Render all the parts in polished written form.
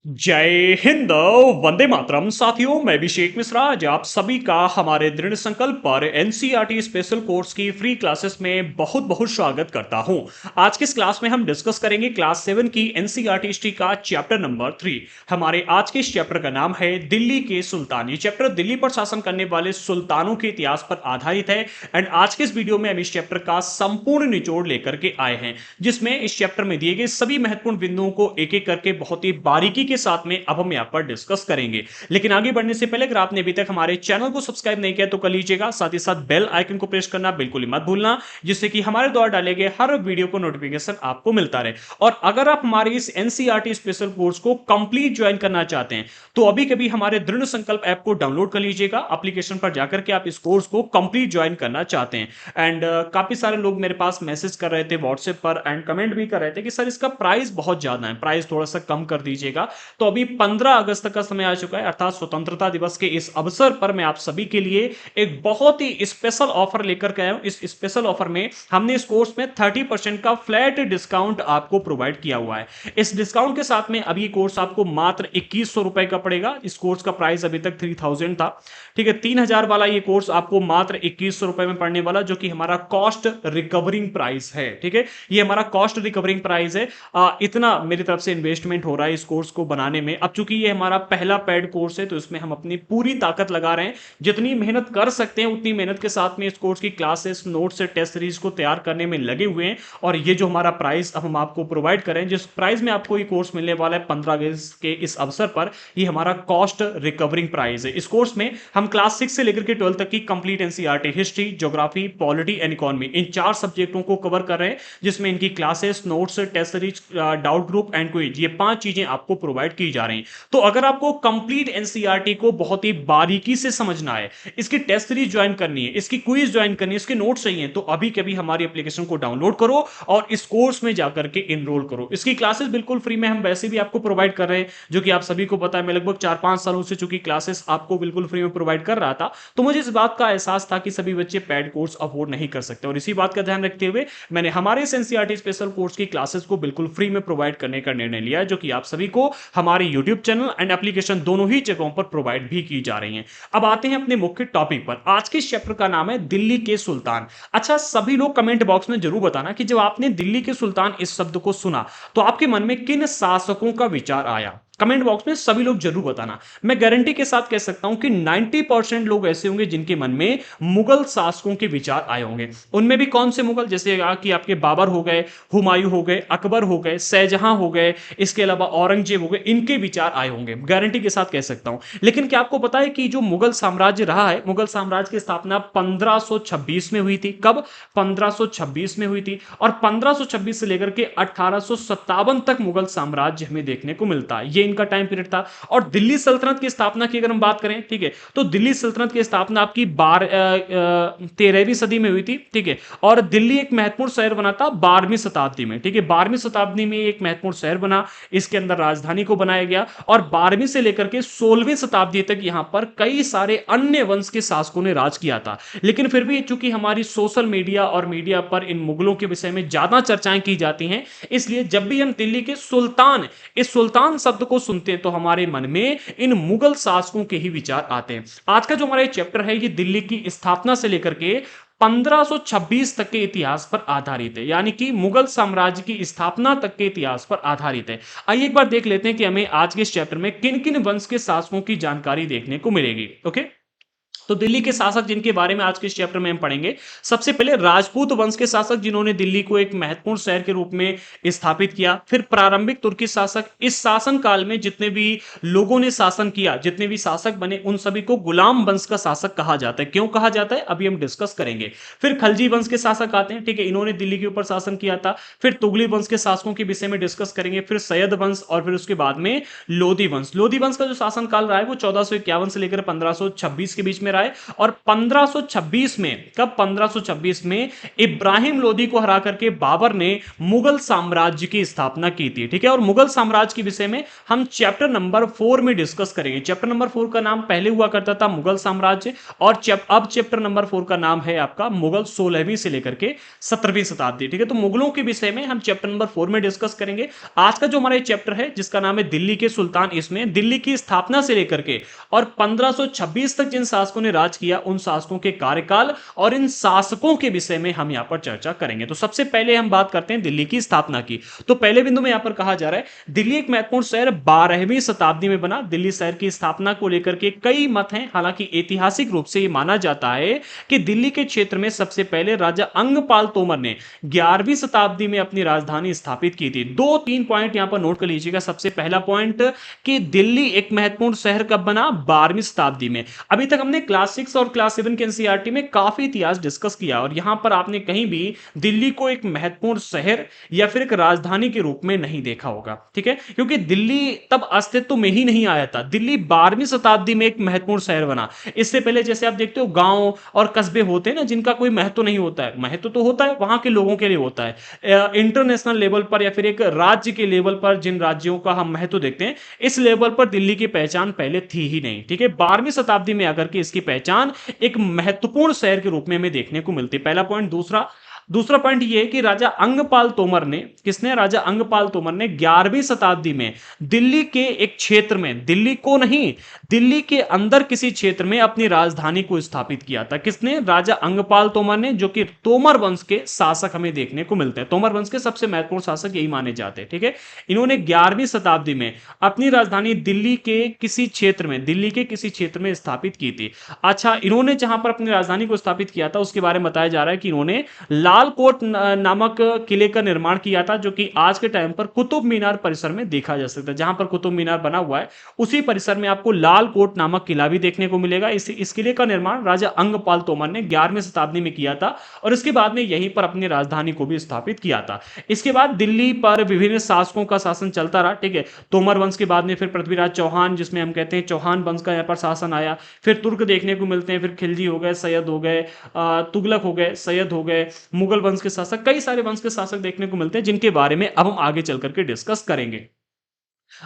जय हिंद। वंदे मातरम। साथियों, मैं अभिषेक मिश्रा आज आप सभी का हमारे दृढ़ संकल्प पर एनसीईआरटी स्पेशल कोर्स की फ्री क्लासेस में बहुत बहुत स्वागत करता हूं। आज की इस क्लास में हम डिस्कस करेंगे क्लास 7 की एनसीईआरटी हिस्ट्री का चैप्टर नंबर 3। हमारे आज के इस चैप्टर का नाम है दिल्ली के सुल्तान। ये चैप्टर दिल्ली पर शासन करने वाले सुल्तानों के इतिहास पर आधारित है। एंड आज के इस वीडियो में हम इस चैप्टर का संपूर्ण निचोड़ लेकर के आए हैं, जिसमें इस चैप्टर में दिए गए सभी महत्वपूर्ण बिंदुओं को एक एक करके बहुत ही बारीकी के साथ में अब हम यहां पर डिस्कस करेंगे। लेकिन आगे बढ़ने से पहले अगर आपने अभी तक हमारे चैनल को सब्सक्राइब नहीं किया तो कर लीजिएगा, साथ ही साथ बेल आइकन को प्रेस करना बिल्कुल ही मत भूलना, जिससे कि हमारे द्वारा डाले गए हर वीडियो को नोटिफिकेशन आपको मिलता रहे। और अगर आप हमारे इस एनसीईआरटी स्पेशल कोर्स को कंप्लीट ज्वाइन करना चाहते हैं तो अभी कभी हमारे दृढ़ संकल्प ऐप को डाउनलोड कर लीजिएगा। एप्लीकेशन पर जाकर के आप इस कोर्स को कंप्लीट ज्वाइन करना चाहते हैं। एंड काफी सारे लोग मेरे पास मैसेज कर रहे थे व्हाट्सएप पर एंड कमेंट भी कर रहे थे कि सर इसका प्राइस बहुत ज्यादा है, प्राइस थोड़ा सा कम कर दीजिएगा। तो अभी 15 अगस्त का समय आ चुका है, अर्थात स्वतंत्रता दिवस के इस अवसर पर मैं आप सभी के लिए एक बहुत ही स्पेशल ऑफर लेकर के आया हूं। इस स्पेशल ऑफर में हमने इस कोर्स में 30% का फ्लैट डिस्काउंट आपको प्रोवाइड किया हुआ है। इस डिस्काउंट के साथ में अभी कोर्स आपको मात्र 2100 रुपए का पड़ेगा। इस कोर्स का प्राइस अभी तक 3000 था, ठीक है। 3000 वाला ये कोर्स आपको मात्र 2100 रुपए में पड़ने वाला, जो कि हमारा कॉस्ट रिकवरिंग प्राइस है, ठीक है। ये हमारा कॉस्ट रिकवरिंग प्राइस है। इतना मेरी तरफ से इन्वेस्टमेंट हो रहा है इस कोर्स को बनाने में। अब चूंकि ये हमारा पहला पेड कोर्स है तो इसमें हम अपनी पूरी ताकत लगा रहे हैं, जितनी मेहनत कर सकते हैं उतनी मेहनत के साथ में इस कोर्स की क्लासेस, नोट्स, टेस्ट सीरीज को तैयार करने में लगे हुए हैं। और ये जो हमारा प्राइस अब हम आपको प्रोवाइड करें, जिस प्राइस में आपको ये कोर्स मिलने वाला है 15 अगस्त के इस अवसर पर, ये हमारा कॉस्ट रिकवरिंग प्राइस है। इस कोर्स में हम क्लास 6 से लेकर के 12 तक की complete NCERT history, geography, polity and economy, इन 4 सब्जेक्टों को कवर कर रहे हैं, जिसमें इनकी classes, notes, test series, doubt group and quiz, ये 5 चीजें आपको प्रोवाइड की जा रही हैं। तो अगर आपको कंप्लीट एनसीईआरटी को बहुत ही बारीकी से समझना है, इसकी टेस्ट सीरीज ज्वाइन करनी है, इसकी क्विज ज्वाइन करनी है, इसके नोट्स चाहिए, तो अभी कभी हमारी एप्लीकेशन को डाउनलोड करो और इस कोर्स में जाकर के एनरोल करो। इसकी क्लासेस बिल्कुल फ्री में हम वैसे भी आपको प्रोवाइड कर रहे हैं, जो कि आप सभी को पता है। मैं लगभग 4-5 सालों से चूंकि क्लासेस आपको बिल्कुल फ्री में प्रोवाइड कर रहा था, तो मुझे इस बात का एहसास था कि सभी बच्चे पेड कोर्स अफोर्ड नहीं कर सकते, और इसी बात का ध्यान रखते हुए मैंने हमारे एनसीईआरटी स्पेशल कोर्स की क्लासेस को बिल्कुल फ्री में प्रोवाइड करने का निर्णय लिया है, जो कि आप सभी को हमारे यूट्यूब चैनल एंड एप्लीकेशन दोनों ही जगहों पर प्रोवाइड भी की जा रही हैं। अब आते हैं अपने मुख्य टॉपिक पर। आज के चैप्टर का नाम है दिल्ली के सुल्तान। अच्छा, सभी लोग कमेंट बॉक्स में जरूर बताना कि जब आपने दिल्ली के सुल्तान इस शब्द को सुना तो आपके मन में किन शासकों का विचार आया। कमेंट बॉक्स में सभी लोग जरूर बताना। मैं गारंटी के साथ कह सकता हूं कि 90% लोग ऐसे होंगे जिनके मन में मुगल शासकों के विचार आए होंगे। उनमें भी कौन से मुगल, जैसे कि आपके बाबर हो गए, हुमायूं हो गए, अकबर हो गए, शाहजहां हो गए, इसके अलावा औरंगजेब हो गए, इनके विचार आए होंगे, गारंटी के साथ कह सकता हूं। लेकिन क्या आपको पता है कि जो मुगल साम्राज्य रहा है, मुगल साम्राज्य की स्थापना 1526 में हुई थी। कब? 1526 में हुई थी। और 1526 से लेकर के 1857 तक मुगल साम्राज्य हमें देखने को मिलता है। ये इनका टाइम पीरियड था। और दिल्ली सल्तनत की स्थापना की अगर हम बात करें, ठीक है, तो दिल्ली सल्तनत की स्थापना आपकी 13वीं सदी में हुई थी, ठीक है। और दिल्ली एक महत्वपूर्ण शहर बना था 12वीं शताब्दी में, ठीक है। 12वीं शताब्दी में एक महत्वपूर्ण शहर बना, इसके अंदर राजधानी को बनाया गया। और 12वीं से लेकर के 16वीं शताब्दी तक यहां पर कई सारे अन्य वंश के शासकों ने राज किया था। लेकिन फिर भी चूंकि हमारी सोशल मीडिया और मीडिया पर इन मुगलों के विषय में ज्यादा चर्चाएं की जाती हैं, इसलिए जब भी हम दिल्ली के सुल्तान, इस सुल्तान शब्द को सुनते हैं तो हमारे मन में इन मुगल शासकों के ही विचार आते हैं। आज का जो हमारा चैप्टर है ये दिल्ली की स्थापना से लेकर के 1526 तक के इतिहास पर आधारित है, यानी कि मुगल साम्राज्य की स्थापना तक के इतिहास पर आधारित है। आइए एक बार देख लेते हैं कि हमें आज के इस चैप्टर में किन किन वंश के शासकों की जानकारी देखने को मिलेगी। ओके, तो दिल्ली के शासक जिनके बारे में आज के इस चैप्टर में हम पढ़ेंगे, सबसे पहले राजपूत वंश के शासक जिन्होंने दिल्ली को एक महत्वपूर्ण शहर के रूप में स्थापित किया। फिर प्रारंभिक तुर्की शासक। इस शासन काल में जितने भी लोगों ने शासन किया, जितने भी शासक बने, उन सभी को गुलाम वंश का शासक कहा जाता है। क्यों कहा जाता है अभी हम डिस्कस करेंगे। फिर खलजी वंश के शासक आते हैं, ठीक है, इन्होंने दिल्ली के ऊपर शासन किया था। फिर तुगली वंश के शासकों के विषय में डिस्कस करेंगे। फिर सैयद वंश और फिर उसके बाद में लोधी वंश। लोधी वंश का जो शासन काल रहा है वो 1451 से लेकर 1526 के बीच में आए और 1526 में, कब 1526 में इब्राहिम लोदी को हरा करके बाबर ने मुगल साम्राज्य की स्थापना की थी। ठीक है, और मुगल साम्राज्य के विषय में हम चैप्टर नंबर 4 में डिस्कस करेंगे। चैप्टर नंबर 4 का नाम पहले हुआ करता था मुगल साम्राज्य, और अब चैप्टर नंबर 4 का नाम है आपका मुगल 16वीं से लेकर के 17वीं शताब्दी। ठीक है, तो मुगलों के विषय में हम चैप्टर नंबर 4 में डिस्कस करेंगे। आज का जो हमारा चैप्टर है जिसका नाम है दिल्ली के सुल्तान, इसमें दिल्ली की स्थापना से लेकर के और 1526 तक जिन शासकों ने राज किया उन शासकों के कार्यकाल और इन शासकों के विषय में हम यहां पर चर्चा करेंगे। तो सबसे पहले हम बात करते हैं दिल्ली की स्थापना की। तो पहले बिंदु में यहां पर कहा जा रहा है दिल्ली एक महत्वपूर्ण शहर 12वीं शताब्दी में बना। दिल्ली शहर की स्थापना को लेकर के कई मत हैं, हालांकि ऐतिहासिक रूप से यह माना जाता है कि दिल्ली के क्षेत्र में सबसे पहले राजा अंगपाल तोमर ने 11वीं शताब्दी में अपनी राजधानी स्थापित की थी। दो तीन पॉइंट यहां पर नोट कर लीजिएगा। सबसे पहला पॉइंट कि दिल्ली एक महत्वपूर्ण शहर कब बना, 12वीं शताब्दी में। अभी तक हमने क्लास 6 और क्लास 7 के एनसीईआरटी में काफी इतिहास डिस्कस किया और यहां पर आपने कहीं भी दिल्ली को एक महत्वपूर्ण शहर या फिर एक राजधानी के रूप में नहीं देखा होगा। ठीक है, क्योंकि दिल्ली तब अस्तित्व में ही नहीं आया था। दिल्ली 12वीं शताब्दी में एक महत्वपूर्ण शहर बना। इससे पहले जैसे आप देखते हो गांव और कस्बे होते हैं ना जिनका कोई महत्व नहीं होता है, महत्व तो होता है वहां के लोगों के लिए होता है। इंटरनेशनल लेवल पर या फिर एक राज्य के लेवल पर जिन राज्यों का हम महत्व देखते हैं, इस लेवल पर दिल्ली की पहचान पहले थी ही नहीं। ठीक है, 12वीं शताब्दी में आकर के इसकी पहचान एक महत्वपूर्ण शहर के रूप में हमें देखने को मिलती है। पहला पॉइंट। दूसरा पॉइंट यह है कि राजा अंगपाल तोमर ने, किसने, राजा अंगपाल तोमर ने 11वीं शताब्दी में दिल्ली के एक क्षेत्र में, दिल्ली को नहीं, दिल्ली के अंदर किसी क्षेत्र में अपनी राजधानी को स्थापित किया था। किसने, राजा अंगपाल तोमर ने, जो कि तोमर वंश के शासक हमें देखने को मिलते हैं। तोमर वंश के सबसे महत्वपूर्ण शासक यही माने जाते हैं। ठीक है, इन्होंने 11वीं शताब्दी में अपनी राजधानी दिल्ली के किसी क्षेत्र में, दिल्ली के किसी क्षेत्र में स्थापित की थी। अच्छा, इन्होंने जहां पर अपनी राजधानी को स्थापित किया था उसके बारे में बताया जा रहा है कि इन्होंने लाल कोट नामक किले का निर्माण किया था, जो कि आज के टाइम पर कुतुब मीनार परिसर में देखा जा सकता है। जहां पर कुतुब मीनार बना हुआ है उसी परिसर में आपको लाल कोट नामक किला भी देखने को मिलेगा। इस किले का निर्माण राजा अंगपाल तोमर ने 11वीं शताब्दी में किया था और इसके बाद में यहीं पर अपनी राजधानी को भी स्थापित किया था। इसके बाद दिल्ली पर विभिन्न शासकों का शासन चलता रहा। ठीक है, तोमर वंश के बाद में फिर पृथ्वीराज चौहान, जिसमें हम कहते हैं चौहान वंश का यहाँ पर शासन आया। फिर तुर्क देखने को मिलते हैं, फिर खिलजी हो गए, सैयद हो गए, तुगलक हो गए, सैयद हो गए, मुगल वंश के शासक, कई सारे वंश के शासक देखने को मिलते हैं जिनके बारे में अब हम आगे चल करके डिस्कस करेंगे।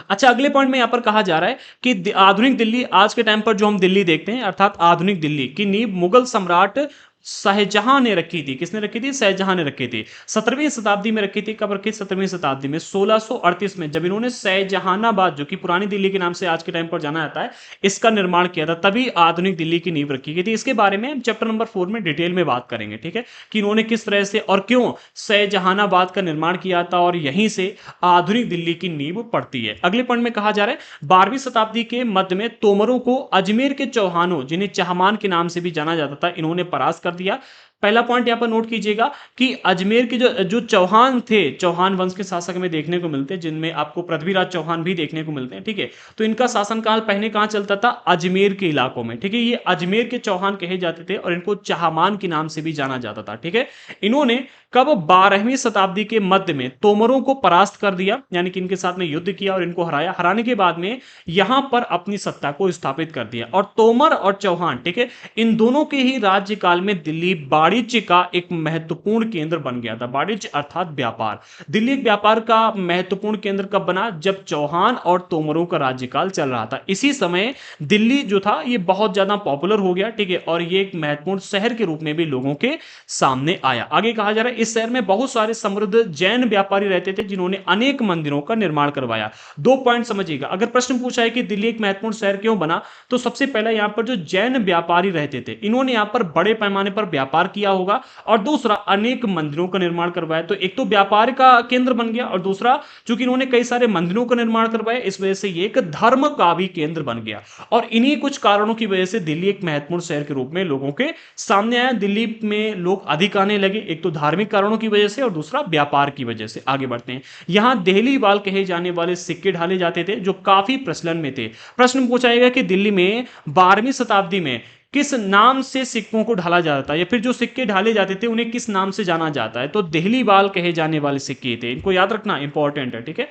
अच्छा, अगले पॉइंट में यहां पर कहा जा रहा है कि आधुनिक दिल्ली, आज के टाइम पर जो हम दिल्ली देखते हैं अर्थात आधुनिक दिल्ली की नींव मुगल सम्राट शाहजहां ने रखी थी। किसने रखी थी, शाहजहां ने रखी थी। 17वीं शताब्दी में रखी थी। कब रखी, 17वीं शताब्दी में 1638 में, जब इन्होंने शाहजहानाबाद, जो कि पुरानी दिल्ली के नाम से आज के टाइम पर जाना जाता है, इसका निर्माण किया था, तभी आधुनिक दिल्ली की नींव रखी गई थी। इसके बारे में हम चैप्टर नंबर 4 में डिटेल में बात करेंगे। ठीक है, कि इन्होंने किस तरह से और क्यों शाहजहानाबाद का निर्माण किया था और यहीं से आधुनिक दिल्ली की नींव पड़ती है। अगले पॉइंट में कहा जा रहा है 12वीं शताब्दी के मध्य में तोमरों को अजमेर के चौहानों, जिन्हें चहमान के नाम से भी जाना जाता था, इन्होंने परास्त कर दिया। पहला पॉइंट यहां पर नोट कीजिएगा कि अजमेर के जो चौहान थे, चौहान वंश के शासक में देखने को मिलते हैं, जिनमें आपको पृथ्वीराज चौहान भी देखने को मिलते हैं। ठीक है, तो इनका शासनकाल पहले कहां चलता था, अजमेर के इलाकों में। ठीक है, ये अजमेर के चौहान कहे जाते थे और इनको चहमान के नाम से भी जाना जाता था। ठीक है, इन्होंने कब, 12वीं शताब्दी के मध्य में तोमरों को परास्त कर दिया, यानी कि इनके साथ में युद्ध किया और इनको हराया। हराने के बाद में यहां पर अपनी सत्ता को स्थापित कर दिया। और तोमर और चौहान, ठीक है, इन दोनों के ही राज्यकाल में दिल्ली वाणिज्य का एक महत्वपूर्ण केंद्र बन गया था। वाणिज्य अर्थात व्यापार। दिल्ली एक व्यापार का महत्वपूर्ण केंद्र कब बना, जब चौहान और तोमरों का राज्यकाल चल रहा था। इसी समय दिल्ली जो था ये बहुत ज्यादा पॉपुलर हो गया। ठीक है, और ये एक महत्वपूर्ण शहर के रूप में भी लोगों के सामने आया। आगे कहा जा रहा है इस शहर में बहुत सारे समृद्ध जैन व्यापारी रहते थे जिन्होंने अनेक मंदिरों का निर्माण करवाया। दो पॉइंट समझिएगा, अगर प्रश्न पूछा है कि दिल्ली एक महत्वपूर्ण शहर क्यों बना, तो सबसे पहला यहां पर जो जैन व्यापारी रहते थे इन्होंने यहां पर बड़े पैमाने पर व्यापार किया होगा, और दूसरा अनेक मंदिरों का निर्माण करवाया। तो एक तो व्यापार का केंद्र बन गया और दूसरा चूंकि इन्होंने कई सारे मंदिरों का निर्माण करवाया, इस वजह से ये एक धर्म का भी केंद्र बन गया। और इन्हीं कुछ कारणों की वजह से दिल्ली एक महत्वपूर्ण शहर के रूप में लोगों के सामने आया। दिल्ली में लोग अधिक आने लगे, एक तो धार्मिक कारणों की वजह से और दूसरा व्यापार की वजह से। आगे बढ़ते हैं, यहां देहली वाल कहे जाने वाले सिक्के ढाले जाते थे जो काफी प्रचलन में थे। प्रश्न पूछा जाएगा कि दिल्ली में 12वीं शताब्दी में किस नाम से सिक्कों को ढाला जाता है, या फिर जो सिक्के ढाले जाते थे उन्हें किस नाम से जाना जाता है? तो देहली बाल कहे जाने वाले सिक्के थे, इनको याद रखना इंपॉर्टेंट है, ठीक है।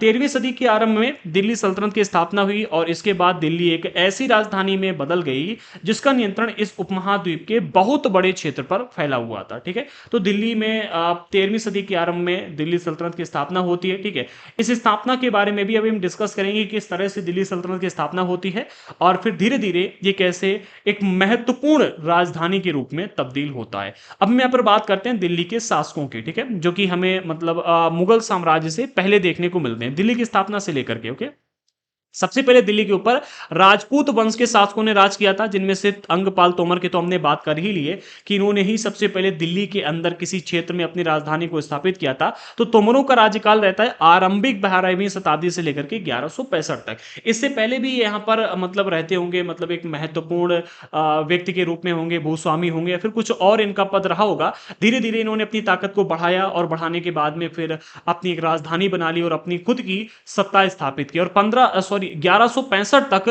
13वीं सदी के आरंभ में दिल्ली सल्तनत की स्थापना हुई और इसके बाद दिल्ली एक ऐसी राजधानी में बदल गई जिसका नियंत्रण इस उपमहाद्वीप के बहुत बड़े क्षेत्र पर फैला हुआ था, ठीक है। तो दिल्ली में 13वीं सदी के आरंभ में दिल्ली सल्तनत की स्थापना होती है, ठीक है। इस स्थापना के बारे में भी अभी हम डिस्कस करेंगे किस तरह से दिल्ली सल्तनत की स्थापना होती है और फिर धीरे धीरे ये कैसे एक महत्वपूर्ण राजधानी के रूप में तब्दील होता है। अब हम यहाँ पर बात करते हैं दिल्ली के शासकों की, ठीक है, जो कि हमें मतलब मुगल साम्राज्य से पहले देखने को मिलते हैं, दिल्ली की स्थापना से लेकर के, ओके। सबसे पहले दिल्ली के ऊपर राजपूत वंश के शासकों ने राज किया था, जिनमें से अंगपाल तोमर की तो हमने बात कर ही ली है कि इन्होंने ही सबसे पहले दिल्ली के अंदर किसी क्षेत्र में अपनी राजधानी को स्थापित किया था। तो तोमरों का राज्यकाल रहता है आरंभिक 12वीं शताब्दी से लेकर के 1165 तक। इससे पहले भी यहाँ पर मतलब रहते होंगे, मतलब एक महत्वपूर्ण व्यक्ति के रूप में होंगे, भूस्वामी होंगे या फिर कुछ और इनका पद रहा होगा। धीरे धीरे इन्होंने अपनी ताकत को बढ़ाया और बढ़ाने के बाद में फिर अपनी एक राजधानी बना ली और अपनी खुद की सत्ता स्थापित की। और 1165 तक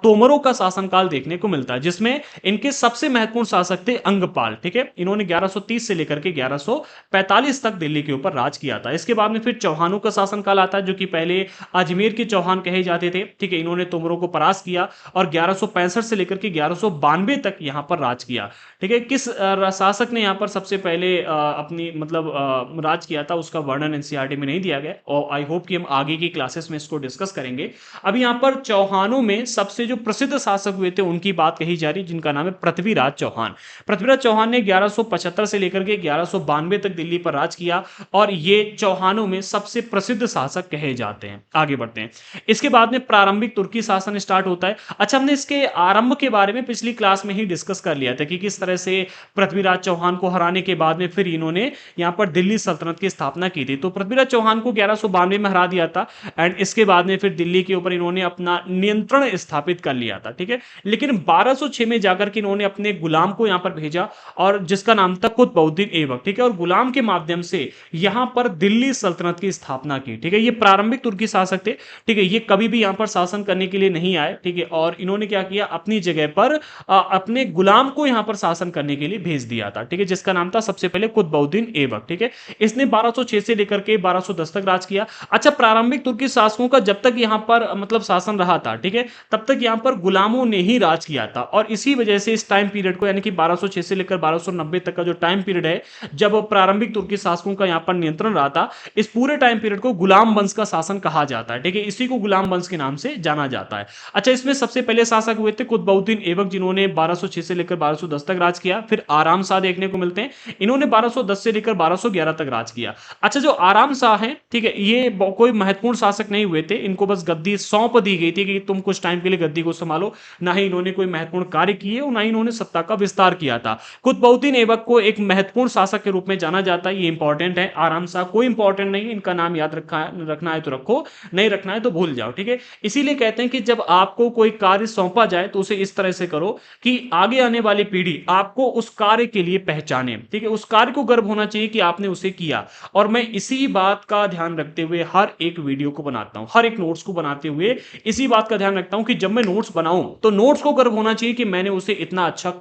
तोमरों का शासनकाल देखने को मिलता है, जिसमें इनके सबसे महत्वपूर्ण शासक थे अंगपाल, ठीक है। इन्होंने 1130 से लेकर के 1145 तक दिल्ली के ऊपर राज किया था। इसके बाद में फिर चौहानों का शासनकाल आता है, जो कि पहले अजमेर के चौहान कहे जाते थे, ठीक है। इन्होंने तोमरों को परास्त किया और 1165 से लेकर के 1192 तक यहां पर राज किया, ठीक है। किस शासक ने यहां पर सबसे पहले अपनी मतलब राज किया था उसका वर्णन एनसीईआरटी में नहीं दिया गया और आई होप कि हम आगे की क्लासेस में इसको डिस्कस करेंगे। अब यहां पर चौहानों में सबसे जो प्रसिद्ध शासक हुए थे उनकी बात कही जा रही, जिनका नाम है पृथ्वीराज चौहान। पृथ्वीराज चौहान ने 1175 से लेकर के 1192 तक दिल्ली पर राज किया और ये चौहानों में सबसे प्रसिद्ध शासक कहे जाते हैं। आगे बढ़ते हैं। इसके बाद में प्रारंभिक तुर्की शासन स्टार्ट होता है। अच्छा, हमने इसके आरंभ के बारे में पिछली क्लास में ही डिस्कस कर लिया था कि किस तरह से पृथ्वीराज चौहान को हराने के बाद में फिर इन्होंने यहां पर दिल्ली सल्तनत की स्थापना की थी। तो पृथ्वीराज चौहान को 1192 में हरा दिया था एंड इसके बाद में फिर दिल्ली के ऊपर इन्होंने अपना नियंत्रण स्थापित कर लिया था, ठीक है। लेकिन 1206 में जाकर के इन्होंने अपने गुलाम को यहां पर भेजा और जिसका नाम था कुतुबउद्दीन ऐबक, ठीक है। और गुलाम के माध्यम से यहां पर दिल्ली सल्तनत की स्थापना की, ठीक है। ये प्रारंभिक तुर्की शासक थे, ठीक है। ये कभी भी यहां पर शासन करने के लिए नहीं आए, ठीक है। और इन्होंने क्या किया, अपनी जगह पर अपने गुलाम को यहां पर शासन करने के लिए भेज दिया था, ठीक है, जिसका नाम था सबसे पहले कुतुबउद्दीन ऐबक, ठीक है। इसने 1206 से लेकर के 1210 तक राज किया। अच्छा, प्रारंभिक तुर्की शासकों का जब तक यहां पर मतलब शासन रहा था, ठीक है, तब तक यहां पर गुलामों ने ही राज किया था और इसी वजह से इस टाइम पीरियड को यानी कि 1206 से लेकर 1290 तक का जो टाइम पीरियड है जब प्रारंभिक तुर्की शासकों का यहां पर नियंत्रण रहा था, इस पूरे टाइम पीरियड को गुलाम वंश का शासन कहा जाता है, ठीक है। इसी को गुलाम वंश के नाम से जाना जाता है। अच्छा, इसमें सबसे पहले शासक हुए थे कुतुबउद्दीन ऐबक, जिन्होंने 1206 से लेकर 1210 तक राज किया। फिर आराम शाह देखने को मिलते हैं, इन्होंने 1210 से लेकर 1211 तक राज किया। अच्छा, जो आराम शाह हैं, ठीक है, ये कोई महत्वपूर्ण शासक नहीं हुए थे, इनको बस गद्दी सौंप दी गई थी कि तुम कुछ टाइम के लिए गद्दी को संभालो। ना ही इन्होंने कोई महत्वपूर्ण कार्य किए और ना ही इन्होंने सत्ता का विस्तार किया था। कुतुबउद्दीन ऐबक को एक महत्वपूर्ण शासक के रूप में जाना जाता है, ये इंपॉर्टेंट है। आराम शाह कोई इंपॉर्टेंट नहीं है, इनका नाम याद रखना है तो रखो, नहीं रखना है तो भूल जाओ, ठीक है। इसीलिए कहते हैं कि जब आपको कोई कार्य सौंपा जाए तो उसे इस तरह से करो कि आगे आने वाली पीढ़ी आपको उस कार्य के लिए पहचाने, ठीक है। उस कार्य को गर्व होना चाहिए कि आपने उसे किया। और मैं इसी बात का ध्यान रखते हुए हर एक वीडियो को बनाता हूं, हर एक नोट्स को बनाते हुए इसी बात का ध्यान रखता हूं कि जब मैं नोट्स बनाऊं तो नोट्स को गर्व होना चाहिए कि मैंने उसे इतना अच्छा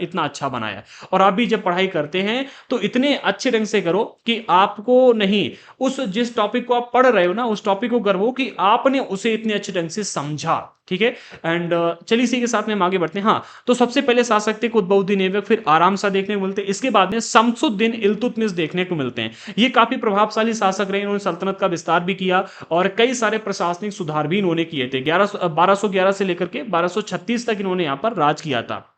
इतना अच्छा बनाया। और आप भी जब पढ़ाई करते हैं तो इतने अच्छे ढंग से करो कि आपको नहीं, उस जिस टॉपिक को आप पढ़ रहे हो ना, उस टॉपिक को गर्व हो कि आपने उसे इतने अच्छे ढंग से समझा, ठीक है। एंड चलिए इसी के साथ में हम आगे बढ़ते हैं। हाँ, तो सबसे पहले शासक थे कुतुबउद्दीन ऐबक, फिर आराम शाह देखने को मिलते हैं। इसके बाद में शमसुद्दीन इल्तुतमिश देखने को मिलते हैं। ये काफी प्रभावशाली शासक रहे, इन्होंने सल्तनत का विस्तार भी किया और कई सारे प्रशासनिक सुधार भी इन्होंने किए थे। 1211 से लेकर के 1236 तक इन्होंने यहां पर राज किया था।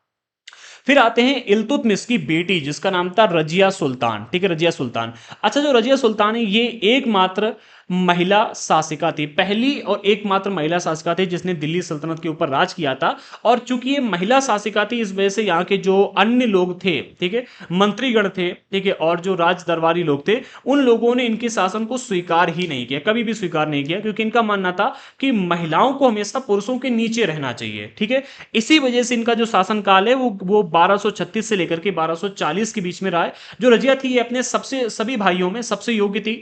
फिर आते हैं इल्तुतमिश की बेटी, जिसका नाम था रजिया सुल्तान, ठीक है, रजिया सुल्तान। अच्छा, जो रजिया सुल्तान है ये एकमात्र महिला शासिका थी, पहली और एकमात्र महिला शासिका थी जिसने दिल्ली सल्तनत के ऊपर राज किया था। और चूंकि ये महिला शासिका थी, इस वजह से यहाँ के जो अन्य लोग थे, ठीक है, मंत्रीगण थे, ठीक है, और जो राज दरबारी लोग थे, उन लोगों ने इनके शासन को स्वीकार ही नहीं किया, कभी भी स्वीकार नहीं किया, क्योंकि इनका मानना था कि महिलाओं को हमेशा पुरुषों के नीचे रहना चाहिए, ठीक है। इसी वजह से इनका जो शासनकाल है वो 1236 से लेकर के 1240 के बीच में रहा है। जो रजिया थी ये अपने सबसे सभी भाइयों में सबसे योग्य थी,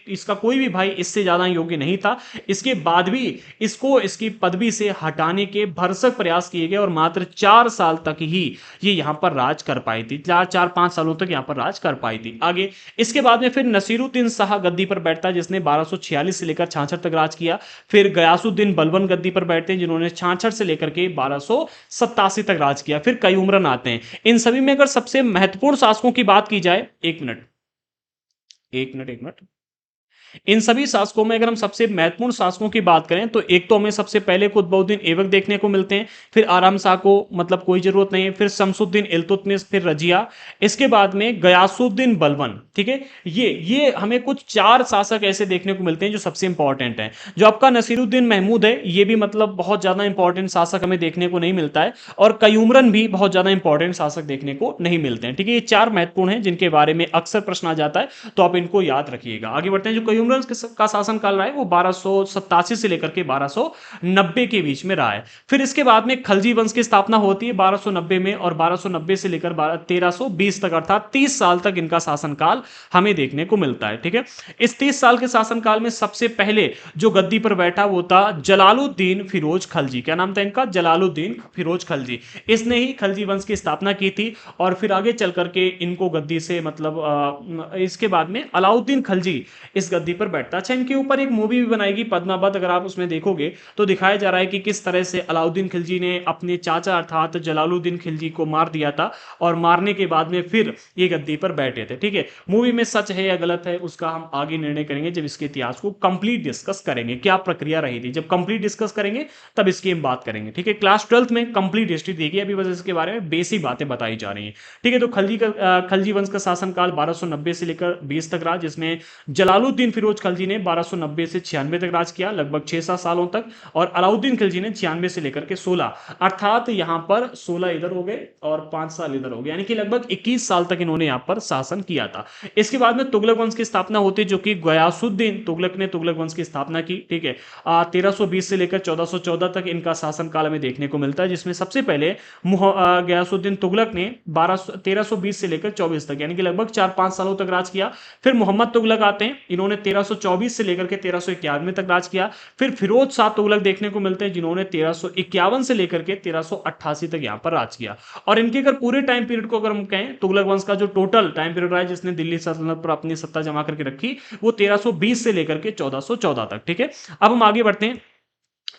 इसका कोई भी भाई भाई इससे ज्यादा योग्य नहीं था। इसके बाद भी इसको इसकी पदवी से हटाने के भरसक प्रयास किए गए और मात्र 4 साल तक ही ये यहां पर राज कर पाई थी। 4-5 सालों तक यहां पर राज कर पाई थी। आगे इसके बाद में फिर नसीरुद्दीन शाह गद्दी पर बैठता है, जिसने 1246 से लेकर 66 तक राज किया। फिर गयासुद्दीन बलबन गद्दी पर बैठते हैं, जिन्होंने 66 से लेकर के 1287 तक राज किया। फिर कयूमरन आते हैं। इन सभी में अगर सबसे महत्वपूर्ण शासकों की बात की जाए, एक मिनट, इन सभी शासकों में अगर हम सबसे महत्वपूर्ण शासकों की बात करें तो एक तो हमें सबसे पहले कुतुबउद्दीन ऐबक देखने को मिलते हैं। फिर आराम शाह को मतलब कोई जरूरत नहीं है। फिर शमसुद्दीन इल्तुतमिश, फिर रजिया, इसके बाद में गयासुद्दीन बलबन। ठीक है, ये हमें कुछ 4 शासक ऐसे देखने को मिलते हैं जो सबसे इंपॉर्टेंट हैं। जो आपका नसीरुद्दीन महमूद है, ये भी मतलब बहुत ज्यादा इंपॉर्टेंट शासक हमें देखने को नहीं मिलता है। और कयूमरन भी बहुत ज्यादा इंपॉर्टेंट शासक देखने को नहीं मिलते हैं। ठीक है, ये 4 महत्वपूर्ण हैं जिनके बारे में अक्सर प्रश्न आ जाता है, तो आप इनको याद रखिएगा। आगे बढ़ते हैं। जो कयूमरन का शासनकाल रहा है वो 1287 से लेकर के 1290 के बीच में रहा है। फिर इसके बाद में खलजी वंश की स्थापना होती है 1290 में, और 1290 से लेकर 1320 तक, अर्थात 30 साल तक इनका शासनकाल हमें देखने को मिलता है। ठीक है, इस 30 साल के शासनकाल में सबसे पहले जो गद्दी पर बैठा वो था जलालुद्दीन फिरोज खलजी। क्या नाम था इनका? जलालुद्दीन फिरोज खलजी। इसने ही खलजी वंश की स्थापना की थी। और फिर आगे चल करके इनको गद्दी से मतलब इसके बाद में अलाउद्दीन खलजी इस गद्दी पर बैठता। अच्छा, इनके ऊपर एक मूवी भी बनाएगी पद्मावत। अगर आप उसमें देखोगे तो दिखाया जा रहा है कि किस तरह से अलाउद्दीन खिलजी ने अपने चाचा अर्थात जलालुद्दीन खिलजी को मार दिया था, और मारने के बाद में फिर ये गद्दी पर बैठे थे। ठीक है, मूवी में सच है या गलत है उसका हम आगे निर्णय करेंगे जब इसके इतिहास को कंप्लीट डिस्कस करेंगे, क्या प्रक्रिया रही थी। जब कंप्लीट डिस्कस करेंगे तब इसकी हम बात करेंगे। ठीक है, क्लास 12th में कंप्लीट हिस्ट्री देखिए, अभी बस इसके बारे में बेसिक बातें बताई जा रही हैं। ठीक है, तो खलजी वंश का शासनकाल 1290 से लेकर 20 तक रहा, जिसमें जलालुद्दीन फिरोज खलजी ने 1290 से 96 तक राज किया, लगभग 6-7 सालों तक। और अलाउद्दीन खिलजी ने 96 से लेकर के 16, अर्थात यहां पर 16 इधर हो गए और 5 साल इधर हो गए, यानी कि लगभग 21 साल तक इन्होंने यहां पर शासन किया था। इसके बाद में तुगलक वंश की स्थापना होती है, जो कि गयासुद्दीन तुगलक ने तुगलक वंश की स्थापना की। ठीक है, 1320 से लेकर 1414 तक इनका शासनकाल हमें देखने को मिलता है, जिसमें सबसे पहले गयासुद्दीन तुगलक ने 1320 से लेकर 24 तक, यानी कि लगभग 4-5 सालों तक राज किया। फिर मोहम्मद तुगलक आते हैं, इन्होंने 1324 से लेकर के 1391 तक राज किया। फिर फिरोज शाह तुगलक देखने को मिलते हैं, जिन्होंने 1351 से लेकर के 1388 तक यहां पर राज किया। और इनके अगर पूरे टाइम पीरियड को अगर हम कहें, तुगलक वंश का जो टोटल टाइम पीरियड रहा है जिसने दिल्ली सल्तनत पर अपनी सत्ता जमा करके रखी, वो 1320 से लेकर के 1414 तक। ठीक है, अब हम आगे बढ़ते हैं।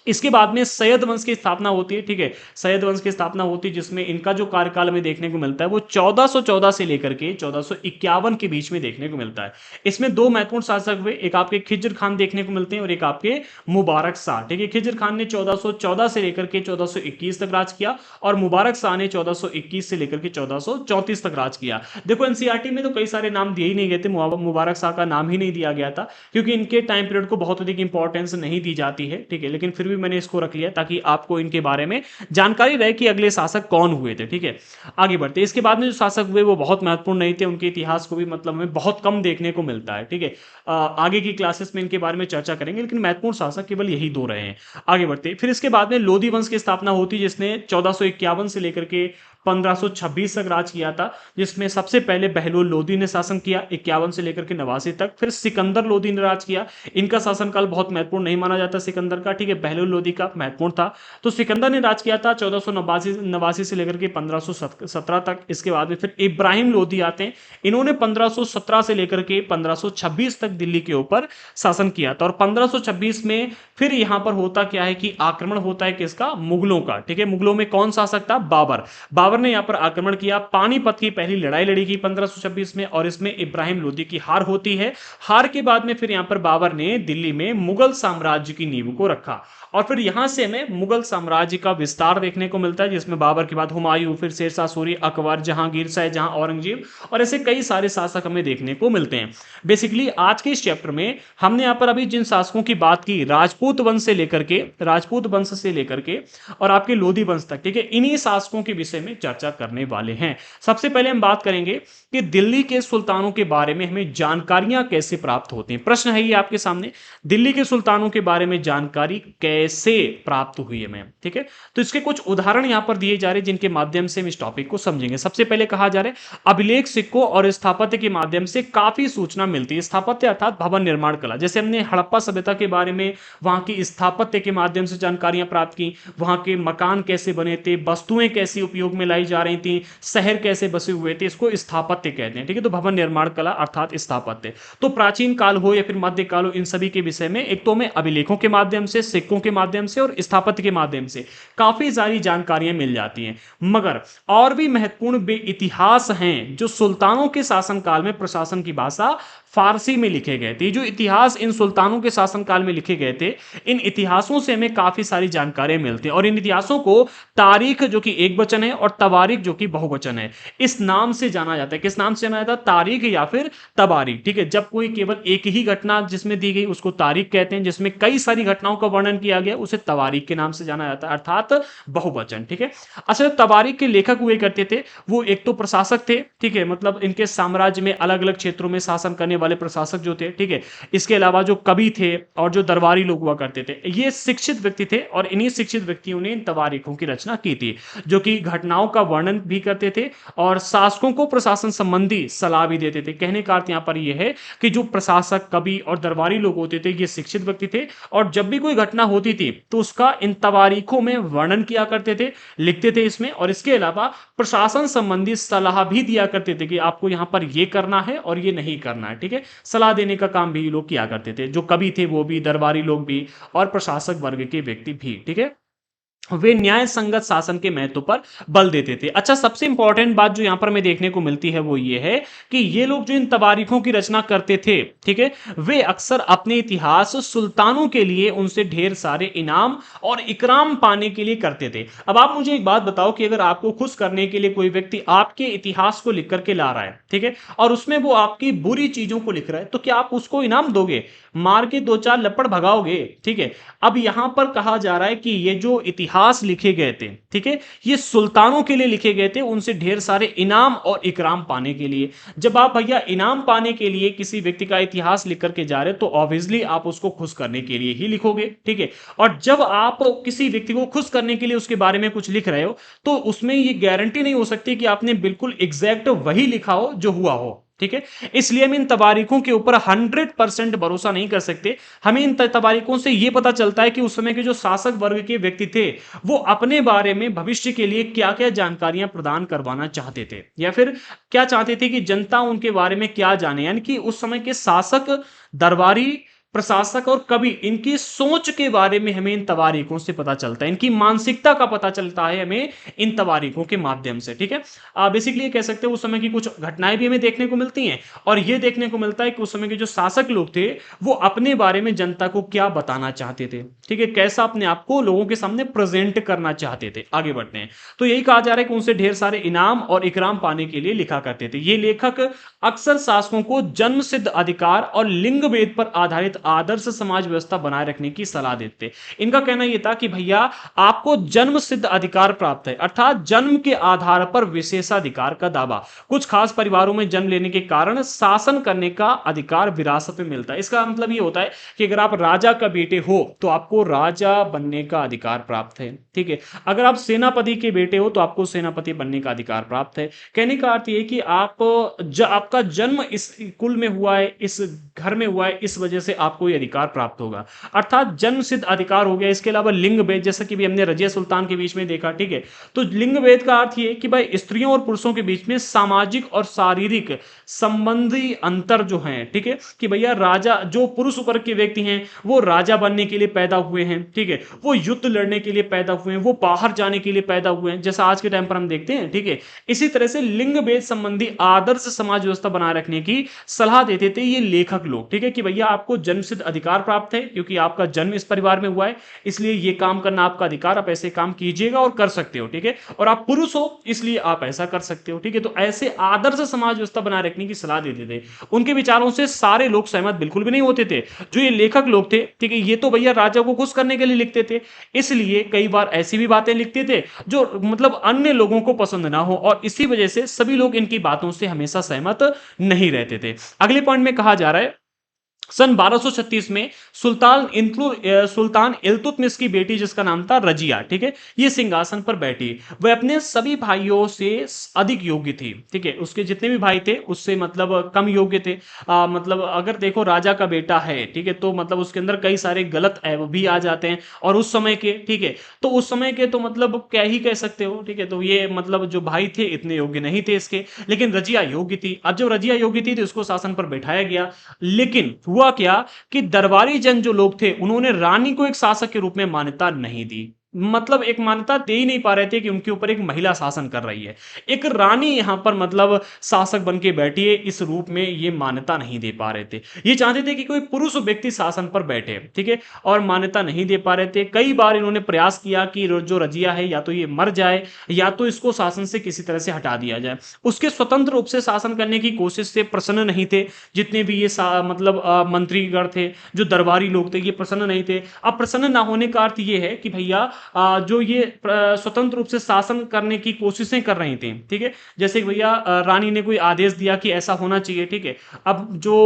इसके बाद में सैयद वंश की स्थापना होती है। ठीक है, सैयद वंश की स्थापना होती है, जिसमें इनका जो कार्यकाल हमें देखने को मिलता है वो 1414 से लेकर के 1451 के बीच में देखने को मिलता है। इसमें 2 महत्वपूर्ण शासक हुए, एक आपके खिज्र खान देखने को मिलते हैं और एक आपके मुबारक शाह। ठीक है, खिज्र खान ने 1414 से लेकर के 1421 तक राज किया, और मुबारक शाह ने 1421 से लेकर के 1434 तक राज किया। देखो, एनसीईआरटी में तो कई सारे नाम दिए ही नहीं गए थे, मुबारक शाह का नाम ही नहीं दिया गया था, क्योंकि इनके टाइम पीरियड को बहुत अधिक इंपॉर्टेंस नहीं दी जाती है। ठीक है, लेकिन फिर भी मैंने इसको रख लिया ताकि आपको इनके बारे में जानकारी रहे कि अगले शासक कौन हुए थे। ठीक है, आगे बढ़ते हैं। इसके बाद में जो शासक हुए वो बहुत महत्वपूर्ण नहीं थे, उनके इतिहास को भी मतलब हमें बहुत कम देखने को मिलता है। ठीक है, आगे की क्लासेस में इनके बारे में चर्चा करेंगे, लेकिन महत्वपूर्ण शासक केवल यही 2 रहे हैं। आगे बढ़ते हैं। फिर इसके बाद में लोधी वंश की स्थापना होती है, जिसने 1451 से लेकर के 1526 तक राज किया था, जिसमें सबसे पहले बहलोल लोधी ने शासन किया 51 से लेकर के 89 तक। फिर सिकंदर लोधी ने राज किया, इनका शासनकाल बहुत महत्वपूर्ण नहीं माना जाता सिकंदर का। ठीक है, बहलोल लोधी का महत्वपूर्ण था। तो सिकंदर ने राज किया था 1489 से लेकर के 1517 तक। इसके बाद में फिर इब्राहिम लोधी आते हैं, इन्होंने 1517 से लेकर के 1526 तक दिल्ली के ऊपर शासन किया था। और 1526 में फिर यहां पर होता क्या है कि आक्रमण होता है किसका? मुगलों का। ठीक है, मुगलों में कौन शासक था? बाबर ने यहां पर आक्रमण किया, पानीपत की पहली लड़ाई लड़ी गई 1526 में, और इसमें इब्राहिम लोधी की हार होती है। हार के बाद में फिर यहां पर बाबर ने दिल्ली में मुगल साम्राज्य की नींव को रखा, और फिर यहां से हमें मुगल साम्राज्य का विस्तार देखने को मिलता है, जिसमें बाबर के बाद हुमायूं, फिर शेरशाह सूरी, अकबर, जहांगीर, शाहजहां, औरंगजेब, और ऐसे कई सारे शासक हमें देखने को मिलते हैं। बेसिकली आज के इस चैप्टर में हमने यहां पर अभी जिन शासकों की बात की, राजपूत वंश से लेकर के और आपके लोधी वंश तक, ठीक है, इन्हीं शासकों के विषय में चर्चा करने वाले हैं। सबसे पहले हम बात करेंगे कि दिल्ली के सुल्तानों के बारे में हमें जानकारियां कैसे प्राप्त होती हैं। प्रश्न है ये आपके सामने, दिल्ली के सुल्तानों के बारे में जानकारी कैसे प्राप्त हुई है हमें, ठीक है। तो इसके कुछ उदाहरण यहां पर दिए जा रहे हैं जिनके माध्यम से हम इस टॉपिक को समझेंगे। सबसे पहले कहा जा रहा है अभिलेख, सिक्कों और स्थापत्य के माध्यम से काफी सूचना मिलती है। स्थापत्य अर्थात भवन निर्माण कला, जैसे हमने हड़प्पा सभ्यता के बारे में वहां की स्थापत्य के माध्यम से जानकारियां प्राप्त की, वहां के मकान कैसे बने थे, वस्तुएं कैसी उपयोग में लाई जा रही थी, शहर कैसे बसे हुए थे, इसको स्थापत्य कहते हैं, ठीक है। तो भवन निर्माण कला अर्थात स्थापत्य। तो प्राचीन काल हो या फिर मध्य काल हो, इन सभी के विषय में एक तो हमें अभिलेखों के माध्यम से, सिक्कों के माध्यम से और स्थापत्य के माध्यम से काफी सारी जानकारियां मिल जाती हैं। मगर और भी महत्वपूर्ण वे इतिहास हैं जो सुल्तानों के शासनकाल में प्रशासन की भाषा फारसी में लिखे गए थे। जो इतिहास इन सुल्तानों के शासनकाल में लिखे गए थे, इन इतिहासों से हमें काफी सारी जानकारियां मिलती हैं। और इन इतिहासों को तारीख जो कि एक वचन है और तवारीख जो कि बहुवचन है, इस नाम से जाना जाता है। किस नाम से जाना जाता है? तारीख या फिर तवारीख, ठीक है। जब कोई केवल एक ही घटना जिसमें दी गई उसको तारीख कहते हैं, जिसमें कई सारी घटनाओं का वर्णन किया गया उसे तवारीख के नाम से जाना जाता है अर्थात बहुवचन, ठीक है। असल तवारीख के लेखक हुए करते थे, वो एक तो प्रशासक थे, ठीक है, मतलब इनके साम्राज्य में अलग अलग क्षेत्रों में शासन करने वाले प्रशासक जो थे, ठीक है। इसके अलावा जो कवि थे और जो दरबारी लोग हुआ करते थे, ये शिक्षित व्यक्ति थे और इन्हीं शिक्षित व्यक्तियों ने इन तवारीखों की रचना की थी, जो कि घटनाओं का वर्णन भी करते थे और शासकों को प्रशासन संबंधी सलाह भी देते थे। कहने का अर्थ यहां पर यह है कि जो प्रशासक, कवि और दरबारी लोग होते थे, ये शिक्षित व्यक्ति थे और जब भी कोई घटना होती थी तो उसका इन तवारीखों में वर्णन किया करते थे, लिखते थे इसमें। और इसके अलावा प्रशासन संबंधी सलाह भी दिया करते थे कि आपको यहां पर यह करना है और ये नहीं करना है, ठीक है। सलाह देने का काम भी लोग किया करते थे, जो कवि थे वो भी, दरबारी लोग भी और प्रशासक वर्ग के व्यक्ति भी, ठीक है। वे न्याय संगत शासन के महत्व पर बल देते थे। अच्छा, सबसे इंपॉर्टेंट बात जो यहां पर हमें देखने को मिलती है वो ये है कि ये लोग जो इन तवारीखों की रचना करते थे, ठीक है, वे अक्सर अपने इतिहास सुल्तानों के लिए उनसे ढेर सारे इनाम और इकराम पाने के लिए करते थे। अब आप मुझे एक बात बताओ कि अगर आपको खुश करने के लिए कोई व्यक्ति आपके इतिहास को लिख करके ला रहा है, ठीक है, और उसमें वो आपकी बुरी चीजों को लिख रहा है, तो क्या आप उसको इनाम दोगे? मार के दो चार लपड़ भगाओगे, ठीक है। अब यहां पर कहा जा रहा है कि ये जो इतिहास लिखे गए थे, ठीक है, ये सुल्तानों के लिए लिखे गए थे, उनसे ढेर सारे इनाम और इकराम पाने के लिए। जब आप भैया इनाम पाने के लिए किसी व्यक्ति का इतिहास लिख करके जा रहे हो तो ऑब्वियसली आप उसको खुश करने के लिए ही लिखोगे, ठीक है। और जब आप किसी व्यक्ति को खुश करने के लिए उसके बारे में कुछ लिख रहे हो तो उसमें ये गारंटी नहीं हो सकती कि आपने बिल्कुल एग्जैक्ट वही लिखा हो जो हुआ हो, ठीक है। इसलिए हम इन तवारीखों के ऊपर 100% भरोसा नहीं कर सकते। हमें इन तवारीखों से यह पता चलता है कि उस समय के जो शासक वर्ग के व्यक्ति थे वो अपने बारे में भविष्य के लिए क्या क्या जानकारियां प्रदान करवाना चाहते थे, या फिर क्या चाहते थे कि जनता उनके बारे में क्या जाने। यानी कि उस समय के शासक, दरबारी, प्रशासक और कवि, इनकी सोच के बारे में हमें इन तवारीखों से पता चलता है, इनकी मानसिकता का पता चलता है हमें इन तवारीखों के माध्यम से, ठीक है। बेसिकली कह सकते हैं उस समय की कुछ घटनाएं भी हमें देखने को मिलती हैं और यह देखने को मिलता है कि उस समय के जो शासक लोग थे वो अपने बारे में जनता को क्या बताना चाहते थे, ठीक है, कैसा अपने आप को लोगों के सामने प्रेजेंट करना चाहते थे। आगे बढ़ते हैं तो यही कहा जा रहा है कि उनसे ढेर सारे इनाम और इकराम पाने के लिए लिखा करते थे। ये लेखक अक्सर शासकों को जन्म सिद्ध अधिकार और लिंग भेद पर आधारित आदर्श समाज व्यवस्था बनाए रखने की सलाह देते। इनका कहना यह था कि भैया आपको जन्म सिद्ध अधिकार प्राप्त है, अर्थात जन्म के आधार पर विशेषाधिकार का दावा। कुछ खास परिवारों में जन्म लेने के कारण शासन करने का अधिकार विरासत में मिलता है। इसका मतलब यह होता है कि अगर आप राजा का बेटे हो तो आपको राजा बनने का अधिकार प्राप्त है, ठीक है। अगर आप सेनापति के बेटे हो तो आपको सेनापति बनने का अधिकार प्राप्त है। कहने का अर्थ यह कि आपका जन्म इस कुल में हुआ है, इस घर में हुआ है, इस वजह से आपको यह अधिकार प्राप्त होगा, अर्थात जन्म सिद्ध अधिकार हो गया। इसके अलावा लिंग भेद, जैसा कि भी हमने रजिया सुल्तान के बीच में देखा, ठीक है। तो लिंग भेद का अर्थ यह कि भाई स्त्रियों और पुरुषों के बीच में सामाजिक और शारीरिक संबंधी अंतर जो है, ठीक है, कि भैया राजा, जो पुरुष वर्ग के व्यक्ति हैं वो राजा बनने के लिए पैदा हुए हैं, ठीक है, वो युद्ध लड़ने के लिए पैदा हुए हैं, वो बाहर जाने के लिए पैदा हुए हैं, जैसा आज के टाइम पर हम देखते हैं, ठीक है। इसी तरह से लिंग भेद संबंधी आदर्श समाज व्यवस्था बनाए रखने की सलाह देते थे ये लेखक लोग, ठीक है, कि भैया आपको जन्म जन्मसिद्ध अधिकार प्राप्त है, क्योंकि आपका जन्म इस परिवार में हुआ है, इसलिए ये काम करना आपका अधिकार, आप ऐसे काम कीजिएगा और कर सकते हो, ठीक है। और आप पुरुष हो इसलिए आप ऐसा कर सकते हो, ठीक है। तो ऐसे आदर्श समाज व्यवस्था बनाए रखने की सलाह देते थे। उनके विचारों से सारे लोग सहमत बिल्कुल भी नहीं होते थे। जो ये लेखक लोग थे, ठीक है, ये तो भैया राजा को खुश करने के लिए लिखते थे, इसलिए कई बार ऐसी भी बातें लिखते थे जो मतलब अन्य लोगों को पसंद ना हो, और इसी वजह से सभी लोग इनकी बातों से हमेशा सहमत नहीं रहते थे। अगले पॉइंट में कहा जा रहा है, सन 1236 में सुल्तान इल्तुतमिश की बेटी, जिसका नाम था रजिया, ठीक है, ये सिंहासन पर बैठी। वह अपने सभी भाइयों से अधिक योग्य थी, ठीक है। उसके जितने भी भाई थे उससे मतलब कम योग्य थे। मतलब अगर देखो राजा का बेटा है, ठीक है, तो मतलब उसके अंदर कई सारे गलत ऐब भी आ जाते हैं, और उस समय के, ठीक है, तो उस समय के तो मतलब क्या ही कह सकते हो, ठीक है। तो ये मतलब जो भाई थे इतने योग्य नहीं थे इसके, लेकिन रजिया योग्य थी। अब जब रजिया योग्य थी तो उसको शासन पर बैठाया गया, लेकिन हुआ क्या कि दरबारी जन जो लोग थे उन्होंने रानी को एक शासक के रूप में मान्यता नहीं दी। मतलब एक मान्यता दे ही नहीं पा रहे थे कि उनके ऊपर एक महिला शासन कर रही है, एक रानी यहां पर मतलब शासक बन के बैठी है, इस रूप में ये मान्यता नहीं दे पा रहे थे। ये चाहते थे कि कोई पुरुष व्यक्ति शासन पर बैठे, ठीक है, और मान्यता नहीं दे पा रहे थे। कई बार इन्होंने प्रयास किया कि जो रजिया है या तो ये मर जाए या तो इसको शासन से किसी तरह से हटा दिया जाए। उसके स्वतंत्र रूप से शासन करने की कोशिश से प्रसन्न नहीं थे जितने भी ये मतलब मंत्रीगण थे, जो दरबारी लोग थे, ये प्रसन्न नहीं थे। अब प्रसन्न ना होने का अर्थ ये है कि भैया जो ये स्वतंत्र रूप से शासन करने की कोशिशें कर रही थी, ठीक है, जैसे कि भैया रानी ने कोई आदेश दिया कि ऐसा होना चाहिए, ठीक है, अब जो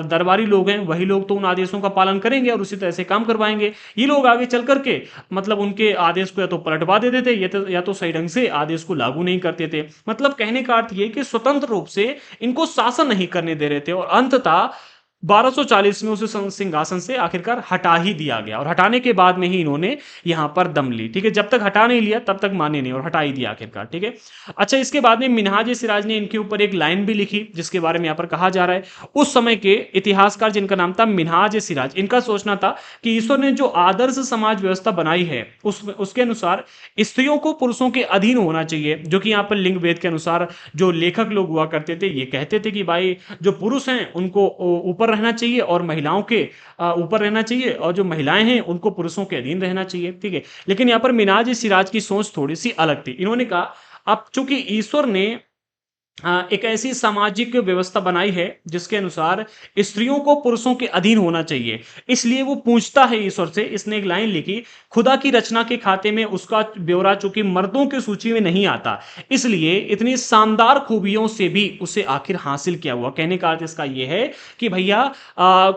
दरबारी लोग हैं वही लोग तो उन आदेशों का पालन करेंगे और उसी तरह से काम करवाएंगे। ये लोग आगे चल करके मतलब उनके आदेश को या तो पलटवा देते थे या तो सही ढंग से आदेश को लागू नहीं करते थे। मतलब कहने का अर्थ ये कि स्वतंत्र रूप से इनको शासन नहीं करने दे रहे थे, और अंततः 1240 में उसे सिंहासन से आखिरकार हटा ही दिया गया, और हटाने के बाद में ही इन्होंने यहां पर दम ली, ठीक है। जब तक हटा नहीं लिया तब तक माने नहीं, और हटा ही दिया आखिरकार, ठीक है। अच्छा, इसके बाद में मिन्हाज सिराज ने इनके ऊपर एक लाइन भी लिखी जिसके बारे में यहां पर कहा जा रहा है। उस समय के इतिहासकार जिनका नाम था मिन्हाज सिराज, इनका सोचना था कि ईश्वर ने जो आदर्श समाज व्यवस्था बनाई है उसके अनुसार स्त्रियों को पुरुषों के अधीन होना चाहिए, जो कि यहाँ पर लिंग भेद के अनुसार जो लेखक लोग हुआ करते थे ये कहते थे कि भाई जो पुरुष हैं उनको ऊपर रहना चाहिए और महिलाओं के ऊपर रहना चाहिए, और जो महिलाएं हैं उनको पुरुषों के अधीन रहना चाहिए, ठीक है। लेकिन यहां पर मिन्हाज सिराज की सोच थोड़ी सी अलग थी। इन्होंने कहा अब चूंकि ईश्वर ने एक ऐसी सामाजिक व्यवस्था बनाई है जिसके अनुसार स्त्रियों को पुरुषों के अधीन होना चाहिए, इसलिए वो पूछता है ईश्वर से। इसने एक लाइन लिखी, खुदा की रचना के खाते में उसका ब्यौरा चूंकि मर्दों की सूची में नहीं आता, इसलिए इतनी शानदार खूबियों से भी उसे आखिर हासिल किया हुआ। कहने का अर्थ इसका यह है कि भैया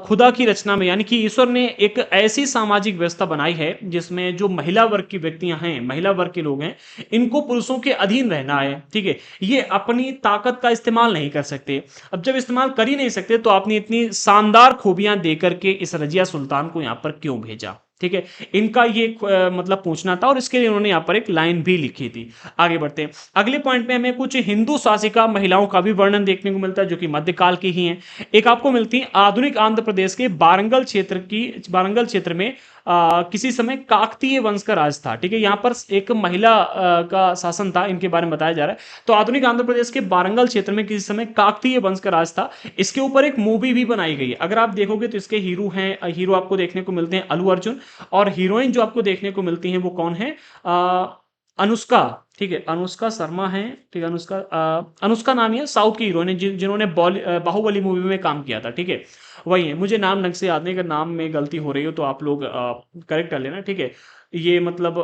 खुदा की रचना में यानी कि ईश्वर ने एक ऐसी सामाजिक व्यवस्था बनाई है जिसमें जो महिला वर्ग की व्यक्तियां हैं, महिला वर्ग के लोग हैं, इनको पुरुषों के अधीन रहना है, ठीक है। ये अपनी ताकत का इस्तेमाल नहीं कर सकते। अब जब इस्तेमाल कर ही नहीं सकते तो आपने इतनी शानदार खूबियां देकर के इस रजिया सुल्तान को यहां पर क्यों भेजा, ठीक है। इनका ये मतलब पूछना था, और इसके लिए उन्होंने यहां पर एक लाइन भी लिखी थी। आगे बढ़ते हैं, अगले पॉइंट में हमें कुछ हिंदू शासिका महिलाओं का भी वर्णन देखने को मिलता है जो कि मध्यकाल की ही हैं। एक आपको मिलती है आधुनिक आंध्र प्रदेश के बारंगल क्षेत्र में किसी समय काकतीय वंश का राज था, ठीक है। यहां पर एक महिला का शासन था, इनके बारे में बताया जा रहा है। तो आधुनिक आंध्र प्रदेश के बारंगल क्षेत्र में किसी समय काकतीय वंश का राज था। इसके ऊपर एक मूवी भी बनाई गई है। अगर आप देखोगे तो इसके हीरो आपको देखने को मिलते हैं अल्लू अर्जुन, और हीरोइन जो आपको देखने को मिलती हैं वो कौन है, अनुष्का, ठीक है, अनुष्का शर्मा है, ठीक है, अनुष्का नाम है, साउथ की हीरोइन है जिन्होंने बाहुबली मूवी में काम किया था, ठीक है, वही है। मुझे नाम ढंग से याद नहीं, अगर नाम में गलती हो रही हो तो आप लोग करेक्ट कर लेना, ठीक है। ये मतलब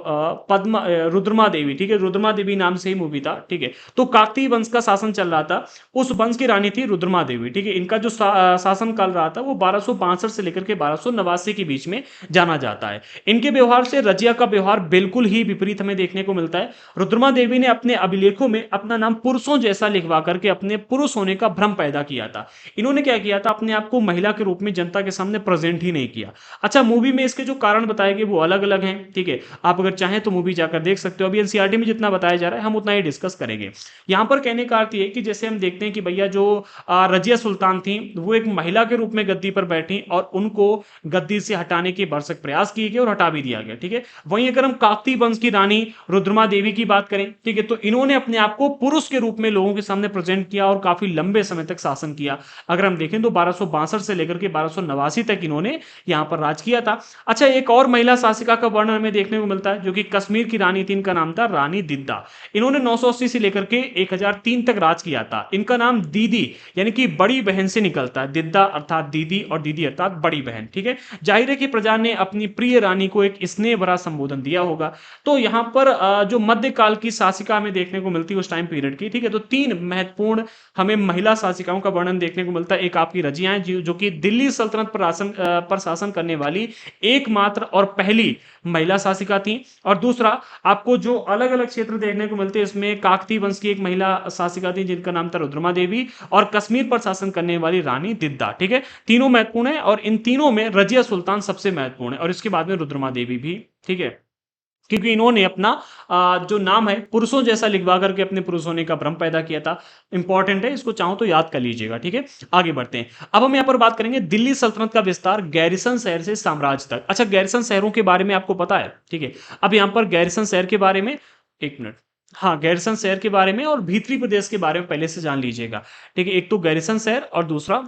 रुद्रमा देवी, ठीक है, रुद्रमा देवी नाम से ही मूवी था, ठीक है। तो काकतीय वंश का शासन चल रहा था, उस वंश की रानी थी रुद्रमा देवी, ठीक है। इनका जो शासन काल रहा था वो 1262 से लेकर के 1289 के बीच में जाना जाता है। इनके व्यवहार से रजिया का व्यवहार बिल्कुल ही विपरीत हमें देखने को मिलता है। रुद्रमा देवी ने अपने अभिलेखों में अपना नाम पुरुषों जैसा लिखवा करके अपने पुरुष होने का भ्रम पैदा किया था। इन्होंने क्या किया था, अपने आप को महिला के रूप में जनता के सामने प्रेजेंट ही नहीं किया। अच्छा, मूवी में इसके जो कारण बताए गए वो अलग अलग हैं, ठीक है। आप अगर चाहें तो मूवी जाकर देख सकते हो। अभी एनसीईआरटी में जितना बताया जा रहा है हम उतना ही डिस्कस करेंगे। यहां पर कहने का अर्थ ये कि जैसे हम देखते हैं कि भैया जो रजिया सुल्तान थी वो एक महिला के रूप में गद्दी पर बैठी, और उनको गद्दी से हटाने के भरसक प्रयास किए गए और हटा भी दिया गया, ठीक है। वहीं अगर हम काकतीय वंश की रानी रुद्रमा देवी की बात करें, ठीक है, तो इन्होंने अपने आप को पुरुष के रूप में लोगों के सामने प्रेजेंट किया और काफी लंबे समय तक शासन किया। अगर हम देखें तो 1262 से लेकर के 1289 तक इन्होंने यहां पर राज किया था। अच्छा, एक और महिला शासिका का वर्णन हमें देखने को मिलता है जो कि कश्मीर की रानी थी, इनका नाम था रानी दिद्दा। इन्होंने 980 से लेकर के 1003 तक राज किया था। इनका नाम दीदी यानी कि बड़ी बहन से निकलता है, दिद्दा अर्थात दीदी और दीदी अर्थात बड़ी बहन, ठीक है। जाहिर है कि प्रजा ने अपनी प्रिय रानी को एक स्नेह भरा संबोधन दिया होगा। तो यहां पर जो मध्यकाल की शासिका हमें देखने को मिलती है उस टाइम पीरियड की, ठीक है, तो तीन महत्वपूर्ण हमें महिला शासिकाओं का वर्णन देखने को मिलता है। एक आपकी रजिया जो कि दिल्ली सल्तनत पर शासन करने वाली एकमात्र और पहली महिला शासिका थी। और दूसरा आपको जो अलग अलग क्षेत्र देखने को मिलते हैं इसमें काकती वंश की एक महिला शासिका थी जिनका नाम था रुद्रमा देवी, और कश्मीर पर शासन करने वाली रानी दिद्दा, ठीक है। तीनों महत्वपूर्ण है और इन तीनों में रजिया सुल्तान सबसे महत्वपूर्ण है और इसके बाद में रुद्रमा देवी भी, ठीक है, क्योंकि इन्होंने अपना जो नाम है पुरुषों जैसा लिखवा करके अपने पुरुष होने का भ्रम पैदा किया था। इंपॉर्टेंट है, इसको चाहो तो याद कर लीजिएगा, ठीक है। आगे बढ़ते हैं। अब हम यहां पर बात करेंगे दिल्ली सल्तनत का विस्तार गैरिसन शहर से साम्राज्य तक। अच्छा, गैरिसन शहरों के बारे में आपको पता है, ठीक है। अब यहां पर गैरिसन शहर के बारे में, एक मिनट, हाँ, गैरिसन शहर के बारे में और भीतरी प्रदेश के बारे में पहले से जान लीजिएगा, ठीक है। एक तो गैरिसन शहर और दूसरा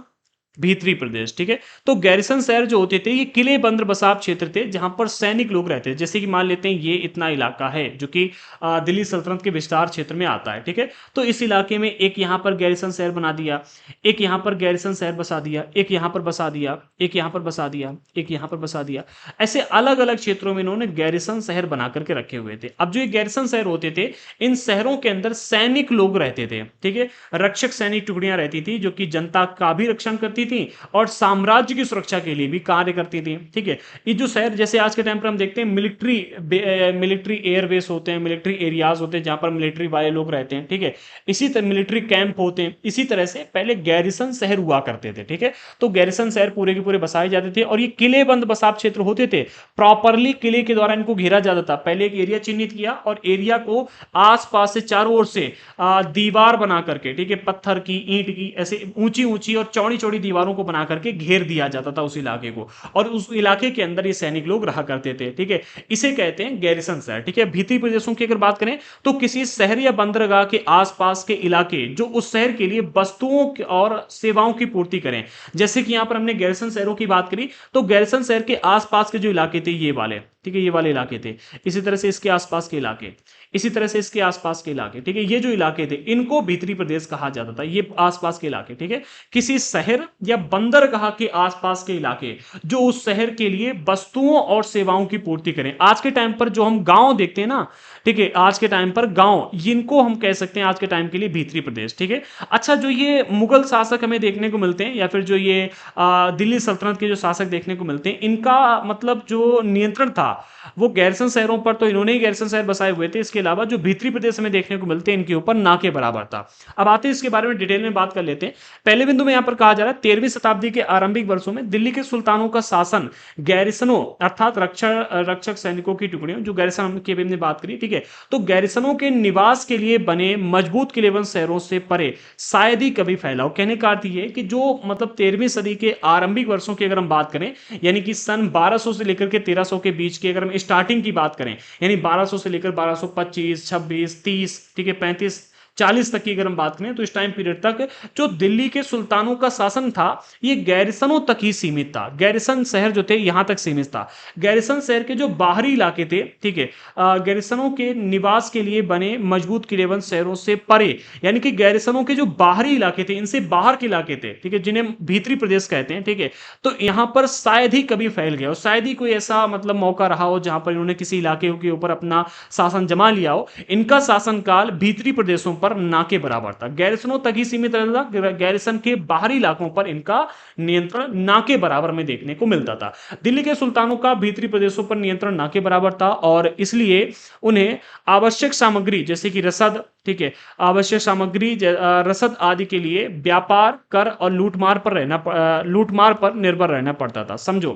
भीतरी प्रदेश, ठीक है। तो गैरिसन शहर जो होते थे ये किले बंदर बसाव क्षेत्र थे जहां पर सैनिक लोग रहते थे। जैसे कि मान लेते हैं ये इतना इलाका है जो कि दिल्ली सल्तनत के विस्तार क्षेत्र में आता है, ठीक है। तो इस इलाके में एक यहां पर गैरिसन शहर बना दिया, एक यहां पर गैरिसन शहर बसा दिया, एक यहां पर बसा दिया, एक यहां पर बसा दिया, एक यहां पर बसा दिया। ऐसे अलग अलग क्षेत्रों में इन्होंने गैरिसन शहर बना करके रखे हुए थे। अब जो ये गैरिसन शहर होते थे इन शहरों के अंदर सैनिक लोग रहते थे, ठीक है। रक्षक सैनिक टुकड़ियां रहती थी जो कि जनता का भी रक्षण करती थी और साम्राज्य की सुरक्षा के लिए भी कार्य करती थी, ठीक है। ये जो शहर जैसे आज के टाइम पर हम देखते हैं मिलिट्री एयरबेस होते हैं, मिलिट्री एरियाज होते हैं जहां पर मिलिट्री वाले लोग रहते हैं, ठीक है। इसी तरह मिलिट्री कैंप होते हैं, इसी तरह से पहले गैरिसन शहर हुआ करते थे, ठीक है। तो गैरिसन शहर पूरे के पूरे बसाए जाते थे और ये किले बंद बसाव क्षेत्र होते थे। प्रॉपरली किले के द्वारा इनको घेरा जाता था। पहले एक एरिया चिन्हित किया और एरिया को आसपास से चारों ओर से दीवार बना करके, ठीक है, पत्थर की, ईंट की, ऐसे ऊंची ऊंची और चौड़ी चौड़ी दीवारों को बना करके घेर दिया जाता था उस इलाके को, और उस इलाके के अंदर ये सैनिक लोग रहा करते थे, ठीक है। इसे कहते हैं गैरिसन शहर, ठीक है। भीतरी प्रदेशों की अगर बात करें तो किसी शहर या बंदरगाह के आसपास के इलाके जो उस शहर के लिए वस्तुओं और सेवाओं की पूर्ति करें। जैसे कि यहां पर हमने गैरिसन शहरों की बात करी, तो गैरिसन शहर के आसपास के जो इलाके थे ये वाले, ठीक है, ये वाले इलाके थे। इसी तरह से इसके आसपास के इलाके, इसी तरह से इसके आसपास के इलाके, ठीक है, ये जो इलाके थे इनको भीतरी प्रदेश कहा जाता था। ये आसपास के इलाके, ठीक है, किसी शहर या बंदरगाह के आसपास के इलाके जो उस शहर के लिए वस्तुओं और सेवाओं की पूर्ति करें। आज के टाइम पर जो हम गांव देखते हैं ना, ठीक है, आज के टाइम पर गांव, जिनको हम कह सकते हैं आज के टाइम के लिए भीतरी प्रदेश, ठीक है। अच्छा, जो ये मुगल शासक हमें देखने को मिलते हैं या फिर जो ये दिल्ली सल्तनत के जो शासक देखने को मिलते हैं, इनका मतलब जो नियंत्रण था वो गैरिसन शहरों पर तो इन्होंने ही गैरिसन शहर बसाए हुए थे। इसके अलावा जो भीतरी प्रदेश में देखने को मिलते हैं इनके ऊपर ना के बराबर था। अब आते हैं इसके बारे में डिटेल में बात कर लेते हैं। पहले बिंदु में यहां पर कहा जा रहा है 13वीं शताब्दी के आरंभिक वर्षों में दिल्ली के सुल्तानों का शासन गैरिसनों अर्थात रक्षक सैनिकों की टुकड़ियों, जो गैरिसन की हमने बात करी, ठीक है, तो गैरिसनों के निवास के लिए बने मजबूत किलेबंद शहरों से परे शायद ही कभी फैलाव। कहने का अर्थ यह है कि जो मतलब 13वीं सदी के आरंभिक वर्षों की अगर हम बात करें, यानी कि सन 1200 से लेकर के 1300 के बीच की अगर हम स्टार्टिंग की बात करें, यानी 1200 से लेकर 1225, 26, 30, ठीक है, 35, 40 तक की अगर हम बात करें तो इस टाइम पीरियड तक जो दिल्ली के सुल्तानों का शासन था ये गैरिसनों तक ही सीमित था। गैरिसन शहर जो थे यहां तक सीमित था। गैरिसन शहर के जो बाहरी इलाके थे, ठीक है, गैरिसनों के निवास के लिए बने मजबूत किलेबंद शहरों से परे, यानी कि गैरिसनों के जो बाहरी इलाके थे, इनसे बाहर के इलाके थे, ठीक है, जिन्हें भीतरी प्रदेश कहते हैं, ठीक है, तो यहां पर शायद ही कभी फैल गया हो, शायद ही कोई ऐसा मतलब मौका रहा हो जहां पर इन्होंने किसी इलाके के ऊपर अपना शासन जमा लिया हो। इनका शासनकाल भीतरी प्रदेशों पर ना के बराबर था, गैरिसनों तक ही सीमित रहता था। गैरिसन के बाहरी इलाकों पर इनका नियंत्रण ना के बराबर में देखने को मिलता था। दिल्ली के सुल्तानों का भीतरी प्रदेशों पर नियंत्रण ना के बराबर था और इसलिए उन्हें आवश्यक सामग्री जैसे कि रसद, ठीक है, आवश्यक सामग्री रसद आदि के लिए व्यापार, कर और लूटमार पर निर्भर रहना पड़ता था। समझो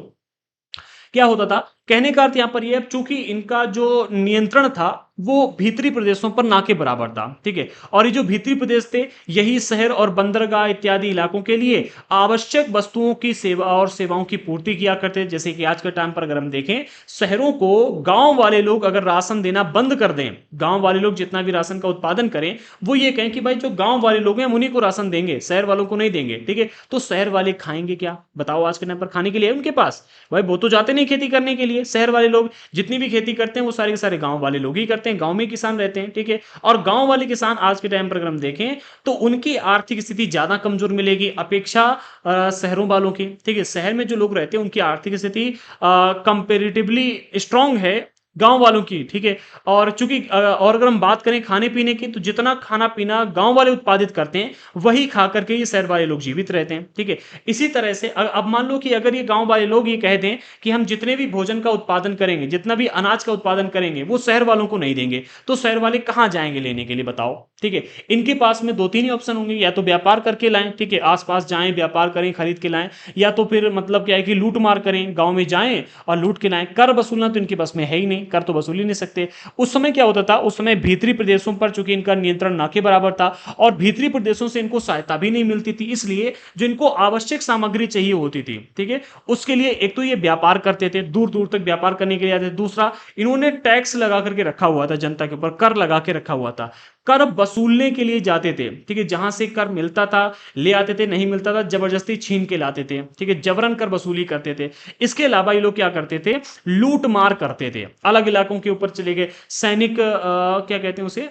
क्या होता था, कहने का अर्थ यहाँ पर ये है, चूंकि इनका जो नियंत्रण था वो भीतरी प्रदेशों पर ना के बराबर था, ठीक है। और ये जो भीतरी प्रदेश थे यही शहर और बंदरगाह इत्यादि इलाकों के लिए आवश्यक वस्तुओं की सेवा और सेवाओं की पूर्ति किया करते। जैसे कि आज के टाइम पर अगर हम देखें, शहरों को गांव वाले लोग अगर राशन देना बंद कर दें, गांव वाले लोग जितना भी राशन का उत्पादन करें, वो ये कहें कि भाई जो गांव वाले लोग हैं हम उन्हीं को राशन देंगे, शहर वालों को नहीं देंगे, ठीक है। तो शहर वाले खाएंगे क्या बताओ? आज के टाइम पर खाने के लिए उनके पास, भाई वो तो जाते नहीं खेती करने के लिए। शहर वाले लोग जितनी भी खेती करते हैं वो सारे के सारे गांव वाले लोग ही करते हैं, गांव में किसान रहते हैं, ठीक है। और गांव वाले किसान आज के टाइम पर अगर हम देखें तो उनकी आर्थिक स्थिति ज्यादा कमजोर मिलेगी अपेक्षा शहरों वालों की, ठीक है। शहर में जो लोग रहते हैं उनकी आर्थिक स्थिति कंपेरेटिवली स्ट्रांग है गांव वालों की, ठीक है। और चूंकि और अगर हम बात करें खाने पीने की, तो जितना खाना पीना गांव वाले उत्पादित करते हैं वही खा करके ये शहर वाले लोग जीवित रहते हैं, ठीक है। इसी तरह से अब मान लो कि अगर ये गांव वाले लोग ये कह दें कि हम जितने भी भोजन का उत्पादन करेंगे, जितना भी अनाज का उत्पादन करेंगे वो शहर वालों को नहीं देंगे, तो शहर वाले कहां जाएंगे लेने के लिए बताओ, ठीक है। इनके पास में दो तीन ही ऑप्शन होंगे, या तो व्यापार करके लाएं, ठीक है, आसपास जाएं व्यापार करें खरीद के लाएं, या तो फिर मतलब क्या है कि लूट मार करें, गांव में जाएं और लूट के लाएं। कर वसूलना तो इनके पास में है ही नहीं, कर तो वसूल ही नहीं सकते। उस समय क्या होता था, उस समय भीतरी प्रदेशों पर चूंकि इनका नियंत्रण ना के बराबर था और भीतरी प्रदेशों से इनको सहायता भी नहीं मिलती थी, इसलिए जो इनको आवश्यक सामग्री चाहिए होती थी, ठीक है, उसके लिए एक तो ये व्यापार करते थे, दूर दूर तक व्यापार करने के लिए आते थे। दूसरा, इन्होंने टैक्स लगा करके रखा हुआ था, जनता के ऊपर कर लगा के रखा हुआ था। कर वसूलने के लिए जाते थे, ठीक है, जहां से कर मिलता था ले आते थे, नहीं मिलता था जबरदस्ती छीन के लाते थे, ठीक है, जबरन कर वसूली करते थे। इसके अलावा ये लोग क्या करते थे, लूट मार करते थे, अलग इलाकों के ऊपर चले गए, सैनिक क्या कहते हैं उसे,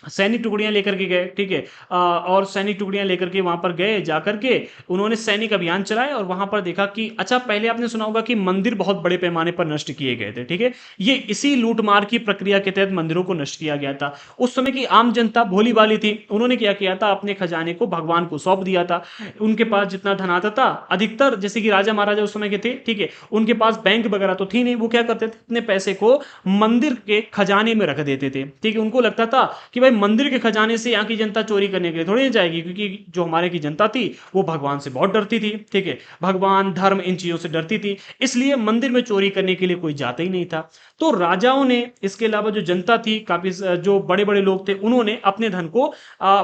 सैनिक टुकड़ियां लेकर के गए, ठीक है। और सैनिक टुकड़ियां लेकर के वहां पर गए, जाकर के उन्होंने सैनिक अभियान चलाए और वहां पर देखा कि अच्छा, पहले आपने सुना होगा कि मंदिर बहुत बड़े पैमाने पर नष्ट किए गए थे, ठीक है। ये इसी लूटमार की प्रक्रिया के तहत मंदिरों को नष्ट किया गया था। उस समय की आम जनता भोली भाली थी, उन्होंने क्या किया था, अपने खजाने को भगवान को सौंप दिया था। उनके पास जितना धन आता था, अधिकतर जैसे कि राजा महाराजा उस समय के थे, ठीक है, उनके पास बैंक वगैरह तो थी नहीं, वो क्या करते थे, अपने पैसे को मंदिर के खजाने में रख देते थे, ठीक है। उनको लगता था कि भाई मंदिर के खजाने से यहाँ की जनता चोरी करने के लिए थोड़ी नहीं जाएगी, क्योंकि जो हमारे की जनता थी वो भगवान से बहुत डरती थी, ठीक है, भगवान धर्म इन चीजों से डरती थी, इसलिए मंदिर में चोरी करने के लिए कोई जाता ही नहीं था। तो राजाओं ने, इसके अलावा जो जनता थी, काफी जो बड़े बड़े लोग थे, उन्होंने अपने धन को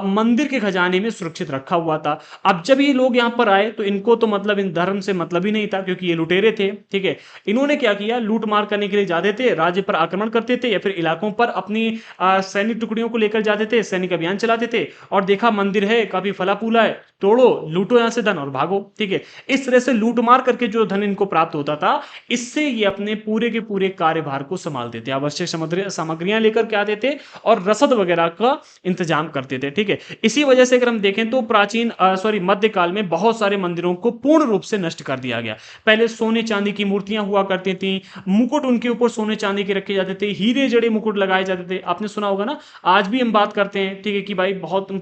मंदिर के खजाने में सुरक्षित रखा हुआ था। अब जब ये लोग यहाँ पर आए तो इनको तो मतलब इन धर्म से मतलब ही नहीं था, क्योंकि ये लुटेरे थे, ठीक है। इन्होंने क्या किया, लूट मार करने के लिए जाते थे, राज्य पर आक्रमण करते थे या फिर इलाकों पर अपनी सैनिक टुकड़ियों को लेकर जाते थे, सैनिक अभियान चलाते थे, और देखा मंदिर है काफी फला फूला है, तोड़ो लूटो यहां से धन और भागो, ठीक है। इस तरह से लूट मार करके जो धन इनको प्राप्त होता था, इससे ये अपने पूरे के पूरे कार्यभार को संभालते थे, आवश्यक सामग्रियां लेकर के आते थे और रसद वगैरह का इंतजाम करते थे, ठीक है। इसी वजह से अगर हम देखें तो प्राचीन मध्यकाल में बहुत सारे मंदिरों को पूर्ण रूप से नष्ट कर दिया गया। पहले सोने चांदी की मूर्तियां हुआ करती थी, मुकुट उनके ऊपर सोने चांदी के रखे जाते थे, हीरे जड़े मुकुट लगाए जाते थे, आपने सुना होगा ना। आज भी हम बात करते हैं, ठीक है, कि भाई बहुत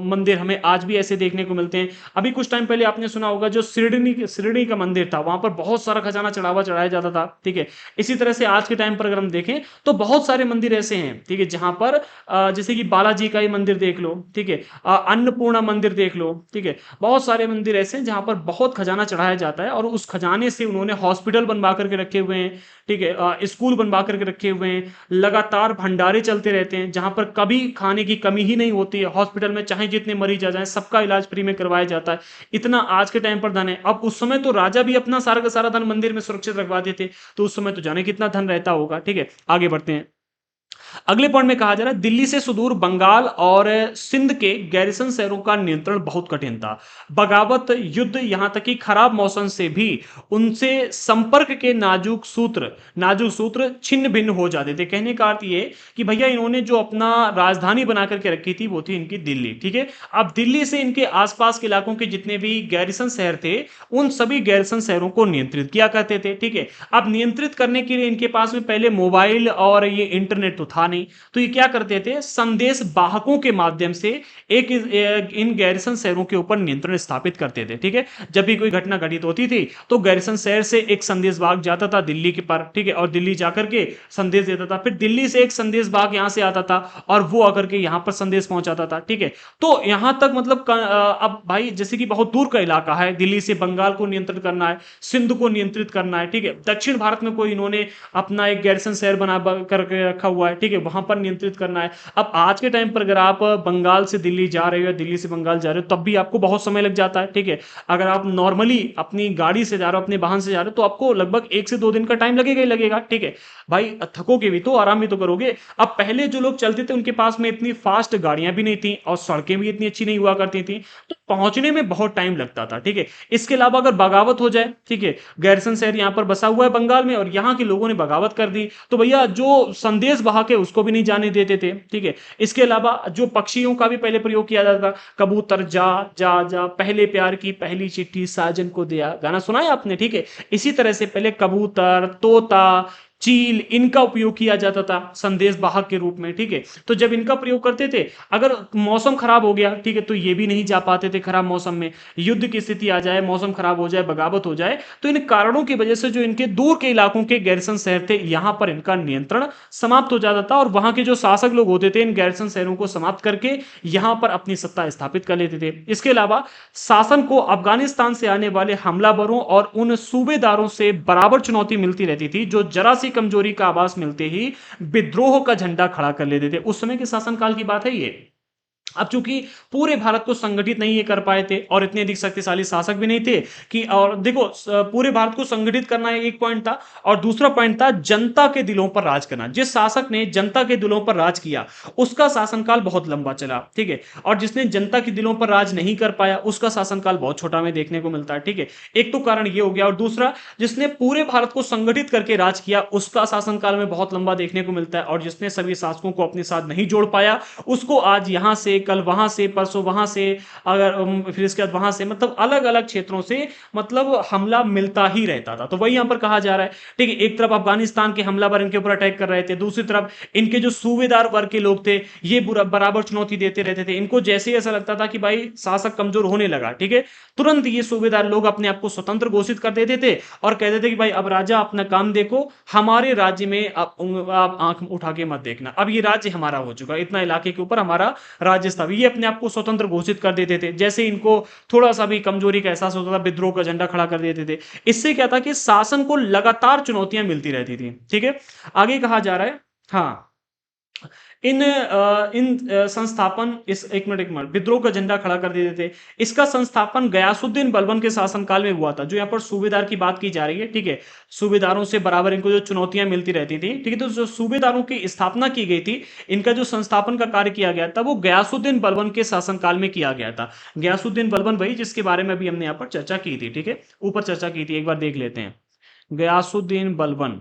मंदिर हमें आज भी ऐसे देखने को मिलते हैं। अभी कुछ टाइम पहले आपने सुना होगा जो शिरडी का मंदिर था, वहां पर बहुत सारा खजाना चढ़ाया जाता था, ठीक है। इसी तरह से आज के टाइम पर अगर हम देखें तो बहुत सारे मंदिर ऐसे हैं, ठीक है, जहां पर जैसे कि बालाजी का ही मंदिर देख लो, ठीक है, अन्नपूर्णा मंदिर देख लो, ठीक है। बहुत सारे मंदिर ऐसे हैं जहां पर बहुत खजाना चढ़ाया जाता है और उस खजाने से उन्होंने हॉस्पिटल बनवा करके रखे हुए हैं, ठीक है, स्कूल बनवा करके रखे हुए हैं, लगातार भंडारे चलते रहते हैं जहां पर कभी खाने की कमी ही नहीं होती है। हॉस्पिटल में चाहे जितने मरीज आ जाएं, सबका इलाज फ्री में करवाया जाता है। इतना आज के टाइम पर धन है। अब उस समय तो राजा भी अपना सारा का सारा धन मंदिर में सुरक्षित रखवाते थे, तो उस समय तो जाने कितना धन रहता होगा, ठीक है। आगे बढ़ते हैं। अगले पॉइंट में कहा जा रहा है, दिल्ली से सुदूर बंगाल और सिंध के गैरिसन शहरों का नियंत्रण बहुत कठिन था। बगावत, युद्ध, यहां तक कि खराब मौसम से भी उनसे संपर्क के नाजुक सूत्र छिन्न भिन्न हो जाते थे। कहने का अर्थ ये कि भैया इन्होंने जो अपना राजधानी बना करके रखी थी वो थी इनकी दिल्ली, ठीक है। अब दिल्ली से इनके आसपास के इलाकों के जितने भी गैरिसन शहर थे, उन सभी गैरिसन शहरों को नियंत्रित किया करते थे, ठीक है। अब नियंत्रित करने के लिए इनके पास में पहले मोबाइल और ये इंटरनेट तो था था नहीं, तो ये क्या करते थे, संदेश वाहकों के माध्यम से इन गैरिसन शहरों के ऊपर नियंत्रण स्थापित करते थे। ठीक है, जब भी कोई घटना घटित होती थी तो गैरिसन शहर से एक संदेश वाहक जाता था दिल्ली के पर, ठीक है, और दिल्ली जाकर के संदेश देता था, फिर दिल्ली से एक संदेश वाहक यहां से आता था और वो आकर के यहां पर संदेश पहुंचाता था। ठीक है, तो यहां तक मतलब अब भाई जैसे कि बहुत दूर का इलाका है, दिल्ली से बंगाल को नियंत्रित करना है, सिंध को नियंत्रित करना है, ठीक है, दक्षिण भारत में कोई इन्होंने अपना एक गैरिसन शहर करके रखा हुआ है, ठीक है, वहां पर नियंत्रित करना है। अब आज के टाइम पर अगर आप बंगाल से दिल्ली जा रहे हो या दिल्ली से बंगाल जा रहे हो तब भी आपको बहुत समय लग जाता है। ठीक है, अगर आप नॉर्मली अपनी गाड़ी से जा रहे हो, अपने वाहन से जा रहे हो, तो आपको लगभग 1 से 2 दिन का टाइम लगेगा ही लगेगा। ठीक है भाई, थकोगे भी तो आराम भी तो करोगे। अब पहले जो लोग चलते थे उनके पास में इतनी फास्ट गाड़ियां भी नहीं थी और सड़कें भी इतनी अच्छी नहीं हुआ करती थी, तो पहुंचने में बहुत टाइम लगता था। ठीक है, इसके अलावा अगर बगावत हो जाए, ठीक है, गैरिसन शहर यहां पर बसा हुआ है बंगाल में और यहां के लोगों ने बगावत कर दी, तो भैया जो संदेश वाहक है उसको भी नहीं जाने देते थे। ठीक है, इसके अलावा जो पक्षियों का भी पहले प्रयोग किया जाता था, कबूतर जा जा जा, पहले प्यार की पहली चिट्ठी साजन को दिया, गाना सुना है आपने। ठीक है, इसी तरह से पहले कबूतर, तोता, चील, इनका उपयोग किया जाता था संदेश वाहक के रूप में। ठीक है, तो जब इनका प्रयोग करते थे, अगर मौसम खराब हो गया, ठीक है, तो ये भी नहीं जा पाते थे खराब मौसम में, युद्ध की स्थिति आ जाए, मौसम खराब हो जाए, बगावत हो जाए, तो इन कारणों की वजह से जो इनके दूर के इलाकों के गैरिसन शहर थे यहां पर इनका नियंत्रण समाप्त हो जाता था और वहां के जो शासक लोग होते थे इन गैरिसन शहरों को समाप्त करके यहां पर अपनी सत्ता स्थापित कर लेते थे। इसके अलावा शासन को अफगानिस्तान से आने वाले हमलावरों और उन सूबेदारों से बराबर चुनौती मिलती रहती थी जो जरा सी कमजोरी का आभास मिलते ही विद्रोह का झंडा खड़ा कर लेते थे। उस समय के शासनकाल की बात है ये। अब चूंकि पूरे भारत को संगठित नहीं ये कर पाए थे और इतने अधिक शक्तिशाली शासक भी नहीं थे कि, और देखो पूरे भारत को संगठित करना एक पॉइंट था और दूसरा पॉइंट था जनता के दिलों पर राज करना। जिस शासक ने जनता के दिलों पर राज किया उसका शासनकाल बहुत लंबा चला, ठीक है, और जिसने जनता के दिलों पर राज नहीं कर पाया उसका शासनकाल बहुत छोटा में देखने को मिलता है। ठीक है, एक तो कारण ये हो गया और दूसरा जिसने पूरे भारत को संगठित करके राज किया उसका शासनकाल में बहुत लंबा देखने को मिलता है और जिसने सभी शासकों को अपने साथ नहीं जोड़ पाया उसको आज यहां से, कल वहां से, परसों वहां से, अगर फिर इसके बाद वहां से, मतलब अलग अलग क्षेत्रों से मतलब हमला मिलता ही रहता था। तो वही यहां पर कहा जा रहा है। ठीक है, एक तरफ अफगानिस्तान के हमलावर इनके ऊपर अटैक कर रहे थे, दूसरी तरफ इनके जो सूबेदार वर्ग के लोग थे ये बराबर चुनौती देते रहते थे। इनको जैसे ही ऐसा लगता था कि भाई शासक कमजोर होने लगा, ठीक है, तुरंत ये सूबेदार लोग अपने आप को स्वतंत्र घोषित कर देते थे और कहते थे कि भाई अब राजा अपना काम देखो, हमारे राज्य में आप आंख उठा के मत देखना, अब ये राज्य हमारा हो चुका, इतना इलाके के ऊपर हमारा राज्य था। ये अपने आप को स्वतंत्र घोषित कर देते थे, जैसे इनको थोड़ा सा भी कमजोरी का एहसास होता था विद्रोह का झंडा खड़ा कर देते थे। इससे क्या था कि शासन को लगातार चुनौतियां मिलती रहती थी। ठीक है, आगे कहा जा रहा है, हाँ, इन संस्थापन, इस एक मिनट विद्रोह का झंडा खड़ा कर देते थे। इसका संस्थापन गयासुद्दीन बलबन के शासनकाल में हुआ था। जो यहाँ पर सूबेदार की बात की जा रही है, ठीक है, सूबेदारों से बराबर इनको जो चुनौतियां मिलती रहती थी, ठीक है, तो जो सूबेदारों की स्थापना की गई थी, इनका जो संस्थापन का कार्य किया गया था वो गयासुद्दीन बलबन के शासनकाल में किया गया था। गयासुद्दीन बलबन वही जिसके बारे में अभी हमने यहाँ पर चर्चा की थी। ठीक है, ऊपर चर्चा की थी, एक बार देख लेते हैं। गयासुद्दीन बलबन,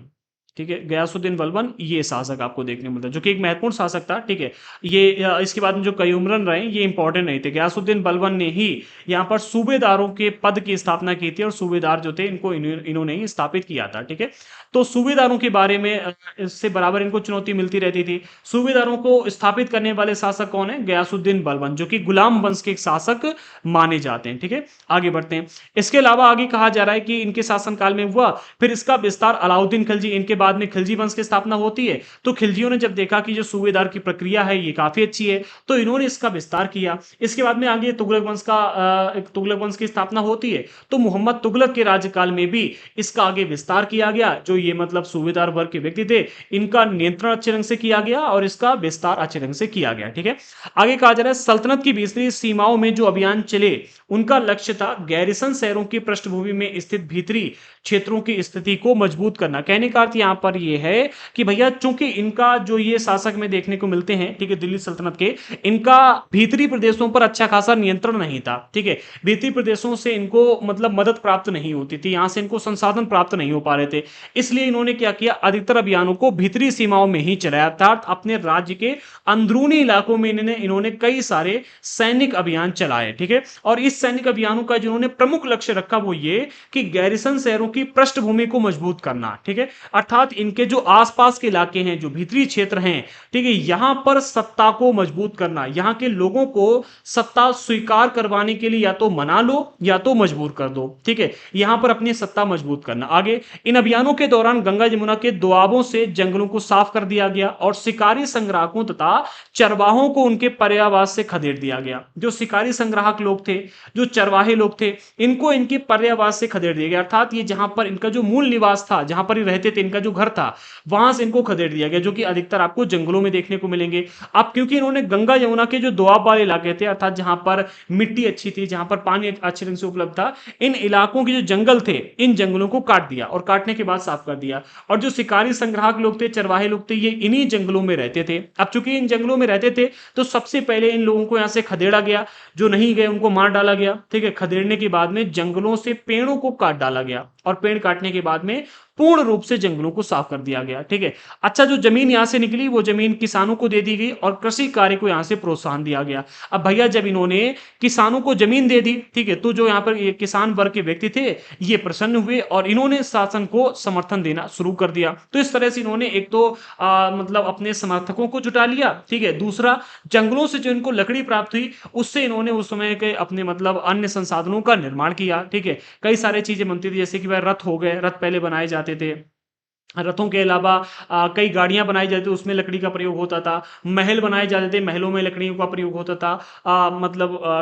ठीक है, गयासुद्दीन बलबन ये शासक आपको देखने को मिलता है जो कि एक महत्वपूर्ण शासक था। ठीक है, ये इसके बाद में जो कयूमरन रहे ये इंपॉर्टेंट नहीं थे। गयासुद्दीन बलबन ने ही यहाँ पर सूबेदारों के पद की स्थापना की थी और सूबेदार जो थे इनको इन्होंने ही स्थापित किया था। ठीक है, तो सूबेदारों के बारे में इससे बराबर इनको चुनौती मिलती रहती थी। सूबेदारों को स्थापित करने वाले शासक कौन है? गयासुद्दीन बलबन, जो कि गुलाम वंश के एक शासक माने जाते हैं। ठीक है, आगे बढ़ते हैं। इसके अलावा आगे कहा जा रहा है कि इनके शासनकाल में हुआ, फिर इसका विस्तार अलाउद्दीन खिलजी, इनके बाद में खिलजी वंश की स्थापना होती है। तो खिलजियों ने जब देखा कि जो सूबेदार की प्रक्रिया है ये काफी अच्छी है तो इन्होंने इसका विस्तार किया। इसके बाद में आगे तुगलक वंश का तुगलक वंश की स्थापना होती है। तो मोहम्मद तुगलक के राज्यकाल में भी इसका आगे विस्तार किया गया। जो ये मतलब सूबेदार वर्ग के व्यक्ति थे इनका नियंत्रण अच्छे ढंग से किया गया और इसका विस्तार अच्छे ढंग से किया गया। ठीक है, आगे कहा जा रहा है सल्तनत की भीतरी सीमाओं में जो अभियान चले उनका लक्ष्य था गैरिसन शहरों की पृष्ठभूमि में स्थित भीतरी क्षेत्रों की स्थिति को मजबूत करना। कहने का अर्थ यहां पर यह है कि भैया चूंकि इनका जो ये शासक में देखने को मिलते हैं, ठीक है, दिल्ली सल्तनत के, इनका भीतरी प्रदेशों पर अच्छा खासा नियंत्रण नहीं था। ठीक है, भीतरी प्रदेशों से इनको मतलब मदद प्राप्त नहीं होती थी, यहां से इनको संसाधन प्राप्त नहीं हो पा रहे थे। इसलिए इन्होंने क्या किया, अधिकतर अभियानों को भीतरी सीमाओं में ही चलाया, अर्थात अपने राज्य के अंदरूनी इलाकों में इन्होंने कई सारे सैनिक अभियान चलाए। ठीक है, और इस सैनिक अभियानों का जिन्होंने प्रमुख लक्ष्य रखा वो ये कि गैरिसन शहरों की पृष्ठभूमि को मजबूत करना, ठीक है, अर्थात इनके जो आसपास के इलाके हैं, जो भीतरी क्षेत्र हैं, ठीक है, यहां पर सत्ता को मजबूत करना, यहां के लोगों को सत्ता स्वीकार करवाने के लिए या तो मना लो या तो मजबूर कर दो, ठीक है, यहां पर अपनी सत्ता मजबूत करना। आगे इन अभियानों के दौरान गंगा यमुना के दोआबों से जंगलों को साफ कर दिया गया और शिकारी संग्राहकों तथा चरवाहों को उनके पर्यावास से खदेड़ दिया गया। जो शिकारी संग्राहक लोग थे, जो चरवाहे लोग थे, इनको इनके पर्यावास से खदेड़ दिया गया, अर्थात ये जहां पर इनका जो मूल निवास था, जहां पर ये रहते थे, इनका जो घर था, वहां से इनको खदेड़ दिया गया, जो कि अधिकतर आपको जंगलों में देखने को मिलेंगे। अब क्योंकि इन्होंने गंगा यमुना के जो दोआब वाले इलाके थे, अर्थात जहां पर मिट्टी अच्छी थी, जहां पर पानी अच्छे ढंग से उपलब्ध था, इन इलाकों के जो जंगल थे, इन जंगलों को काट दिया और काटने के बाद साफ कर दिया। और जो शिकारी संग्राहक लोग थे, चरवाहे लोग थे, ये इन्हीं जंगलों में रहते थे। अब चूंकि इन जंगलों में रहते थे तो सबसे पहले इन लोगों को यहां से खदेड़ा गया, जो नहीं गए उनको मार डाला गया, ठीक है, खदेड़ने के बाद में जंगलों से पेड़ों को काट डाला गया और पेड़ काटने के बाद में पूर्ण रूप से जंगलों को साफ कर दिया गया, ठीक है। अच्छा, जो जमीन यहां से निकली वो जमीन किसानों को दे दी गई और कृषि कार्य को यहां से प्रोत्साहन दिया गया। अब भैया जब इन्होंने किसानों को जमीन दे दी, ठीक है, तो जो यहां पर ये किसान वर्ग के व्यक्ति थे, ये प्रसन्न हुए और इन्होंने शासन को समर्थन देना शुरू कर दिया। तो इस तरह से इन्होंने एक तो मतलब अपने समर्थकों को जुटा लिया, ठीक है, दूसरा जंगलों से जो इनको लकड़ी प्राप्त हुई उससे इन्होंने उस समय के अपने मतलब अन्य संसाधनों का निर्माण किया, ठीक है। कई सारी चीजें बनती थी, जैसे कि वह रथ हो गए, रथ पहले बनाए जाते थे, रथों के अलावा कई गाड़ियां बनाई जाती थी, उसमें लकड़ी का प्रयोग होता था, महल बनाए जाते थे, महलों में लकड़ियों का प्रयोग होता था,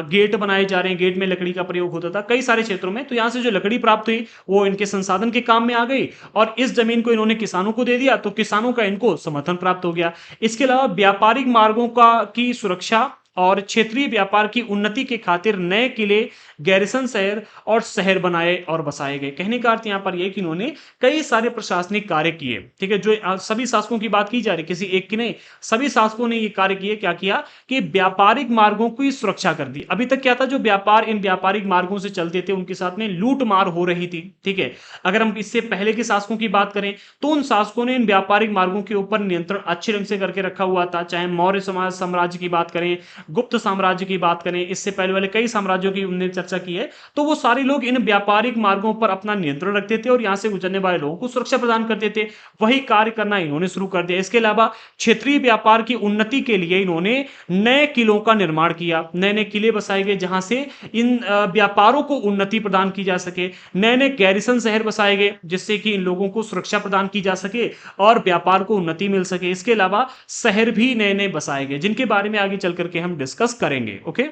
गेट बनाए जा रहे हैं, गेट में लकड़ी का प्रयोग होता था कई सारे क्षेत्रों में। तो यहां से जो लकड़ी प्राप्त हुई वो इनके संसाधन के काम में आ गई और इस जमीन को इन्होंने किसानों को दे दिया, तो किसानों का इनको समर्थन प्राप्त हो गया। इसके अलावा व्यापारिक मार्गों का की सुरक्षा और क्षेत्रीय व्यापार की उन्नति के खातिर नए किले, गैरिसन शहर और शहर बनाए और बसाए गए। कहने का अर्थ यहां पर यह कि इन्होंने कई सारे प्रशासनिक कार्य किए, ठीक है, जो सभी शासकों की बात की जा रही, किसी एक की नहीं, सभी शासकों ने ये कार्य किए। क्या किया कि व्यापारिक मार्गों की सुरक्षा कर दी। अभी तक क्या था, जो व्यापार इन व्यापारिक मार्गों से चलते थे उनके साथ में लूट मार हो रही थी, ठीक है। अगर हम इससे पहले के शासकों की बात करें तो उन शासकों ने इन व्यापारिक मार्गों के ऊपर नियंत्रण अच्छे ढंग से करके रखा हुआ था, चाहे मौर्य समाज साम्राज्य की बात करें, गुप्त साम्राज्य की बात करें, इससे पहले वाले कई साम्राज्यों की हमने चर्चा की है, तो वो सारे लोग इन व्यापारिक मार्गों पर अपना नियंत्रण रखते थे और यहां से गुजरने वाले लोगों को सुरक्षा प्रदान करते थे। वही कार्य करना इन्होंने शुरू कर दिया। इसके अलावा क्षेत्रीय व्यापार की उन्नति के लिए इन्होंने नए किलों का निर्माण किया, नए नए किले बसाए गए जहां से इन व्यापारों को उन्नति प्रदान की जा सके। नए नए गैरिसन शहर बसाए गए जिससे कि इन लोगों को सुरक्षा प्रदान की जा सके और व्यापार को उन्नति मिल सके। इसके अलावा शहर भी नए नए बसाए गए जिनके बारे में आगे चल करके हम डिस्कस करेंगे। ओके,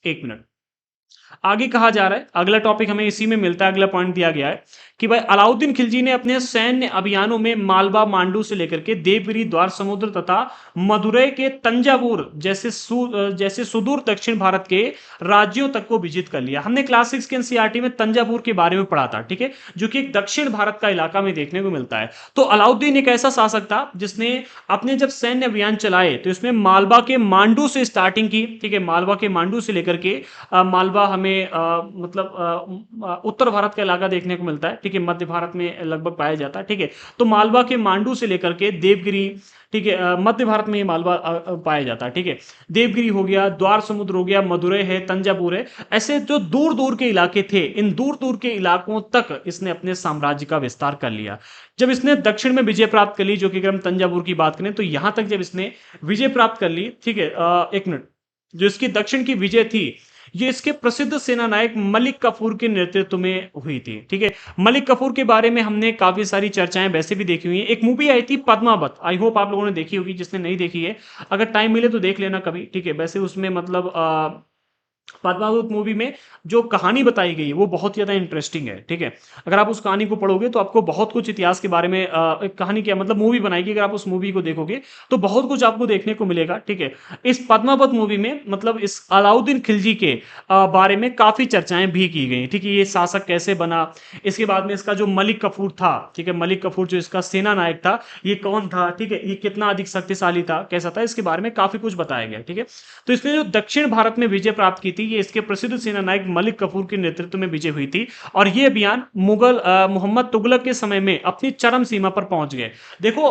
एक मिनट। आगे कहा जा रहा है, अगला टॉपिक हमें इसी में मिलता है, अगला पॉइंट दिया गया है कि भाई अलाउद्दीन खिलजी ने अपने सैन्य अभियानों में मालवा, मांडू से लेकर के देवगिरी, द्वार समुद्र तथा मदुरै के तंजावुर जैसे सुदूर दक्षिण भारत के राज्यों तक को विजित कर लिया। हमने क्लास 6 के एनसीईआरटी में तंजावुर के बारे में पढ़ा था, ठीक है, जो कि एक दक्षिण भारत का इलाका में देखने को मिलता है। तो अलाउद्दीन एक ऐसा शासक था जिसने अपने जब सैन्य अभियान चलाए तो इसमें मालवा के मांडू से स्टार्टिंग की, ठीक है, मालवा के मांडू से लेकर के मालवा हमें उत्तर भारत का इलाका देखने को मिलता है, ठीक है, मध्य भारत में लगभग पाया जाता है, ठीक है। तो मालवा के मांडू से लेकर के देवगिरी, ठीक है, मध्य भारत में ये मालवा पाया जाता है, ठीक है। देवगिरी हो गया, द्वार समुद्र हो गया, मदुरै है, तंजावुर है, ऐसे जो दूर दूर के इलाके थे, इन दूर दूर के इलाकों तक इसने अपने साम्राज्य का विस्तार कर लिया। जब इसने दक्षिण में विजय प्राप्त कर ली, जो कि अगर हम तंजावुर की बात करें तो यहां तक जब इसने विजय प्राप्त कर ली, ठीक है, एक मिनट, जो इसकी दक्षिण की विजय थी ये इसके प्रसिद्ध सेना नायक मलिक कफूर के नेतृत्व में हुई थी, ठीक है। मलिक कफूर के बारे में हमने काफी सारी चर्चाएं वैसे भी देखी हुई हैं। एक मूवी आई थी पद्मावत, आई होप आप लोगों ने देखी होगी, जिसने नहीं देखी है अगर टाइम मिले तो देख लेना कभी, ठीक है। वैसे उसमें मतलब पद्मावत मूवी में जो कहानी बताई गई है वो बहुत ज्यादा इंटरेस्टिंग है, ठीक है। अगर आप उस कहानी को पढ़ोगे तो आपको बहुत कुछ इतिहास के बारे में एक कहानी क्या मतलब मूवी बनाएगी, अगर आप उस मूवी को देखोगे तो बहुत कुछ आपको देखने को मिलेगा, ठीक है। इस पद्मावत मूवी में मतलब इस अलाउद्दीन खिलजी के बारे में काफी चर्चाएं भी की गई, ठीक है। ये शासक कैसे बना, इसके बाद में इसका जो मलिक कफूर था, ठीक है, मलिक कफूर जो इसका सेना नायक था ये कौन था, ठीक है, ये कितना अधिक शक्तिशाली था, कैसा था, इसके बारे में काफी कुछ बताया गया, ठीक है। तो इसने जो दक्षिण भारत में विजय प्राप्त की थी, ये इसके प्रसिद्ध सेना नायक मलिक कफूर के नेतृत्व में विजय हुई थी और ये अभियान मुगल मोहम्मद तुगलक के समय में अपनी चरम सीमा पर पहुंच गए। देखो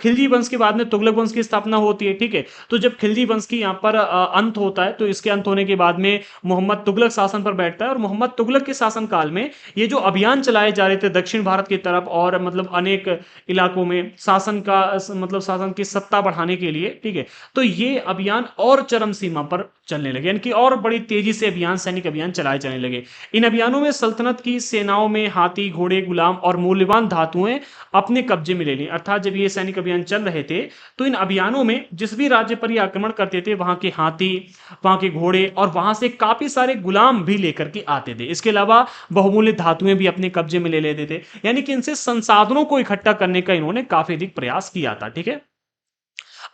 खिलजी वंश के बाद में तुगलक वंश की स्थापना होती है, ठीक है। तो जब खिलजी वंश की यहाँ पर अंत होता है, तो इसके अंत होने के बाद में मोहम्मद तुगलक शासन पर बैठता है और मोहम्मद तुगलक के शासन काल में ये जो अभियान चलाए जा रहे थे दक्षिण भारत की तरफ और मतलब अनेक इलाकों में शासन का मतलब शासन की सत्ता बढ़ाने के लिए, ठीक है, तो ये अभियान और चरम सीमा पर चलने लगे, यानी कि और बड़ी तेजी से अभियान, सैनिक अभियान चलाए जाने लगे। इन अभियानों में सल्तनत की सेनाओं में हाथी, घोड़े, गुलाम और मूल्यवान धातुएं अपने कब्जे में ले ली। अर्थात जब ये सैनिक अभियान चल रहे थे तो इन अभियानों में जिस भी राज्य पर ये आक्रमण करते थे वहां के हाथी, वहां के घोड़े और वहां से काफी सारे गुलाम भी लेकर के आते थे। इसके अलावा बहुमूल्य धातुएं भी अपने कब्जे में ले लेते थे, यानी कि इनसे संसाधनों को इकट्ठा करने का इन्होंने काफी अधिक प्रयास किया था, ठीक है।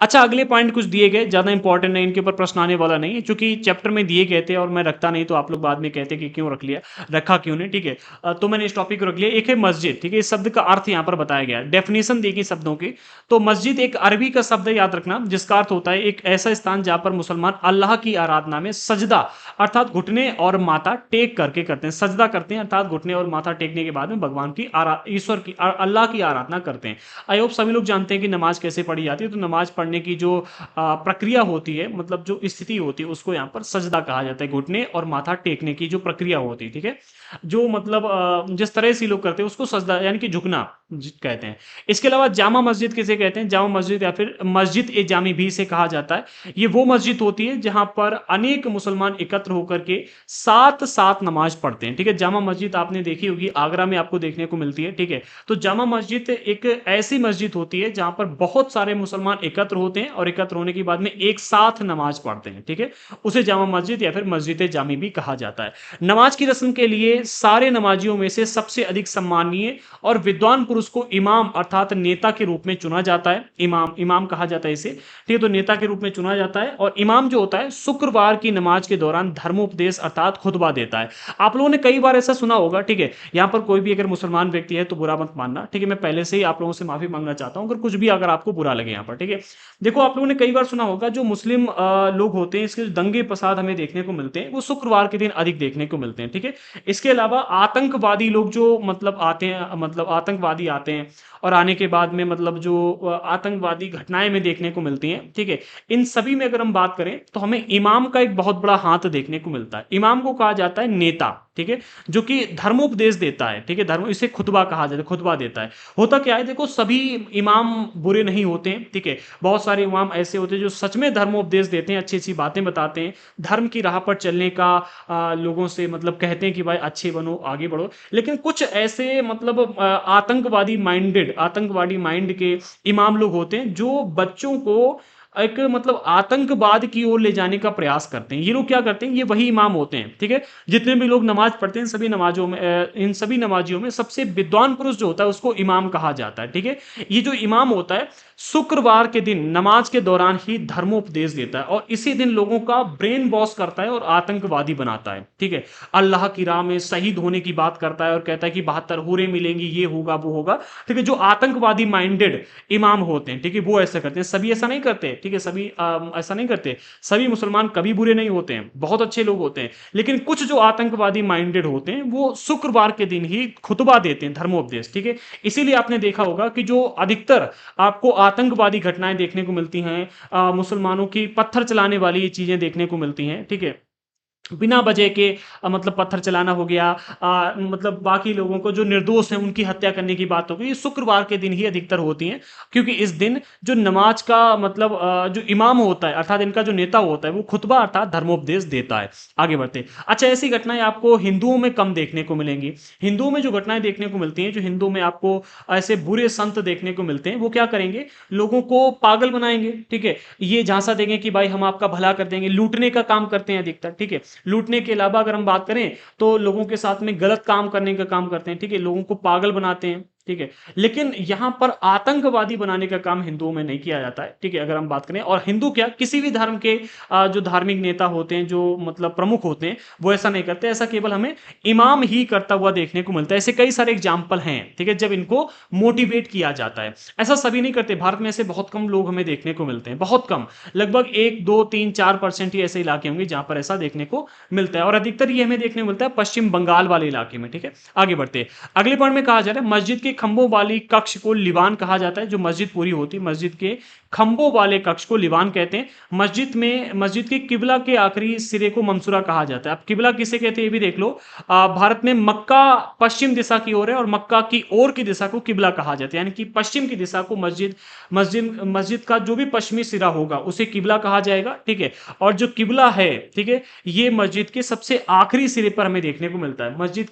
अच्छा, अगले पॉइंट कुछ दिए गए, ज्यादा इंपॉर्टेंट है, इनके ऊपर प्रश्न आने वाला नहीं है, क्योंकि चैप्टर में दिए गए थे और मैं रखता नहीं तो आप लोग बाद में कहते कि क्यों रख लिया, रखा क्यों नहीं, ठीक है। तो मैंने इस टॉपिक को रख लिया। एक है मस्जिद, ठीक है, इस शब्द का अर्थ यहाँ पर बताया गया, डेफिनेशन दी गई शब्दों की। तो मस्जिद एक अरबी का शब्द है, याद रखना, जिसका अर्थ होता है एक ऐसा स्थान जहां पर मुसलमान अल्लाह की आराधना में सजदा अर्थात घुटने और माथा टेक करके करते हैं, सजदा करते हैं अर्थात घुटने और माथा टेकने के बाद में भगवान की ईश्वर की अल्लाह की आराधना करते हैं। आई होप सभी लोग जानते हैं कि नमाज कैसे पढ़ी जाती है। तो नमाज पढ़ने की जो प्रक्रिया होती है, मतलब जो स्थिति होती है, उसको यहाँ पर सजदा कहा जाता है। घुटने और माथा टेकने की जो प्रक्रिया होती है, ठीक है, जो मतलब जिस तरह से लोग करते हैं उसको सजदा यानी कि झुकना कहते हैं। इसके अलावा जामा मस्जिद किसे कहते हैं? जामा मस्जिद या फिर मस्जिद ए जामी भी इसे कहा जाता है। ये वो मस्जिद होती है जहां पर अनेक मुसलमान एकत्र होकर के साथ साथ नमाज पढ़ते हैं, ठीक है। जामा मस्जिद आपने देखी होगी, आगरा में आपको देखने को मिलती है, ठीक है। तो जामा मस्जिद एक ऐसी मस्जिद होती है जहां पर बहुत सारे मुसलमान एकत्र होते हैं और एकत्र होने के बाद में एक साथ नमाज पढ़ते हैं, ठीक है। उसे जामा मस्जिद या फिर मस्जिद ए जामी भी कहा जाता है। नमाज की रस्म के लिए सारे नमाजियों में से सबसे अधिक सम्मानीय और विद्वान पुरुष को इमाम अर्थात नेता के रूप में चुना जाता है। इमाम कहा जाता है इसे, ठीक है। तो नेता के रूप में चुना जाता है और इमाम जो होता है शुक्रवार की नमाज के दौरान धर्मोपदेश अर्थात खुतबा देता है। आप लोगों ने कई बार ऐसा सुना होगा, ठीक है। यहां पर कोई भी अगर मुसलमान व्यक्ति है तो बुरा मत मानना, ठीक है। मैं पहले से ही आप लोगों से माफी मांगना चाहता हूं अगर कुछ भी अगर आपको बुरा लगे यहां पर, ठीक है। देखो, आप लोगों ने कई बार सुना होगा जो मुस्लिम लोग होते हैं, इसके दंगे फसाद हमें देखने को मिलते हैं, वो शुक्रवार के दिन अधिक देखने को मिलते हैं, ठीक है। इसके अलावा आतंकवादी लोग जो मतलब आते हैं, मतलब आतंकवादी आते हैं और आने के बाद में मतलब जो आतंकवादी घटनाएं में देखने को मिलती हैं, ठीक है। इन सभी में अगर हम बात करें तो हमें इमाम का एक बहुत बड़ा हाथ देखने को मिलता है। इमाम को कहा जाता है नेता, ठीक है, जो कि धर्मोपदेश देता है, ठीक है। धर्म इसे खुतबा कहा जाता है, खुतबा देता है। होता क्या है, देखो, सभी इमाम बुरे नहीं होते हैं, ठीक है। बहुत सारे इमाम ऐसे होते हैं जो सच में धर्मोपदेश देते हैं, अच्छी अच्छी बातें बताते हैं, धर्म की राह पर चलने का लोगों से मतलब कहते हैं कि भाई अच्छे बनो, आगे बढ़ो। लेकिन कुछ ऐसे मतलब आतंकवादी माइंड के इमाम लोग होते हैं जो बच्चों को एक मतलब आतंकवाद की ओर ले जाने का प्रयास करते हैं। ये लोग क्या करते हैं, ये वही इमाम होते हैं, ठीक है। जितने भी लोग नमाज पढ़ते हैं सभी नमाजों में इन सभी नमाजियों में सबसे विद्वान पुरुष जो होता है उसको इमाम कहा जाता है, ठीक है। ये जो इमाम होता है शुक्रवार के दिन नमाज के दौरान ही धर्मोपदेश देता है और इसी दिन लोगों का ब्रेन वॉश करता है और आतंकवादी बनाता है, ठीक है। अल्लाह की राह में शहीद होने की बात करता है और कहता है कि 72 हूरें मिलेंगी, ये होगा वो होगा, ठीक है। जो आतंकवादी माइंडेड इमाम होते हैं, ठीक है, वो ऐसा करते हैं। सभी ऐसा नहीं करते, ठीक है, सभी ऐसा नहीं करते। सभी मुसलमान कभी बुरे नहीं होते हैं, बहुत अच्छे लोग होते हैं। लेकिन कुछ जो आतंकवादी माइंडेड होते हैं वो शुक्रवार के दिन ही खुतबा देते हैं, धर्मोपदेश, ठीक है। इसीलिए आपने देखा होगा कि जो अधिकतर आपको आतंकवादी घटनाएं देखने को मिलती हैं, मुसलमानों की पत्थर चलाने वाली ये चीजें देखने को मिलती हैं, ठीक है। बिना वजह के मतलब पत्थर चलाना हो गया, मतलब बाकी लोगों को जो निर्दोष हैं उनकी हत्या करने की बात हो गई, ये शुक्रवार के दिन ही अधिकतर होती हैं। क्योंकि इस दिन जो नमाज का मतलब जो इमाम होता है अर्थात इनका जो नेता होता है वो खुतबा अर्थात धर्मोपदेश देता है। आगे बढ़ते, अच्छा, ऐसी घटनाएं आपको हिंदुओं में कम देखने को मिलेंगी। हिंदुओं में जो घटनाएं देखने को मिलती हैं, जो हिंदू में आपको ऐसे बुरे संत देखने को मिलते हैं, वो क्या करेंगे, लोगों को पागल बनाएंगे, ठीक है। ये झांसा देंगे कि भाई हम आपका भला कर देंगे, लूटने का काम करते हैं अधिकतर, ठीक है। लूटने के अलावा अगर हम बात करें तो लोगों के साथ में गलत काम करने का काम करते हैं, ठीक है। लोगों को पागल बनाते हैं, ठीक है। लेकिन यहाँ पर आतंकवादी बनाने का काम हिंदुओं में नहीं किया जाता है, ठीक है, अगर हम बात करें। और हिंदू क्या, किसी भी धर्म के जो धार्मिक नेता होते हैं, जो मतलब प्रमुख होते हैं, वो ऐसा नहीं करते। ऐसा केवल हमें इमाम ही करता हुआ देखने को मिलता है। ऐसे कई सारे एग्जाम्पल हैं, ठीक है, जब इनको मोटिवेट किया जाता है। ऐसा सभी नहीं करते, भारत में ऐसे बहुत कम लोग हमें देखने को मिलते हैं, बहुत कम, लगभग 1 2 3 4% ही ऐसे इलाके होंगे जहां पर ऐसा देखने को मिलता है। और अधिकतर ये हमें देखने को मिलता है पश्चिम बंगाल वाले इलाके में, ठीक है। आगे बढ़ते हैं, अगले पॉइंट में कहा जा रहा है मस्जिद के खंभों वाली कक्ष को लिवान कहा जाता है। जो मस्जिद पूरी होती है, मस्जिद के खंभों वाले कक्ष को लिवान कहते हैं। मस्जिद के किबला के आखिरी सिरे को मंसूरा कहा जाता है। अब किबला किसे कहते हैं ये भी देख लो। भारत में मक्का पश्चिम दिशा की ओर है और मक्का की ओर की दिशा को किबला कहा जाता है, यानी कि पश्चिम की दिशा को मस्जिद का जो भी पश्चिमी सिरा होगा उसे किबला कहा जाएगा, ठीक है। और जो किबला है, ठीक है, ये मस्जिद के सबसे आखिरी सिरे पर हमें देखने को मिलता है। मस्जिद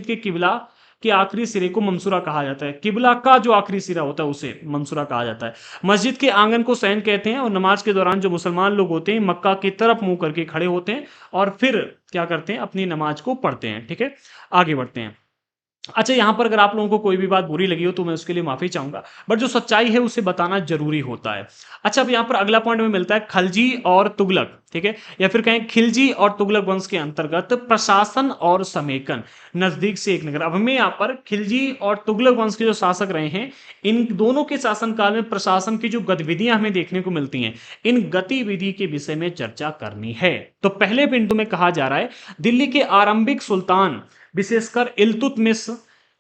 के किबला के आखिरी सिरे को मंसूरा कहा जाता है। किबला का जो आखिरी सिरा होता है उसे मंसूरा कहा जाता है। मस्जिद के आंगन को सैन कहते हैं और नमाज के दौरान जो मुसलमान लोग होते हैं मक्का की तरफ मुंह करके खड़े होते हैं और फिर क्या करते हैं, अपनी नमाज को पढ़ते हैं, ठीक है। आगे बढ़ते हैं। अच्छा, यहां पर अगर आप लोगों को कोई भी बात बुरी लगी हो तो मैं उसके लिए माफी चाहूंगा, बट जो सच्चाई है उसे बताना जरूरी होता है। अच्छा, अब यहां पर अगला पॉइंट में मिलता है खलजी और तुगलक, ठीक है, या फिर कहें खिलजी और तुगलक वंश के अंतर्गत प्रशासन और समेकन, नजदीक से एक नगर। अब हमें यहाँ पर खिलजी और तुगलक वंश के जो शासक रहे हैं, इन दोनों के शासनकाल में प्रशासन की जो गतिविधियां हमें देखने को मिलती हैं, इन गतिविधि के विषय में चर्चा करनी है। तो पहले बिंदु में कहा जा रहा है दिल्ली के आरंभिक सुल्तान विशेषकर इल्तुतमिश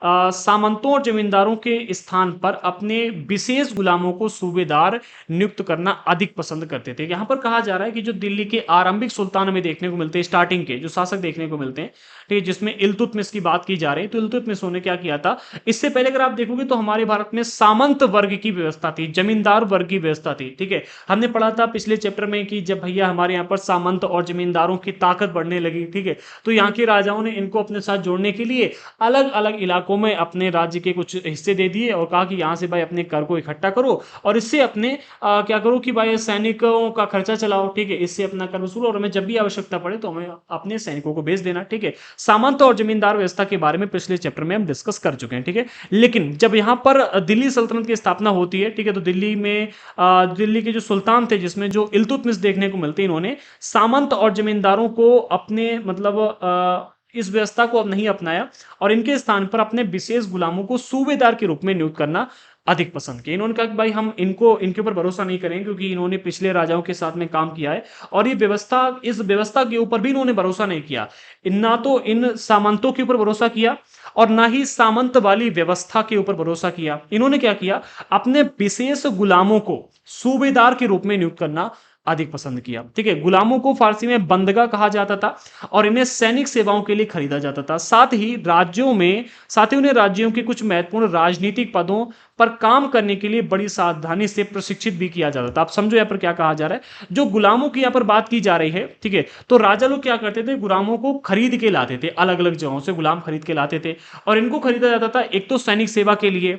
सामंतों और जमींदारों के स्थान पर अपने विशेष गुलामों को सूबेदार नियुक्त करना अधिक पसंद करते थे। यहां पर कहा जा रहा है कि जो दिल्ली के आरंभिक सुल्तान हमें देखने को मिलते हैं, स्टार्टिंग के जो शासक देखने को मिलते हैं, ठीक है, जिसमें इल्तुतमिश की बात की जा रही है। तो इल्तुतमिश ने क्या किया था, इससे पहले अगर आप देखोगे तो हमारे भारत में सामंत वर्ग की व्यवस्था थी, जमींदार वर्ग की व्यवस्था थी, ठीक है। हमने पढ़ा था पिछले चैप्टर में कि जब भैया हमारे यहाँ पर सामंत और जमींदारों की ताकत बढ़ने लगी, ठीक है, तो यहाँ के राजाओं ने इनको अपने साथ जोड़ने के लिए अलग अलग इलाकों में अपने राज्य के कुछ हिस्से दे दिए और कहा कि यहाँ से भाई अपने कर को इकट्ठा करो और इससे अपने क्या करो कि भाई सैनिकों का खर्चा चलाओ, ठीक है, इससे अपना कर वसूलो और हमें जब भी आवश्यकता पड़े तो हमें अपने सैनिकों को भेज देना, ठीक है। सामंत और जमींदार व्यवस्था के बारे में पिछले चैप्टर में हम डिस्कस कर चुके हैं, ठीक है। लेकिन जब यहाँ पर दिल्ली सल्तनत की स्थापना होती है, ठीक है, तो दिल्ली के जो सुल्तान थे जिसमें जो इल्तुतमिश देखने को मिलते हैं, इन्होंने सामंत और जमींदारों को अपने मतलब इस व्यवस्था को अब नहीं अपनाया और इनके स्थान पर अपने विशेष गुलामों को सूबेदार के रूप में नियुक्त करना अधिक पसंद किया। इन्होंने कहा कि भाई हम इनके ऊपर भरोसा नहीं करेंगे क्योंकि इन्होंने पिछले राजाओं के साथ में काम किया है और इस व्यवस्था के ऊपर भी इन्होंने भरोसा नहीं किया। ना तो इन सामंतों के ऊपर भरोसा किया और ना ही सामंत वाली व्यवस्था के ऊपर भरोसा किया। इन्होंने क्या किया, अपने विशेष गुलामों को सूबेदार के रूप में नियुक्त करना अधिक पसंद किया, ठीक है। गुलामों को फारसी में बंदगा कहा जाता था और इन्हें सैनिक सेवाओं के लिए खरीदा जाता था। साथ ही उन्हें राज्यों के कुछ महत्वपूर्ण राजनीतिक पदों पर काम करने के लिए बड़ी सावधानी से प्रशिक्षित भी किया जाता था। आप समझो यहाँ पर क्या कहा जा रहा है, जो गुलामों की यहाँ पर बात की जा रही है, ठीक है, तो राजा लोग क्या करते थे, गुलामों को खरीद के लाते थे, अलग अलग जगहों से गुलाम खरीद के लाते थे और इनको खरीदा जाता था एक तो सैनिक सेवा के लिए,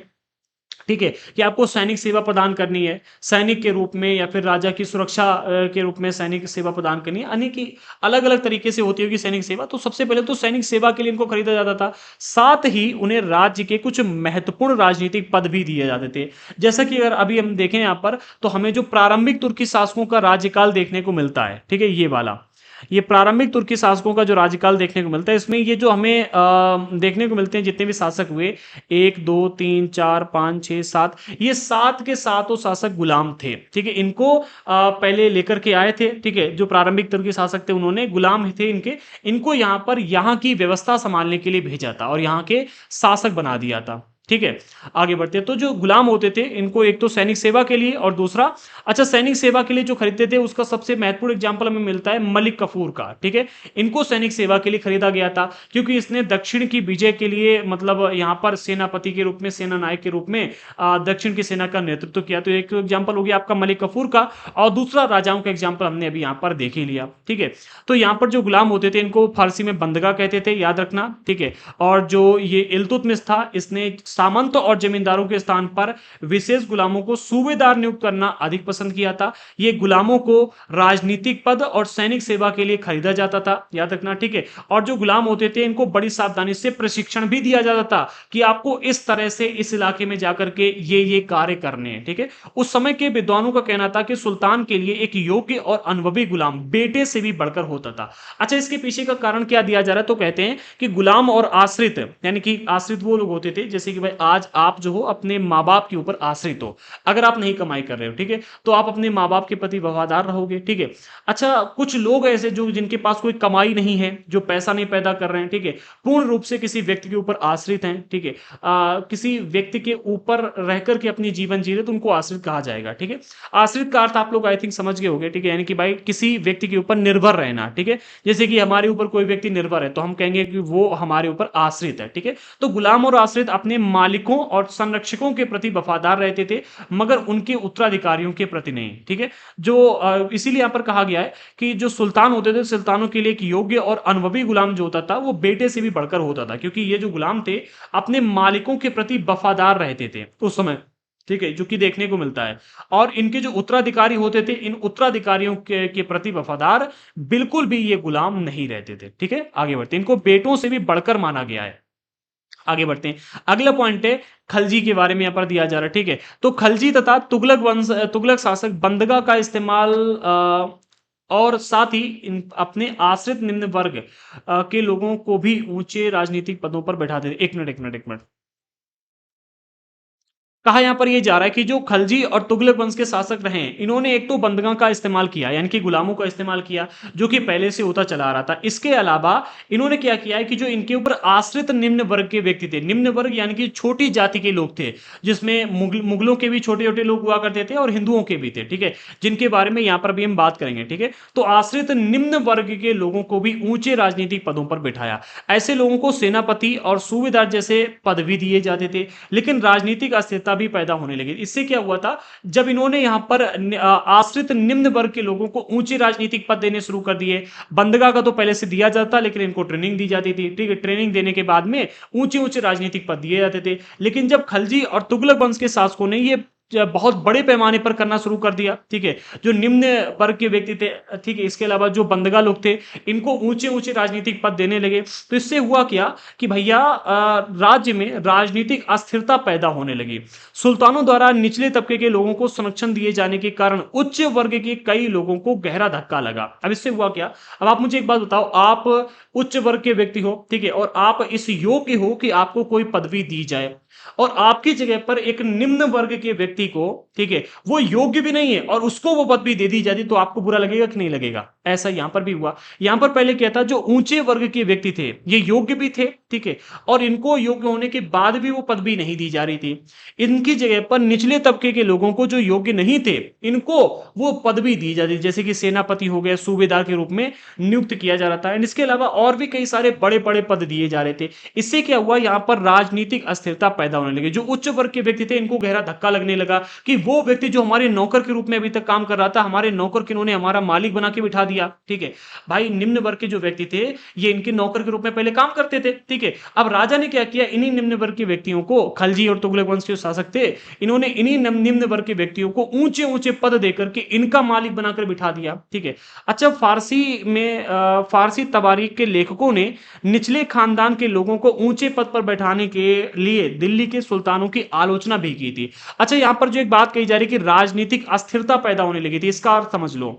ठीक है, कि आपको सैनिक सेवा प्रदान करनी है सैनिक के रूप में या फिर राजा की सुरक्षा के रूप में सैनिक सेवा प्रदान करनी है, यानी कि अलग अलग तरीके से होती होगी सैनिक सेवा। तो सबसे पहले तो सैनिक सेवा के लिए इनको खरीदा जाता था, साथ ही उन्हें राज्य के कुछ महत्वपूर्ण राजनीतिक पद भी दिए जाते थे। जैसा कि अगर अभी हम देखें यहां पर तो हमें जो प्रारंभिक तुर्की शासकों का राज्यकाल देखने को मिलता है, ठीक है, ये प्रारंभिक तुर्की शासकों का जो राज्यकाल देखने को मिलता है, इसमें ये जो हमें देखने को मिलते हैं जितने भी शासक हुए 1 2 3 4 5 6 7, ये 7 के 7 शासक गुलाम थे, ठीक है। इनको पहले लेकर के आए थे, ठीक है, जो प्रारंभिक तुर्की शासक थे उन्होंने गुलाम थे इनको यहाँ पर यहाँ की व्यवस्था संभालने के लिए भेजा था और यहाँ के शासक बना दिया था, ठीक है। आगे बढ़ते हैं, तो जो गुलाम होते थे इनको एक तो सैनिक सेवा के लिए और दूसरा, अच्छा, सैनिक सेवा के लिए जो खरीदते थे उसका सबसे महत्वपूर्ण एग्जांपल हमें मिलता है मलिक कफूर का, ठीक है। इनको सैनिक सेवा के लिए खरीदा गया था क्योंकि इसने दक्षिण की विजय के लिए मतलब यहां पर सेनापति के रूप में, सेना नायक के रूप में दक्षिण की सेना का नेतृत्व किया। तो एक एग्जाम्पल हो गया आपका मलिक कफूर का और दूसरा राजाओं का एग्जाम्पल हमने अभी यहां पर देख ही लिया, ठीक है। तो यहां पर जो गुलाम होते थे इनको फारसी में बंदगा कहते थे, याद रखना, ठीक है। और जो ये इल्तुतमिश था इसने सामंत और जमींदारों के स्थान पर विशेष गुलामों को सूबेदार नियुक्त करना अधिक पसंद किया था। ये गुलामों को राजनीतिक पद और सैनिक सेवा के लिए खरीदा जाता था, याद रखना, ठीक है। और जो गुलाम होते थे इनको बड़ी सावधानी से प्रशिक्षण भी दिया जाता था कि आपको इस तरह से इस इलाके में जाकर के ये कार्य करने हैं, ठीक है। उस समय के विद्वानों का कहना था कि सुल्तान के लिए एक योग्य और अनुभवी गुलाम बेटे से भी बढ़कर होता था। अच्छा, इसके पीछे का कारण क्या दिया जा रहा है, तो कहते हैं कि गुलाम और आश्रित, यानी कि आश्रित वो लोग होते थे जैसे कि भाई आज आप जो हो अपने माँ बाप के ऊपर आश्रित हो, अगर आप नहीं कमाई कर रहे हो, ठीक है, तो आप अपने माँ बाप के प्रति वफादार रहोगे, ठीक है। अच्छा, कुछ लोग ऐसे जो जिनके पास कोई कमाई नहीं है, जो पैसा नहीं पैदा कर रहे हैं, ठीक है, पूर्ण रूप से किसी व्यक्ति के ऊपर आश्रित हैं, ठीक है, किसी व्यक्ति के ऊपर रहकर के अपनी जीवन जी रहे, तो उनको आश्रित कहा जाएगा, ठीक है। आश्रित का अर्थ आप लोग आई थिंक समझ गए होंगे, ठीक है, यानी कि भाई किसी व्यक्ति के ऊपर निर्भर रहना, ठीक है। जैसे कि हमारे ऊपर कोई व्यक्ति निर्भर है तो हम कहेंगे कि वो हमारे ऊपर आश्रित है, ठीक है। तो गुलाम और आश्रित अपने मालिकों और संरक्षकों के प्रति वफादार रहते थे, मगर उनके उत्तराधिकारियों के प्रति नहीं, ठीक है। जो इसीलिए यहां पर कहा गया है कि जो सुल्तान होते थे, सुल्तानों के लिए एक योग्य और अनुभवी गुलाम जो होता था वो बेटे से भी बढ़कर होता था, क्योंकि ये जो गुलाम थे अपने मालिकों के प्रति वफादार रहते थे उस समय, ठीक है, जो कि देखने को मिलता है। और इनके जो उत्तराधिकारी होते थे, इन उत्तराधिकारियों के प्रति वफादार बिल्कुल भी ये गुलाम नहीं रहते थे, ठीक है। आगे बढ़ते हैं, इनको बेटों से भी बढ़कर माना गया है। आगे बढ़ते हैं, अगला पॉइंट है खलजी के बारे में यहां पर दिया जा रहा है, ठीक है। तो खलजी तथा तुगलक शासक बंदगा का इस्तेमाल और साथ ही अपने आश्रित निम्न वर्ग के लोगों को भी ऊंचे राजनीतिक पदों पर बैठाते थे। एक मिनट। कहा यहां पर यह जा रहा है कि जो खलजी और तुगलक वंश के शासक रहे, इन्होंने एक तो बंदगा का इस्तेमाल किया, यानी कि गुलामों का इस्तेमाल किया, जो कि पहले से होता चला आ रहा था। इसके अलावा इन्होंने क्या किया है कि जो इनके ऊपर आश्रित निम्न वर्ग के व्यक्ति थे, निम्न वर्ग यानी कि छोटी जाति के लोग थे, जिसमें मुगलों के भी छोटे छोटे लोग हुआ करते थे और हिंदुओं के भी थे, ठीक है, जिनके बारे में यहां पर भी हम बात करेंगे, ठीक है। तो आश्रित निम्न वर्ग के लोगों को भी ऊंचे राजनीतिक पदों पर बैठाया। ऐसे लोगों को सेनापति और सूबेदार जैसे पद भी दिए जाते थे, लेकिन राजनीतिक अस्थिरता भी पैदा होने लगी। इससे क्या हुआ था, जब इन्होंने यहां पर आश्रित निम्न वर्ग के लोगों को ऊंचे राजनीतिक पद देने शुरू कर दिए। बंदगा का तो पहले से दिया जाता, लेकिन इनको ट्रेनिंग दी जाती थी, ठीक है। ट्रेनिंग देने के बाद में ऊंचे ऊंचे राजनीतिक पद दिए जाते थे। लेकिन जब खलजी और तुगलक वंश के शासकों ने ये बहुत बड़े पैमाने पर करना शुरू कर दिया, ठीक है, जो निम्न वर्ग के व्यक्ति थे, ठीक है, इसके अलावा जो बंदगा लोग थे, इनको ऊंचे ऊंचे राजनीतिक पद देने लगे, तो इससे हुआ क्या कि भैया राज्य में राजनीतिक अस्थिरता पैदा होने लगी। सुल्तानों द्वारा निचले तबके के लोगों को संरक्षण दिए जाने के कारण उच्च वर्ग के कई लोगों को गहरा धक्का लगा। अब इससे हुआ क्या, अब आप मुझे एक बात बताओ, आप उच्च वर्ग के व्यक्ति हो, ठीक है, और आप इस योग्य हो कि आपको कोई पदवी दी जाए, और आपकी जगह पर एक निम्न वर्ग के व्यक्ति को, ठीक है, वो योग्य भी नहीं है और उसको वो पदवी दे दी जाती, तो आपको बुरा लगेगा कि नहीं लगेगा। ऐसा यहां पर भी हुआ। यहां पर पहले क्या था, जो ऊंचे वर्ग के व्यक्ति थे ये योग्य भी थे, ठीक है, और इनको योग्य होने के बाद भी वो पदवी नहीं दी जा रही थी। इनकी जगह पर निचले तबके के लोगों को जो योग्य नहीं थे, इनको वो पदवी दी जाती, जैसे कि सेनापति हो गए, सूबेदार के रूप में नियुक्त किया जा रहा था। इसके अलावा और भी कई सारे बड़े बड़े पद दिए जा रहे थे। इससे क्या हुआ, यहां पर राजनीतिक अस्थिरता पैदा होने लगी। जो उच्च वर्ग के व्यक्ति थे, इनको गहरा धक्का लगने लगा कि वो व्यक्ति जो हमारे नौकर के रूप में अभी तक काम कर रहा था, हमारे नौकर के इन्होंने हमारा मालिक बना के बिठा दिया, ठीक है। भाई निम्न वर्ग के जो व्यक्ति थे, ये इनके नौकर के रूप में पहले काम करते थे, ठीक है। अब राजा ने क्या किया, इन्हीं निम्न वर्ग के व्यक्तियों को, खलजी और तुगलक वंश के शासक थे, इन्होंने इन्हीं निम्न वर्ग के व्यक्तियों को ऊंचे ऊंचे पद देकर के इनका मालिक बनाकर बिठा दिया, ठीक है। अच्छा, फारसी तवारीख के लेखकों ने निचले खानदान के लोगों को ऊंचे पद पर बैठाने के लिए दिल्ली के सुल्तानों की आलोचना भी की थी। अच्छा, यहां पर जो एक बात कही जा रही है कि राजनीतिक अस्थिरता पैदा होने लगी थी, इसका अर्थ समझ लो।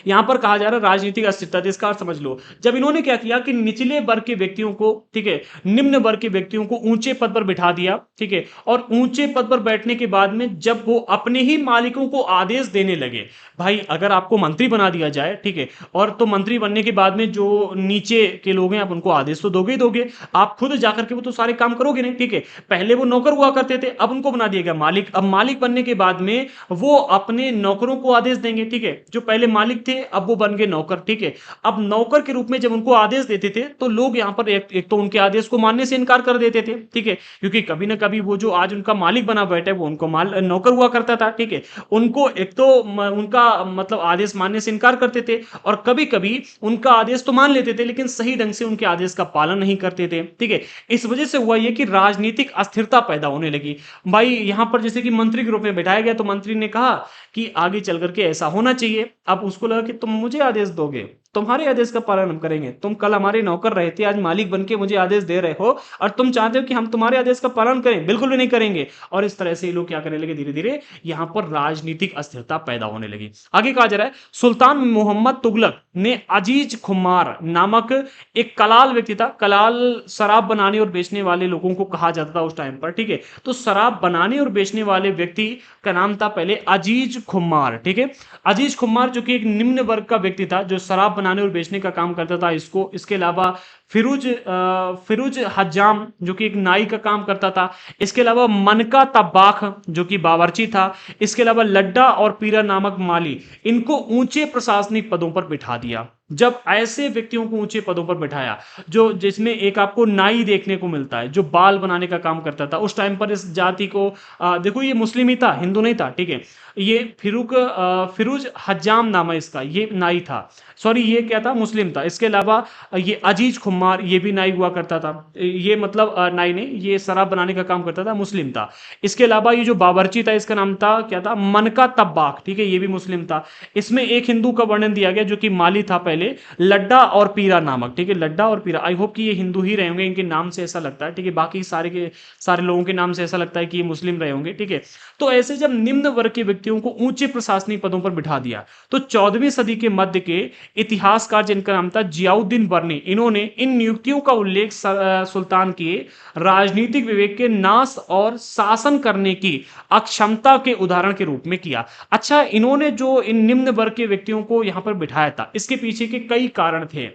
यहां पर कहा जा रहा है राजनीतिक अस्थिरता, इसका अर्थ समझ लो। जब इन्होंने क्या किया कि निचले वर्ग के व्यक्तियों को, ठीक है, निम्न वर्ग के व्यक्तियों को ऊंचे पद पर बिठा दिया, ठीक है, और ऊंचे पद पर बैठने के बाद में जब वो अपने ही मालिकों को आदेश देने लगे, भाई अगर आपको मंत्री बना दिया जाए, ठीक है, और तो मंत्री बनने के बाद में जो नीचे के लोग हैं आप उनको आदेश तो दोगे ही दोगे, आप खुद जाकर के वो तो सारे काम करोगे नहीं, ठीक है। पहले वो नौकर हुआ करते थे, अब उनको बना दिया गया मालिक। अब मालिक बनने के बाद में वो अपने नौकरों को आदेश देंगे, ठीक है, जो पहले मालिक मालिक थे, अब वो बन गए नौकर, ठीक है। अब नौकर के रूप में जब उनको आदेश देते थे तो लोग यहाँ पर एक तो उनके आदेश को मानने से इनकार कर देते थे, ठीक है, क्योंकि कभी ना कभी वो जो आज उनका मालिक बना बैठे वो उनको नौकर हुआ करता था, ठीक है। उनको एक तो उनका मतलब आदेश मानने से इनकार करते थे, और कभी कभी उनका आदेश तो मान लेते थे लेकिन सही ढंग से उनके आदेश का पालन नहीं करते थे, ठीक है। इस वजह से हुआ ये कि राजनीतिक अस्थिरता पैदा होने लगी। भाई यहां पर जैसे कि मंत्री के रूप में बैठाया गया तो मंत्री ने कहा कि आगे चल करके ऐसा होना चाहिए। अब उसको लगा कि तुम मुझे आदेश दोगे, तुम्हारे आदेश का पालन हम करेंगे, तुम कल हमारे नौकर रहे थे, आज मालिक बन के मुझे आदेश दे रहे हो और तुम चाहते हो कि हम तुम्हारे आदेश का पालन करें, बिल्कुल भी नहीं करेंगे। और इस तरह से ये लोग क्या करने लगे, धीरे धीरे यहां पर राजनीतिक अस्थिरता पैदा होने लगी। आगे कहा जा रहा है सुल्तान मोहम्मद तुगलक ने अजीज खुमार नामक एक कलाल व्यक्ति था। कलाल शराब बनाने और बेचने वाले लोगों को कहा जाता था उस टाइम पर, ठीक है। तो शराब बनाने और बेचने वाले व्यक्ति का नाम था पहले अजीज खुमार, ठीक है। अजीज खुमार जो कि एक निम्न वर्ग का व्यक्ति था जो शराब बनाने और बेचने का काम करता था। इसके अलावा फिरोज हज्जाम जो कि एक नाई का काम करता था। इसके अलावा मनका तब्बाख जो कि बावर्ची था। इसके अलावा लड्डा और पीरा नामक माली, इनको ऊंचे प्रशासनिक पदों पर बिठा दिया। जब ऐसे व्यक्तियों को ऊंचे पदों पर बिठाया, जो जिसमें एक आपको नाई देखने को मिलता है जो बाल बनाने का काम करता था उस टाइम पर, इस जाति को देखो ये मुस्लिम ही था, हिंदू नहीं था, ठीक है। ये फिरोज हज्जाम नाम है इसका, ये नाई था, सॉरी ये क्या था, मुस्लिम था। इसके अलावा ये अजीज खुमार, ये भी नाई हुआ करता था। ये मतलब नाई नहीं, ये शराब बनाने का काम करता था, मुस्लिम था। इसके अलावा ये जो बावर्ची था इसका नाम था क्या था, मनका तब्बाक, ठीक है, ये भी मुस्लिम था। इसमें एक हिंदू का वर्णन दिया गया जो कि माली था पहले, लड्डा और पीरा नामक, ठीक है, लड्डा और पीरा। आई होप कि ये हिंदू ही रहे होंगे, इनके नाम से ऐसा लगता है, ठीक है। बाकी सारे के सारे लोगों के नाम से ऐसा लगता है कि ये मुस्लिम रहे होंगे, ठीक है। तो ऐसे जब निम्न वर्ग के व्यक्तियों को ऊंचे प्रशासनिक पदों पर बिठा दिया तो 14वीं सदी के मध्य के इतिहासकार जिनका नाम था जियाउद्दीन बर्नी, इन्होंने इन नियुक्तियों का उल्लेख सुल्तान के राजनीतिक विवेक के नाश और शासन करने की अक्षमता के उदाहरण के रूप में किया। अच्छा, इन्होंने जो इन निम्न वर्ग के व्यक्तियों को यहां पर बिठाया था इसके पीछे के कई कारण थे।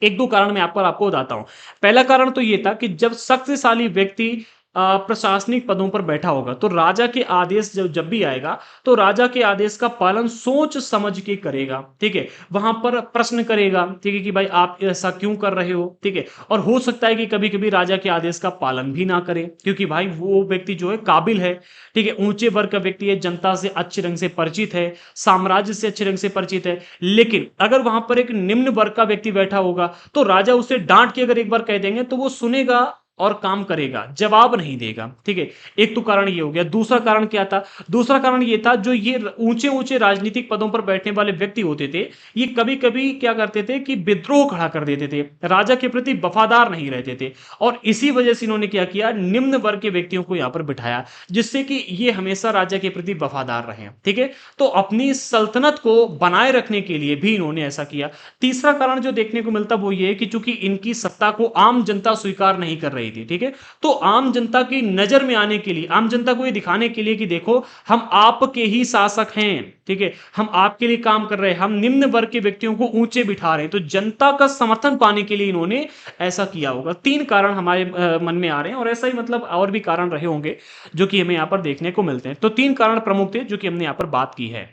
एक दो कारण मैं आपको बताता हूं। पहला कारण तो यह था कि जब शक्तिशाली व्यक्ति प्रशासनिक पदों पर बैठा होगा तो राजा के आदेश जब भी आएगा तो राजा के आदेश का पालन सोच समझ के करेगा, ठीक है। वहां पर प्रश्न करेगा, ठीक है, कि भाई आप ऐसा क्यों कर रहे हो, ठीक है। और हो सकता है कि कभी कभी राजा के आदेश का पालन भी ना करे, क्योंकि भाई वो व्यक्ति जो है काबिल है, ठीक है, ऊंचे वर्ग का व्यक्ति है, जनता से अच्छे ढंग से परिचित है, साम्राज्य से अच्छे ढंग से परिचित है। लेकिन अगर वहां पर एक निम्न वर्ग का व्यक्ति बैठा होगा तो राजा उसे डांट के अगर एक बार कह देंगे तो वो सुनेगा और काम करेगा, जवाब नहीं देगा, ठीक है। एक तो कारण ये हो गया। दूसरा कारण क्या था, दूसरा कारण ये था जो ये ऊंचे ऊंचे राजनीतिक पदों पर बैठने वाले व्यक्ति होते थे ये कभी कभी क्या करते थे कि विद्रोह खड़ा कर देते थे, राजा के प्रति वफादार नहीं रहते थे। और इसी वजह से इन्होंने क्या किया, निम्न वर्ग के व्यक्तियों को यहां पर बिठाया जिससे कि ये हमेशा राजा के प्रति वफादार रहे, ठीक है। तो अपनी सल्तनत को बनाए रखने के लिए भी इन्होंने ऐसा किया। तीसरा कारण जो देखने को मिलता वो ये कि चूंकि इनकी सत्ता को आम जनता स्वीकार नहीं कर रही थी, ठीक है। तो आम जनता की नजर में आने के लिए, आम जनता को ये दिखाने के लिए कि देखो हम आपके ही शासक हैं, ठीक है, हम आपके लिए काम कर रहे हैं, हम निम्न वर्ग के व्यक्तियों को ऊंचे बिठा रहे हैं, तो जनता का समर्थन पाने के लिए इन्होंने ऐसा किया होगा। तीन कारण हमारे मन में आ रहे हैं और ऐसा ही मतलब और भी कारण रहे होंगे जो कि हमें यहां पर देखने को मिलते हैं। तो तीन कारण प्रमुख थे जो कि हमने यहां पर बात की है।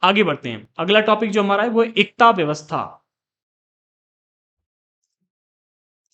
आगे बढ़ते हैं, अगला टॉपिक जो हमारा है वो एकता व्यवस्था।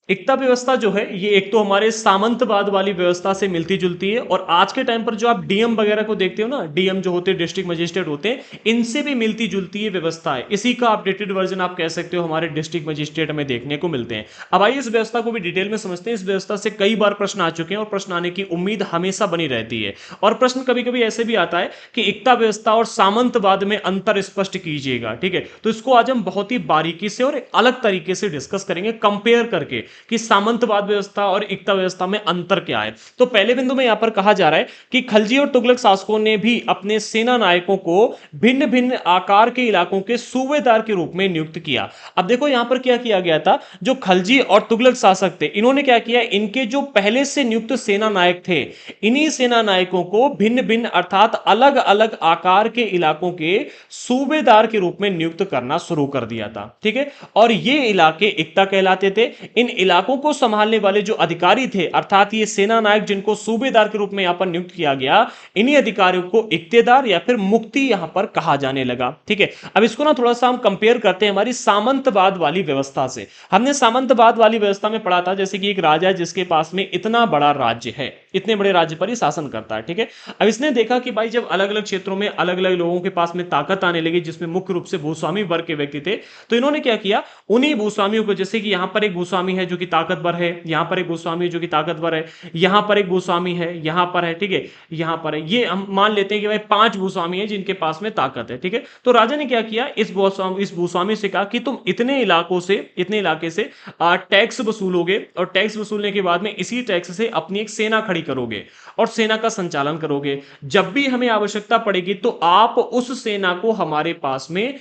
एकता व्यवस्था जो है ये एक तो हमारे सामंतवाद वाली व्यवस्था से मिलती जुलती है, और आज के टाइम पर जो आप डीएम वगैरह को देखते हो ना, डीएम जो होते हैं डिस्ट्रिक्ट मजिस्ट्रेट होते हैं, इनसे भी मिलती जुलती है व्यवस्था है। इसी का अपडेटेड वर्जन आप कह सकते हो हमारे डिस्ट्रिक्ट मजिस्ट्रेट हमें देखने को मिलते हैं। अब आइए इस व्यवस्था को भी डिटेल में समझते हैं। इस व्यवस्था से कई बार प्रश्न आ चुके हैं और प्रश्न आने की उम्मीद हमेशा बनी रहती है। और प्रश्न कभी कभी ऐसे भी आता है कि एकता व्यवस्था और सामंतवाद में अंतर स्पष्ट कीजिएगा, ठीक है। तो इसको आज हम बहुत ही बारीकी से और एक अलग तरीके से डिस्कस करेंगे, कंपेयर करके कि सामंतवाद व्यवस्था और एकता व्यवस्था में अंतर क्या है। तो पहले बिंदु में यहां पर कहा जा रहा है कि खलजी और तुगलक शासकों ने भी अपने सेना नायकों को भिन्न भिन्न आकार के इलाकों के सूबेदार के रूप में नियुक्त किया। अब देखो यहां पर क्या किया गया था, जो खलजी और तुगलक शासक थे इन्होंने क्या किया, इनके जो पहले से नियुक्त सेना नायक थे इन्हीं सेना नायकों को भिन्न भिन्न अर्थात अलग अलग आकार के इलाकों के सूबेदार के रूप में नियुक्त करना शुरू कर दिया था, ठीक है। और ये इलाके एकता कहलाते थे। इन इलाकों को संभालने वाले जो अधिकारी थे, अर्थात ये सेना नायक जिनको सूबेदार के रूप में यहां पर नियुक्त किया गया, इन्हीं अधिकारियों को इक्तेदार या फिर मुक्ति यहां पर कहा जाने लगा। ठीक है, अब इसको ना थोड़ा सा हम कंपेयर करते हैं हमारी सामंतवाद वाली व्यवस्था से। हमने सामंतवाद वाली व्यवस्था में पढ़ा था जैसे कि एक राजा है जिसके पास में इतना बड़ा राज्य है, इतने बड़े राज्य पर ही शासन करता है। ठीक है, अब इसने देखा कि भाई जब अलग अलग क्षेत्रों में अलग अलग लोगों के पास में ताकत आने लगी, जिसमें मुख्य रूप से भूस्वामी वर्ग के व्यक्ति थे, तो इन्होंने क्या किया, उन्हीं भूस्वामियों को, जैसे कि यहां पर एक भूस्वामी है जो कि ताकतवर है, यहां पर एक भूस्वामी है जो कि ताकतवर है, यहां पर एक भूस्वामी है, यहां पर है, ठीक है, यहां पर है, ये हम मान लेते हैं कि भाई 5 भूस्वामी है जिनके पास में ताकत है। ठीक है, तो राजा ने क्या किया, इस भूस्वामी से कहा कि तुम इतने इलाके से टैक्स वसूलोगे, और टैक्स वसूलने के बाद में इसी टैक्स से अपनी एक सेना खड़ी करोगे और सेना का संचालन करोगे। जब भी हमें आवश्यकता पड़ेगी तो आप उस सेना को हमारे पास में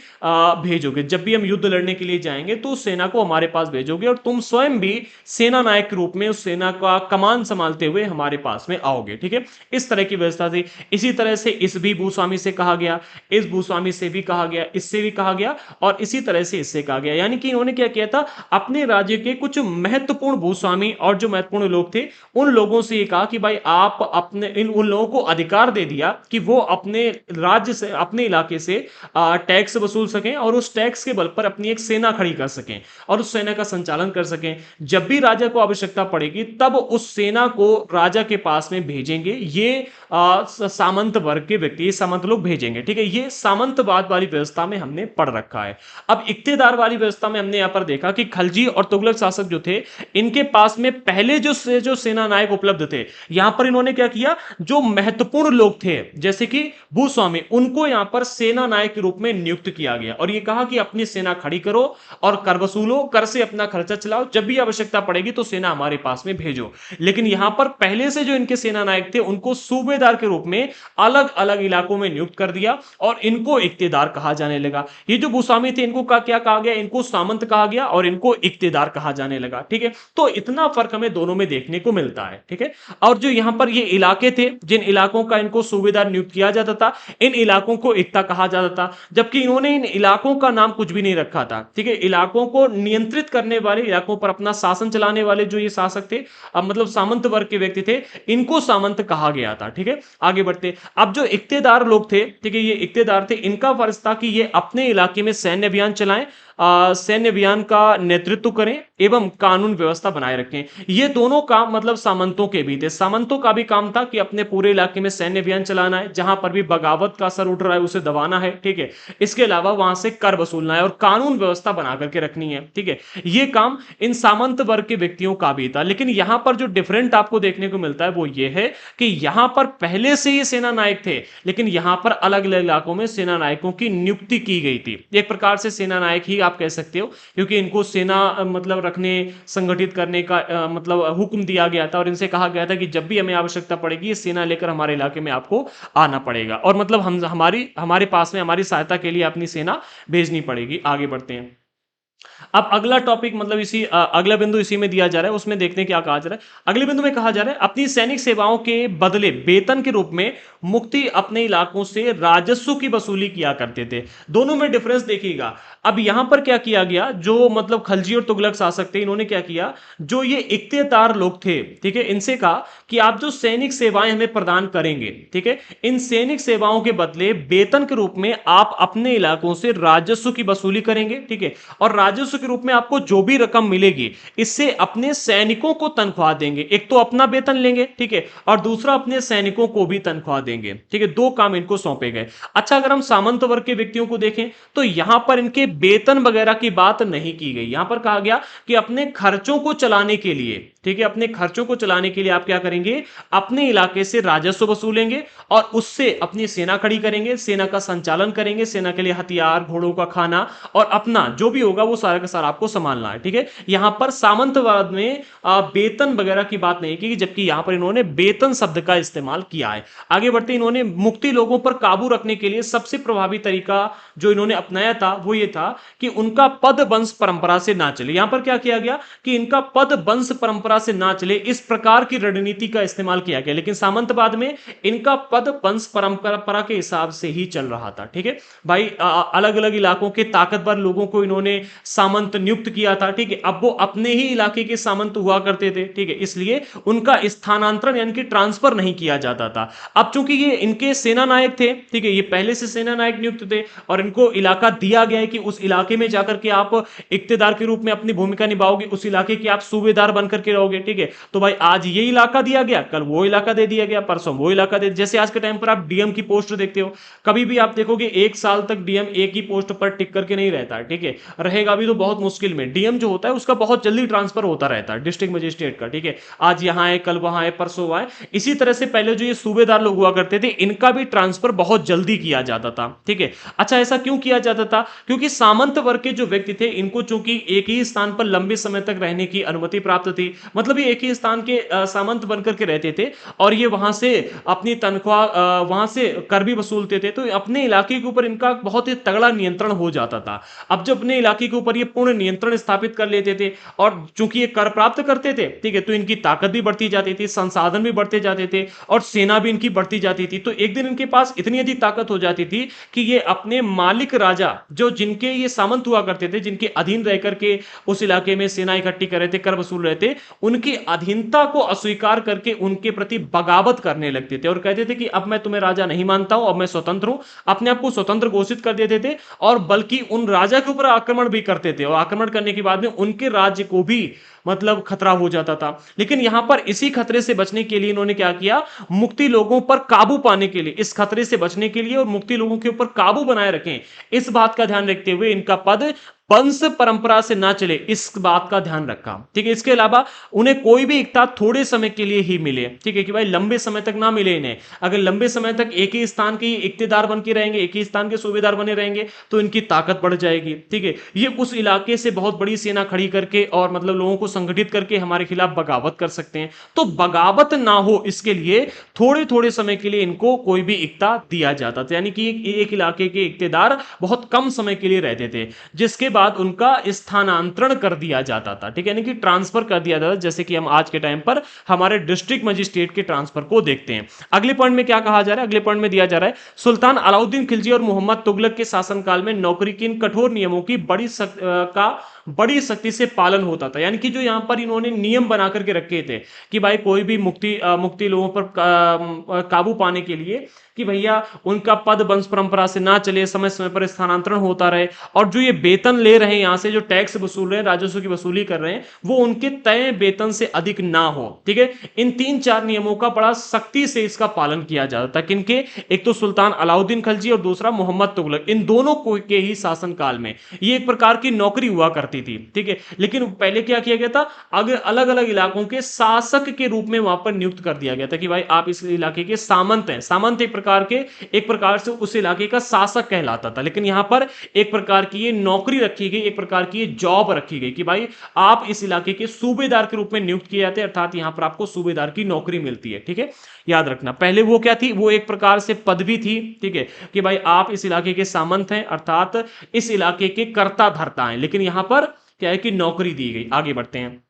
भेजोगे। जब भी हम युद्ध लड़ने के लिए जाएंगे तो उस सेना को हमारे पास भेजोगे, और तुम स्वयं भी सेना नायक के रूप में उस सेना का कमान संभालते हुए हमारे पास में आओगे। ठीक है, इस तरह की व्यवस्था थी। इसी तरह से इस भी भूस्वामी से कहा गया, इस भूस्वामी से भी कहा गया, इससे भी कहा गया, और इसी तरह से इससे कहा गया। यानी कि इन्होंने क्या किया था, अपने राज्य के कुछ महत्वपूर्ण भूस्वामी और जो महत्वपूर्ण लोग थे उन लोगों से ये कहा कि भाई आप अपने उन लोगों को अधिकार दे दिया कि वो अपने राज्य से, अपने इलाके से टैक्स वसूल सकें और उस टैक्स के बल पर अपनी एक सेना खड़ी कर सकें और उस सेना का संचालन कर सकें। जब भी राजा को आवश्यकता पड़ेगी तब उस सेना को राजा के पास में भेजेंगे, ये सामंत वर्ग के व्यक्ति, ये सामंत लोग भेजेंगे। ठीक है, ये सामंतवाद वाली व्यवस्था में हमने पढ़ रखा है। अब इक्तेदार वाली व्यवस्था में हमने यहां पर देखा कि खलजी और तुगलक शासक जो थे, इनके पास में पहले जो सेना नायक उपलब्ध थे, यहां पर इन्होंने क्या किया, जो महत्वपूर्ण लोग थे जैसे कि भूस्वामी, उनको यहां पर सेना नायक के रूप में नियुक्त किया गया और यह कहा कि अपनी सेना खड़ी करो और कर वसूलो, कर से अपना खर्चा चलाओ, जब भी आवश्यकता पड़ेगी तो सेना हमारे पास में भेजो। लेकिन यहां पर पहले से जो इनके सेना नायक थे उनको सूबेदार के रूप में अलग अलग इलाकों में नियुक्त कर दिया और इनको इक्तेदार कहा जाने लगा। ये जो भूस्वामी थे इनको क्या कहा गया, इनको सामंत कहा गया और इनको इक्तेदार कहा जाने लगा। ठीक है, तो इतना फर्क हमें दोनों में देखने को मिलता है। ठीक है, और जो यहां पर ये इलाके थे, जिन इलाकों का इनको सूबेदार नियुक्त किया जाता था, इन इलाकों को इक्ता कहा जाता था, जबकि इन्होंने इन इलाकों का नाम कुछ भी नहीं रखा था। ठीक है, इलाकों को नियंत्रित करने वाले, इलाकों पर अपना शासन चलाने वाले जो ये शासक थे, अब मतलब सामंत वर्ग के व्यक्ति थे, इनको सामंत कहा गया था। ठीक है, आगे बढ़ते, अब जो इक्तेदार लोग थे, ठीक है, ये इक्तेदार थे, इनका फर्ज था कि ये अपने इलाके में सैन्य अभियान चलाएं, सैन्य अभियान का नेतृत्व करें एवं कानून व्यवस्था बनाए रखें। ये दोनों काम मतलब सामंतों के भी थे। सामंतों का भी काम था कि अपने पूरे इलाके में सैन्य अभियान चलाना है, जहां पर भी बगावत का असर उठ रहा है उसे दबाना है। ठीक है, इसके अलावा वहां से कर वसूलना है और कानून व्यवस्था बना करके रखनी है। ठीक है, ये काम इन सामंत वर्ग के व्यक्तियों का भी था। लेकिन यहां पर जो डिफरेंट आपको देखने को मिलता है वो ये है कि यहां पर पहले से ये सेना नायक थे, लेकिन यहां पर अलग अलग इलाकों में सेना नायकों की नियुक्ति की गई थी। एक प्रकार से सेना नायक ही आप कह सकते हो, क्योंकि इनको सेना मतलब रखने, संगठित करने का मतलब हुक्म दिया गया था और इनसे कहा गया था कि जब भी हमें आवश्यकता पड़ेगी ये सेना लेकर हमारे इलाके में आपको आना पड़ेगा और मतलब हमारे पास में हमारी सहायता के लिए अपनी सेना भेजनी पड़ेगी। आगे बढ़ते हैं। अब अगला टॉपिक मतलब अगला बिंदु इसी में दिया जा रहा है, उसमें देखते हैं क्या कहा जा रहा है। अगले बिंदु में कहा जा रहा है अपनी सैनिक सेवाओं के बदले वेतन के रूप में मुक्ति अपने इलाकों से राजस्व की वसूली किया करते थे। दोनों में डिफरेंस देखिएगा। अब यहां पर क्या किया गया, जो मतलब खलजी और तुगलक शासक थे, इन्होंने क्या किया, जो ये इक्तेदार लोग थे, ठीक है, इनसे कहा कि आप जो सैनिक सेवाएं हमें प्रदान करेंगे, ठीक है, इन सैनिक सेवाओं के बदले वेतन के रूप में आप अपने इलाकों से राजस्व की वसूली करेंगे। ठीक है, और राजस्व के रूप में आपको जो भी रकम मिलेगी इससे अपने सैनिकों को तनख्वाह देंगे। एक तो अपना वेतन लेंगे, ठीक है, और दूसरा अपने सैनिकों को भी तनख्वाह देंगे। ठीक है, दो काम इनको सौंपे गए। अच्छा, अगर हम सामंत वर्ग के व्यक्तियों को देखें तो यहां पर इनके वेतन वगैरह की बात नहीं की गई। यहां पर कहा गया कि अपने खर्चों को चलाने के लिए, ठीक है, अपने खर्चों को चलाने के लिए आप क्या करेंगे, अपने इलाके से राजस्व वसूलेंगे और उससे अपनी सेना खड़ी करेंगे, सेना का संचालन करेंगे, सेना के लिए हथियार, घोड़ों का खाना और अपना जो भी होगा वो सारा का सारा आपको संभालना है। ठीक है, यहां पर सामंतवाद में वेतन वगैरह की बात नहीं की, जबकि यहां पर इन्होंने वेतन शब्द का इस्तेमाल किया है। आगे बढ़ते, इन्होंने मुक्ति लोगों पर काबू रखने के लिए सबसे प्रभावी तरीका जो इन्होंने अपनाया था वो ये था कि उनका पद वंश परंपरा से ना चले। यहां पर क्या किया गया कि इनका पद वंश परंपरा परंपरा से ना चले, इस प्रकार की रणनीति का इस्तेमाल किया गया। लेकिन सामंतवाद में इनका पद वंश परंपरा के हिसाब से ही चल रहा था। ठीक है भाई, अलग अलग इलाकों के ताकतवर लोगों को इन्होंने सामंत नियुक्त किया था। ठीक है, अब वो अपने ही इलाके के सामंत हुआ करते थे। ठीक है, इसलिए उनका स्थानांतरण यानी कि ट्रांसफर नहीं किया जाता था। अब चूंकि ये इनके सेना नायक थे, ठीक है, ये पहले से सेना नायक नियुक्त थे और इनको इलाका दिया गया है कि उस इलाके में जाकर के आप इक्तेदार के रूप में अपनी भूमिका निभाओगे, उस इलाके के आप सूबेदार बनकर के रहोगे। ठीक है, तो भाई आज ये इलाका दिया गया, कल वो इलाका दे दिया गया, परसों वो इलाका दे, जैसे आज के टाइम पर आप डीएम की पोस्ट देखते हो, कभी भी आप देखोगे एक साल तक डीएम एक ही पोस्ट पर टिक करके नहीं रहता है। ठीक है, रहेगा भी तो बहुत मुश्किल में। डीएम जो होता है उसका बहुत जल्दी ट्रांसफर होता रहता है, डिस्ट्रिक्ट मजिस्ट्रेट का। ठीक है, आज यहां है, कल वहां है, परसों वहां है। इसी तरह से पहले जो ये सूबेदार लोग हुआ करते थे, इनका भी ट्रांसफर बहुत जल्दी किया जाता था। ठीक है, अच्छा ऐसा क्यों किया जाता था? क्योंकि सामंत वर्ग के जो व्यक्ति थे, इनको चूंकि एक ही स्थान पर लंबे समय तक रहने की अनुमति प्राप्त थी, मतलब ये एक ही स्थान के सामंत बनकर के रहते थे और ये वहां से अपनी तनख्वाह वहां से कर भी वसूलते थे, तो अपने इलाके के ऊपर इनका बहुत ही तगड़ा नियंत्रण हो जाता था। अब जब अपने इलाके के ऊपर ये पूर्ण नियंत्रण स्थापित कर लेते थे और चूंकि ये कर प्राप्त करते थे, ठीक है, तो इनकी ताकत भी बढ़ती जाती थी, संसाधन भी बढ़ते जाते थे और सेना भी इनकी बढ़ती जाती थी। तो एक दिन इनके पास इतनी अधिक ताकत हो जाती थी कि ये अपने मालिक राजा, जो जिनके ये सामंत हुआ करते थे, जिनके अधीन रह करके उस इलाके में सेना इकट्ठी कर रहे थे, कर वसूल रहे थे, उनकी अधीनता को अस्वीकार करके उनके प्रति बगावत करने लगते थे और कहते थे कि अब मैं तुम्हें राजा नहीं मानता हूं, अब मैं स्वतंत्र हूं। अपने आप को स्वतंत्र घोषित कर देते थे और बल्कि उन राजा के ऊपर आक्रमण भी करते थे और आक्रमण करने के बाद में उनके राज्य को भी मतलब खतरा हो जाता था। लेकिन यहां पर इसी खतरे से बचने के लिए इन्होंने क्या किया, मुक्ति लोगों पर काबू पाने के लिए, इस खतरे से बचने के लिए और मुक्ति लोगों के ऊपर काबू बनाए रखें, इस बात का ध्यान रखते हुए इनका पद वंश परंपरा से ना चले, इस बात का ध्यान रखा। ठीक है, इसके अलावा उन्हें कोई भी इक्ता थोड़े समय के लिए ही मिले। ठीक है, कि भाई लंबे समय तक ना मिले इन्हें। अगर लंबे समय तक एक ही स्थान के इक्तेदार बन के रहेंगे, एक ही स्थान के सूबेदार बने रहेंगे, तो इनकी ताकत बढ़ जाएगी। ठीक है, ये उस इलाके से बहुत बड़ी सेना खड़ी करके और मतलब लोगों को संगठित करके हमारे खिलाफ बगावत कर सकते हैं। तो बगावत ना हो इसके लिए थोड़े थोड़े समय के लिए इनको कोई भी इक्ता दिया जाता था, यानी कि एक इलाके के इक्तेदार बहुत कम समय के लिए रहते थे, जिसके बाद उनका स्थानांतरण कर दिया जाता था। ठीक है, यानी कि ट्रांसफर कर दिया जाता, जैसे कि हम आज के टाइम पर हमारे डिस्ट्रिक्ट मजिस्ट्रेट के ट्रांसफर को देखते हैं। अगले पॉइंट में क्या कहा जा रहा है, अगले पॉइंट में दिया जा रहा है, सुल्तान अलाउद्दीन खिलजी और मोहम्मद तुगलक के शासनकाल में नौकरी के इन कठोर नियमों की बड़ी सख्ती से पालन होता था। यानी कि जो यहां पर इन्होंने नियम बना करके रखे थे कि भाई कोई भी मुक्ति लोगों पर काबू पाने के लिए कि भैया उनका पद वंश परंपरा से ना चले, समय समय पर स्थानांतरण होता रहे और जो ये वेतन ले रहे हैं, यहां से जो टैक्स वसूल रहे हैं, राजस्व की वसूली कर रहे हैं, वो उनके तय वेतन से अधिक ना हो। ठीक है, इन 3-4 नियमों का बड़ा सख्ती से इसका पालन किया जाता था। किनके? एक तो सुल्तान अलाउद्दीन खिलजी और दूसरा मोहम्मद तुगलक, इन दोनों को के ही शासनकाल में ये एक प्रकार की नौकरी हुआ करती थी। ठीक है, लेकिन पहले क्या किया गया था, अगर अलग अलग इलाकों के शासक के रूप में वहां पर नियुक्त कर दिया गया था कि भाई आप इस इलाके के सामंत हैं। सामंत एक प्रकार से उस इलाके का शासक कहलाता था। लेकिन यहां पर एक प्रकार की ये नौकरी रखी गई, एक प्रकार की ये जॉब रखी गई कि भाई आप इस इलाके के सूबेदार के रूप में नियुक्त किए जाते हैं, अर्थात यहां पर आपको सूबेदार की नौकरी मिलती है। ठीक है, याद रखना, पहले वो क्या थी, वो एक प्रकार से पदवी थी। ठीक है, कि भाई आप इस इलाके के सामंत हैं, अर्थात इस इलाके के कर्ता धर्ता हैं। लेकिन यहां पर क्या है कि नौकरी दी गई। आगे बढ़ते हैं।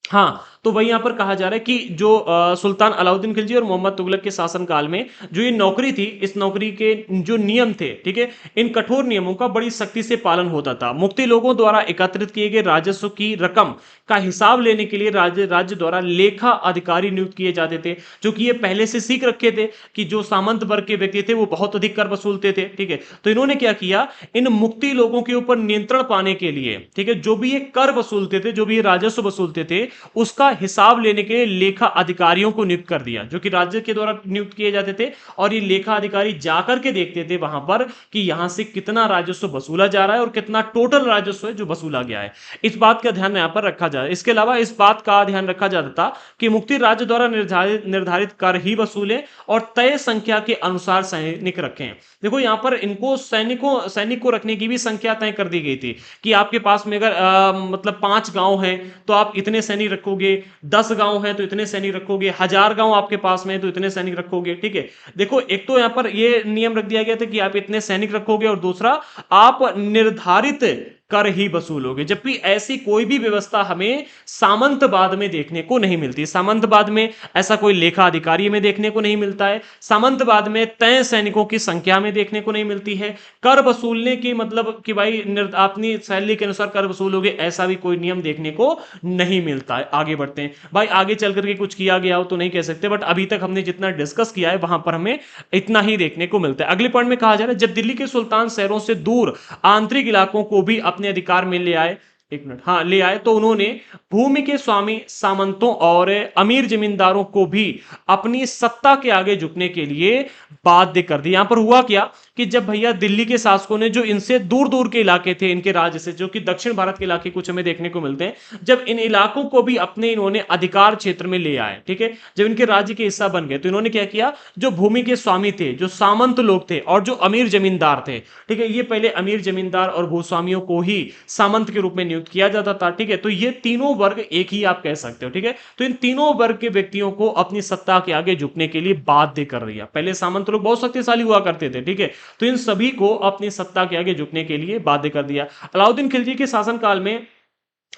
हाँ, तो वही यहां पर कहा जा रहा है कि जो सुल्तान अलाउद्दीन खिलजी और मोहम्मद तुगलक के शासनकाल में जो ये नौकरी थी, इस नौकरी के जो नियम थे, ठीक है, इन कठोर नियमों का बड़ी सख्ती से पालन होता था। मुक्ति लोगों द्वारा एकत्रित किए गए राजस्व की रकम का हिसाब लेने के लिए राज्य द्वारा लेखा अधिकारी नियुक्त किए जाते थे, जो कि ये पहले से सीख रखे थे कि जो सामंत वर्ग के व्यक्ति थे वो बहुत अधिक कर वसूलते थे। ठीक है, तो इन्होंने क्या किया, इन मुक्ति लोगों के ऊपर नियंत्रण पाने के लिए, ठीक है, जो भी ये कर वसूलते थे, जो भी ये राजस्व वसूलते थे, उसका हिसाब लेने के लिए लेखा अधिकारियों को नियुक्त कर दिया, जो कि राज्य के द्वारा नियुक्त किए जाते थे। और ये लेखा अधिकारी जाकर के देखते थे वहां पर कि यहां से कितना राजस्व वसूला जा रहा है और कितना टोटल राजस्व है जो वसूला गया है। इस बात का ध्यान यहां पर रखा जाए। इसके अलावा इस बात का ध्यान रखा जाता था कि मुक्ति राज्य द्वारा निर्धारित कर ही वसूले और तय संख्या के अनुसार सैनिक रखें। देखो यहां पर इनको सैनिक को रखने की भी संख्या तय कर दी गई थी कि आपके पास में अगर मतलब 5 गांव हैं तो आप इतने सैनिक रखोगे, 10 गांव हैं तो इतने सैनिक रखोगे, 1000 गांव आपके पास में तो इतने सैनिक रखोगे। ठीक है, देखो एक तो यहां पर ये नियम रख दिया गया था कि आप इतने सैनिक रखोगे और दूसरा आप निर्धारित कर ही वसूलोगे, जबकि ऐसी कोई भी व्यवस्था हमें सामंतवाद में देखने को नहीं मिलती। सामंतवाद में ऐसा कोई लेखा अधिकारी में देखने को नहीं मिलता है, सामंतवाद में तय सैनिकों की संख्या में देखने को नहीं मिलती है, कर वसूलने की मतलब कि भाई अपनी सैलरी के अनुसार कर वसूलोगे ऐसा भी कोई नियम देखने को नहीं मिलता है। आगे बढ़ते हैं भाई, आगे चल करके कुछ किया गया हो तो नहीं कह सकते, बट अभी तक हमने जितना डिस्कस किया है वहां पर हमें इतना ही देखने को मिलता है। अगले पॉइंट में कहा जा रहा है, जब दिल्ली के सुल्तान शहरों से दूर आंतरिक इलाकों को भी अपने अधिकार में ले आए, एक मिनट, हाँ ले आए, तो उन्होंने भूमि के स्वामी सामंतों और अमीर जमींदारों को भी अपनी सत्ता के आगे झुकने के लिए बाध्य कर दिया। यहां पर हुआ क्या कि जब भैया दिल्ली के शासकों ने, जो इनसे दूर दूर के इलाके थे इनके राज्य से, जो कि दक्षिण भारत के इलाके कुछ हमें देखने को मिलते हैं, जब इन इलाकों को भी अपने इन्होंने अधिकार क्षेत्र में ले आए, ठीक है, जब इनके राज्य के हिस्सा बन गए, तो इन्होंने क्या किया, जो भूमि के स्वामी थे, जो सामंत लोग थे और जो अमीर जमींदार थे, ठीक है, ये पहले अमीर जमींदार और भूस्वामियों को ही सामंत के रूप में नियुक्त किया जाता था, ठीक है, तो ये तीनों वर्ग एक ही आप कह सकते हो, ठीक है, तो इन तीनों वर्ग के व्यक्तियों को अपनी सत्ता के आगे झुकने के लिए बाध्य कर दिया। पहले सामंत लोग बहुत शक्तिशाली हुआ करते थे, ठीक है, तो इन सभी को अपनी सत्ता के आगे झुकने के लिए बाध्य कर दिया। अलाउद्दीन खिलजी के शासनकाल में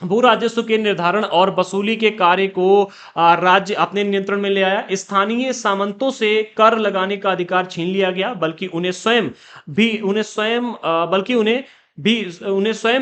भू राजस्व के निर्धारण और वसूली के कार्य को राज्य अपने नियंत्रण में ले आया। स्थानीय सामंतों से कर लगाने का अधिकार छीन लिया गया, बल्कि उन्हें स्वयं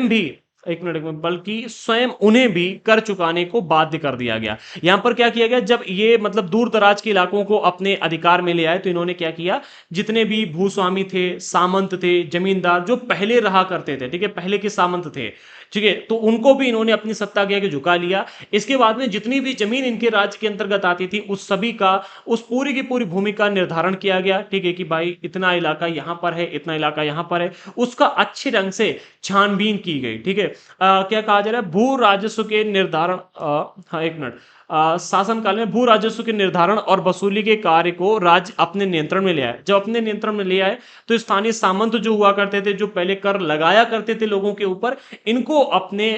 भी एक मिनट में, बल्कि स्वयं उन्हें भी कर चुकाने को बाध्य कर दिया गया। यहां पर क्या किया गया, जब ये मतलब दूर दराज के इलाकों को अपने अधिकार में ले आए, तो इन्होंने क्या किया, जितने भी भूस्वामी थे, सामंत थे, जमींदार जो पहले रहा करते थे, ठीक है, पहले के सामंत थे, ठीक है, तो उनको भी इन्होंने अपनी सत्ता के आगे झुका लिया। इसके बाद में जितनी भी जमीन इनके राज्य के अंतर्गत आती थी, उस सभी का, उस पूरी की पूरी भूमि का निर्धारण किया गया, ठीक है, कि भाई इतना इलाका यहां पर है, इतना इलाका यहां पर है, उसका अच्छे ढंग से छानबीन की गई, ठीक है। क्या कहा जा रहा है, भू राजस्व के निर्धारण, हाँ एक मिनट, शासनकाल में भू राजस्व के निर्धारण और वसूली के कार्य को राज्य अपने नियंत्रण में ले आए। जब अपने नियंत्रण में ले आए, तो स्थानीय सामंत जो हुआ करते थे, जो पहले कर लगाया करते थे लोगों के ऊपर, इनको अपने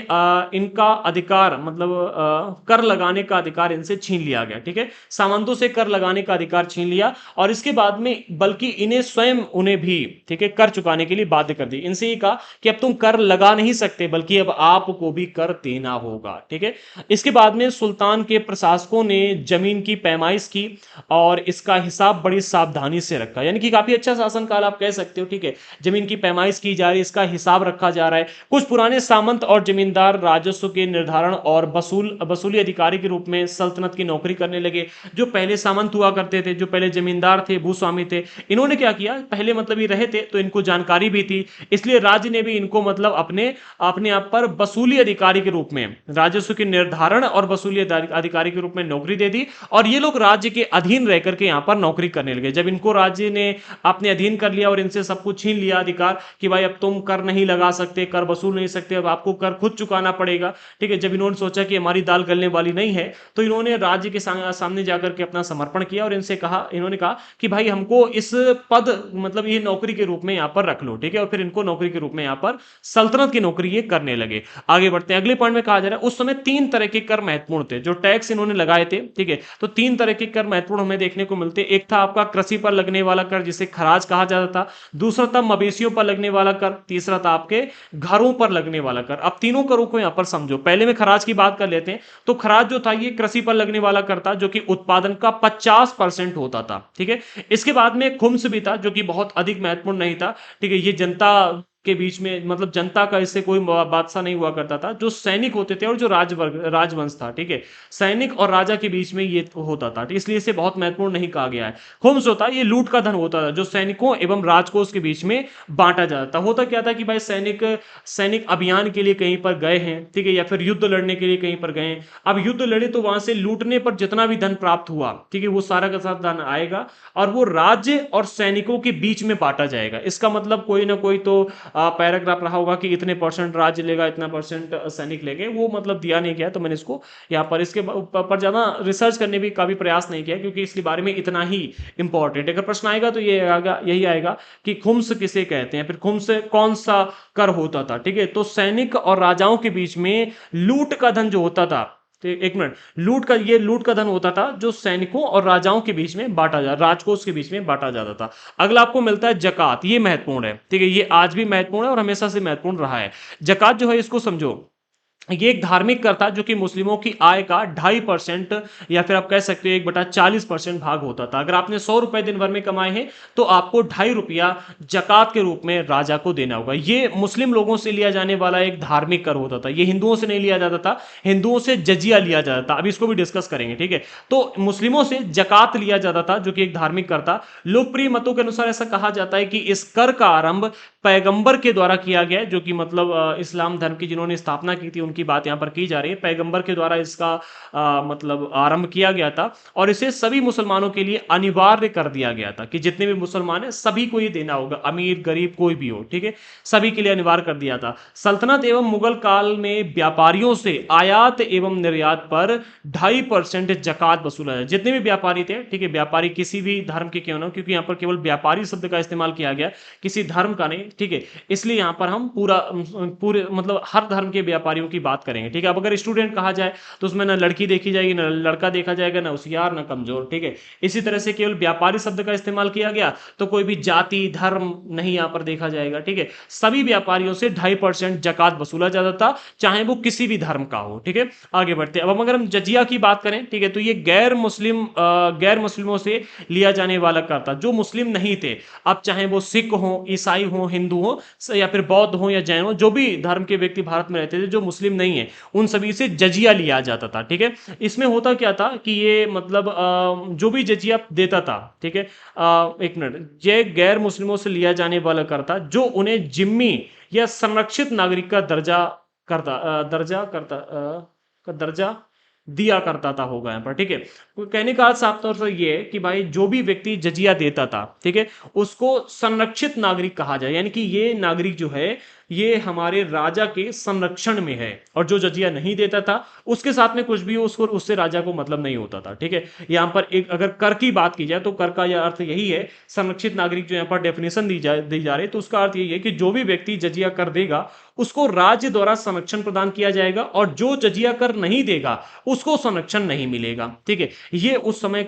इनका अधिकार मतलब कर लगाने का अधिकार इनसे छीन लिया गया, ठीक है, सामंतों से कर लगाने का अधिकार छीन लिया, और इसके बाद में बल्कि इन्हें स्वयं उन्हें भी, ठीक है, कर चुकाने के लिए बाध्य कर दी। इनसे ये कहा कि अब तुम कर लगा नहीं सकते, बल्कि अब आपको भी कर देना होगा, ठीक है। इसके बाद में सुल्तान के प्रशासकों ने जमीन की पैमाइश की और इसका हिसाब बड़ी सावधानी से रखा, यानी कि काफी अच्छा शासनकाल आप कह सकते हो, ठीक है, जमीन की पैमाइश की जा रही है, इसका हिसाब रखा जा रहा है। कुछ पुराने सामंत और जमींदार राजस्व के निर्धारण और वसूली अधिकारी के रूप में सल्तनत की नौकरी करने लगे। जो पहले सामंत हुआ करते थे, जो पहले जमींदार थे, भूस्वामी थे, इन्होंने क्या किया, पहले मतलब ये रहे थे तो इनको जानकारी भी थी, इसलिए राज्य ने भी इनको मतलब अपने अपने आप पर वसूली अधिकारी के रूप में, राजस्व के निर्धारण और वसूली अधिकारी के रूप में नौकरी दे दी, और ये लोग राज्य के अधीन रह करके यहां पर नौकरी करने लगे। जब इनको राज्य ने अपने अधीन कर लिया और इनसे सब कुछ छीन लिया अधिकार कि भाई अब तुम कर नहीं लगा सकते, कर वसूल नहीं सकते, अब आपको कर खुद चुकाना पड़ेगा, ठीक है, जब इन्होंने सोचा कि हमारी दाल गलने वाली नहीं है, तो इन्होंने राज्य के सामने जाकर के अपना समर्पण किया और इन्होंने कहा कि भाई हमको इस पद मतलब ये नौकरी के रूप में यहां पर रख लो, ठीक है, और फिर इनको नौकरी के रूप में यहां पर सल्तनत की नौकरी ये करने लगे। आगे बढ़ते हैं, अगले पॉइंट में कहा जा रहा है, उस समय 3 तरह के कर महत्वपूर्ण थे जो टैक्स इन्होंने लगाए थे, ठीक है, तो 3 तरह के कर महत्वपूर्ण हमें देखने को मिलते। एक था आपका कृषि पर लगने वाला कर, जिसे खराज कहा जाता था, दूसरा था मवेशियों पर लगने वाला कर, तीसरा था आपके घरों पर लगने वाला कर। अब तीनों करों को यहां पर समझो। पहले में खराज की बात कर लेते हैं, तो खराज जो था ये कृषि पर लगने वाला कर था, जो कि उत्पादन का 50% होता था, ठीक है। इसके बाद में खुम्स भी था, जो कि बहुत अधिक महत्वपूर्ण नहीं था, ठीक है, ये जनता के बीच में मतलब जनता का इससे कोई बादशाह नहीं हुआ करता था, जो सैनिक होते थे और जो राजवंश था, ठीक है, सैनिक और राजा के बीच में ये होता था, इसलिए इसे बहुत महत्वपूर्ण नहीं कहा गया है। खुम्स होता है, ये लूट का धन होता था जो सैनिकों एवं राजकोष के बीच में बांटा जाता था। होता क्या था कि भाई सैनिक अभियान के लिए कहीं पर गए हैं, ठीक है, या फिर युद्ध लड़ने के लिए कहीं पर गए हैं, अब युद्ध लड़े तो वहां से लूटने पर जितना भी धन प्राप्त हुआ, ठीक है, वो सारा का सारा धन आएगा और वो राज्य और सैनिकों के बीच में बांटा जाएगा। इसका मतलब कोई ना कोई तो पैराग्राफ रहा होगा कि इतने परसेंट राज्य लेगा, इतना परसेंट सैनिक लेंगे, वो मतलब दिया नहीं गया, तो मैंने इसको यहाँ पर इसके पर ज्यादा रिसर्च करने भी का भी प्रयास नहीं किया, क्योंकि इसके बारे में इतना ही इंपॉर्टेंट। अगर प्रश्न आएगा तो ये आएगा, यही आएगा कि खुम्स किसे कहते हैं, फिर खुम्स कौन सा कर होता था, ठीक है, तो सैनिक और राजाओं के बीच में लूट का धन जो होता था, तो एक मिनट, लूट का धन होता था जो सैनिकों और राजाओं के बीच में बांटा जा राजकोष के बीच में बांटा जाता था। अगला आपको मिलता है जकात, ये महत्वपूर्ण है, ठीक है, ये आज भी महत्वपूर्ण है और हमेशा से महत्वपूर्ण रहा है। जकात जो है इसको समझो, ये एक धार्मिक कर था जो कि मुस्लिमों की आय का 2.5% या फिर आप कह सकते हो 1/40% भाग होता था। अगर आपने 100 रुपए दिन भर में कमाए हैं तो आपको 2.5 रुपया जकात के रूप में राजा को देना होगा। ये मुस्लिम लोगों से लिया जाने वाला एक धार्मिक कर होता था, ये हिंदुओं से नहीं लिया जाता था, हिंदुओं से जजिया लिया जाता था। अभी इसको भी डिस्कस करेंगे, ठीक है। तो मुस्लिमों से जकात लिया जाता था जो कि एक धार्मिक कर था। लोकप्रिय मतों के अनुसार ऐसा कहा जाता है कि इस कर का आरंभ पैगंबर के द्वारा किया गया है, जो कि मतलब इस्लाम धर्म की जिन्होंने स्थापना की थी उनकी बात यहां पर की जा रही है। पैगंबर के द्वारा इसका मतलब आरंभ किया गया था और इसे सभी मुसलमानों के लिए अनिवार्य कर दिया गया था कि जितने भी मुसलमान हैं सभी को ये देना होगा, अमीर गरीब कोई भी हो, ठीक है, सभी के लिए अनिवार्य कर दिया था। सल्तनत एवं मुगल काल में व्यापारियों से आयात एवं निर्यात पर 2.5% जकात वसूला जाए। जितने भी व्यापारी थे, ठीक है, व्यापारी किसी भी धर्म के क्यों ना, क्योंकि यहां पर केवल व्यापारी शब्द का इस्तेमाल किया गया, किसी धर्म का नहीं, ठीक है, इसलिए यहां पर हम पूरे मतलब हर धर्म के व्यापारियों की बात करेंगे, ठीक है। अब अगर स्टूडेंट कहा जाए तो उसमें ना लड़की देखी जाएगी, ना लड़का देखा जाएगा, ना होशियार ना कमजोर, ठीक है। इसी तरह से केवल व्यापारी शब्द का इस्तेमाल किया गया तो कोई भी जाति धर्म नहीं यहां पर देखा जाएगा, ठीक है। सभी व्यापारियों से 2.5% जकात वसूला जाता था, चाहे वो किसी भी धर्म का हो, ठीक है। आगे बढ़ते अब अगर हम जजिया की बात करें, ठीक है, तो ये गैर मुस्लिमों से लिया जाने वाला कर था, जो मुस्लिम नहीं थे। अब चाहे वो सिख हो, ईसाई हो, हिंदू हो या फिर बौद्ध हो या जैन हो, जो भी धर्म के व्यक्ति भारत में रहते थे जो मुस्लिम नहीं है, उन सभी से जजिया लिया जाता था, ठीक है। इसमें होता क्या था कि ये मतलब जो भी जजिया देता था, ठीक है, एक मिनट, ये गैर मुस्लिमों से लिया जाने वाला कर था जो उन्हें जिम्मी या संरक्षित नागरिक का दर्जा दिया करता था, होगा यहाँ पर, ठीक है। तो कहने का अर्थ साफ तौर पर ये है कि भाई जो भी व्यक्ति जजिया देता था, ठीक है, उसको संरक्षित नागरिक कहा जाए, यानी कि ये नागरिक जो है ये हमारे राजा के संरक्षण में है, और जो जजिया नहीं देता था उसके साथ में कुछ भी हो, उसको उससे राजा को मतलब नहीं होता था, ठीक है। यहाँ पर एक अगर कर की बात की जाए तो कर का यह अर्थ यही है, संरक्षित नागरिक जो यहाँ पर डेफिनेशन दी जा रही है, तो उसका अर्थ यही है कि जो भी व्यक्ति जजिया कर देगा उसको राज्य द्वारा संरक्षण प्रदान किया जाएगा, और जो जजिया कर नहीं देगा उसको संरक्षण नहीं मिलेगा, ठीक है। ये उस समय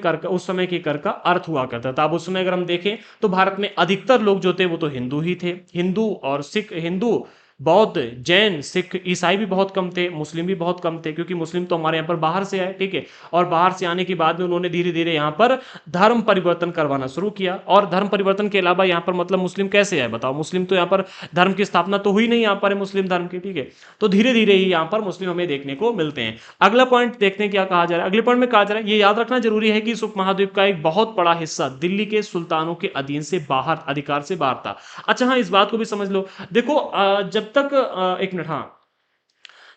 के कर का अर्थ हुआ करता था। अब उस समय अगर हम देखें तो भारत में अधिकतर लोग जो थे वो तो हिंदू ही थे, हिंदू और सिख, हिंदू बौद्ध जैन सिख ईसाई भी बहुत कम थे, मुस्लिम भी बहुत कम थे, क्योंकि मुस्लिम तो हमारे यहाँ पर बाहर से आए, ठीक है। और बाहर से आने के बाद में उन्होंने धीरे धीरे यहाँ पर धर्म परिवर्तन करवाना शुरू किया, और धर्म परिवर्तन के अलावा यहाँ पर मतलब मुस्लिम कैसे आए बताओ, मुस्लिम तो यहाँ पर धर्म की स्थापना तो हुई नहीं यहाँ पर है मुस्लिम धर्म की, ठीक है। तो धीरे धीरे ही यहाँ पर मुस्लिम हमें देखने को मिलते हैं। अगला पॉइंट देखते हैं क्या कहा जा रहा है। अगले पॉइंट में कहा जा रहा है, ये याद रखना जरूरी है कि इस उपमहाद्वीप का एक बहुत बड़ा हिस्सा दिल्ली के सुल्तानों के अधीन से बाहर, अधिकार से बाहर था। अच्छा हाँ, इस बात को भी समझ लो, देखो जब तक एक मिनट, हाँ,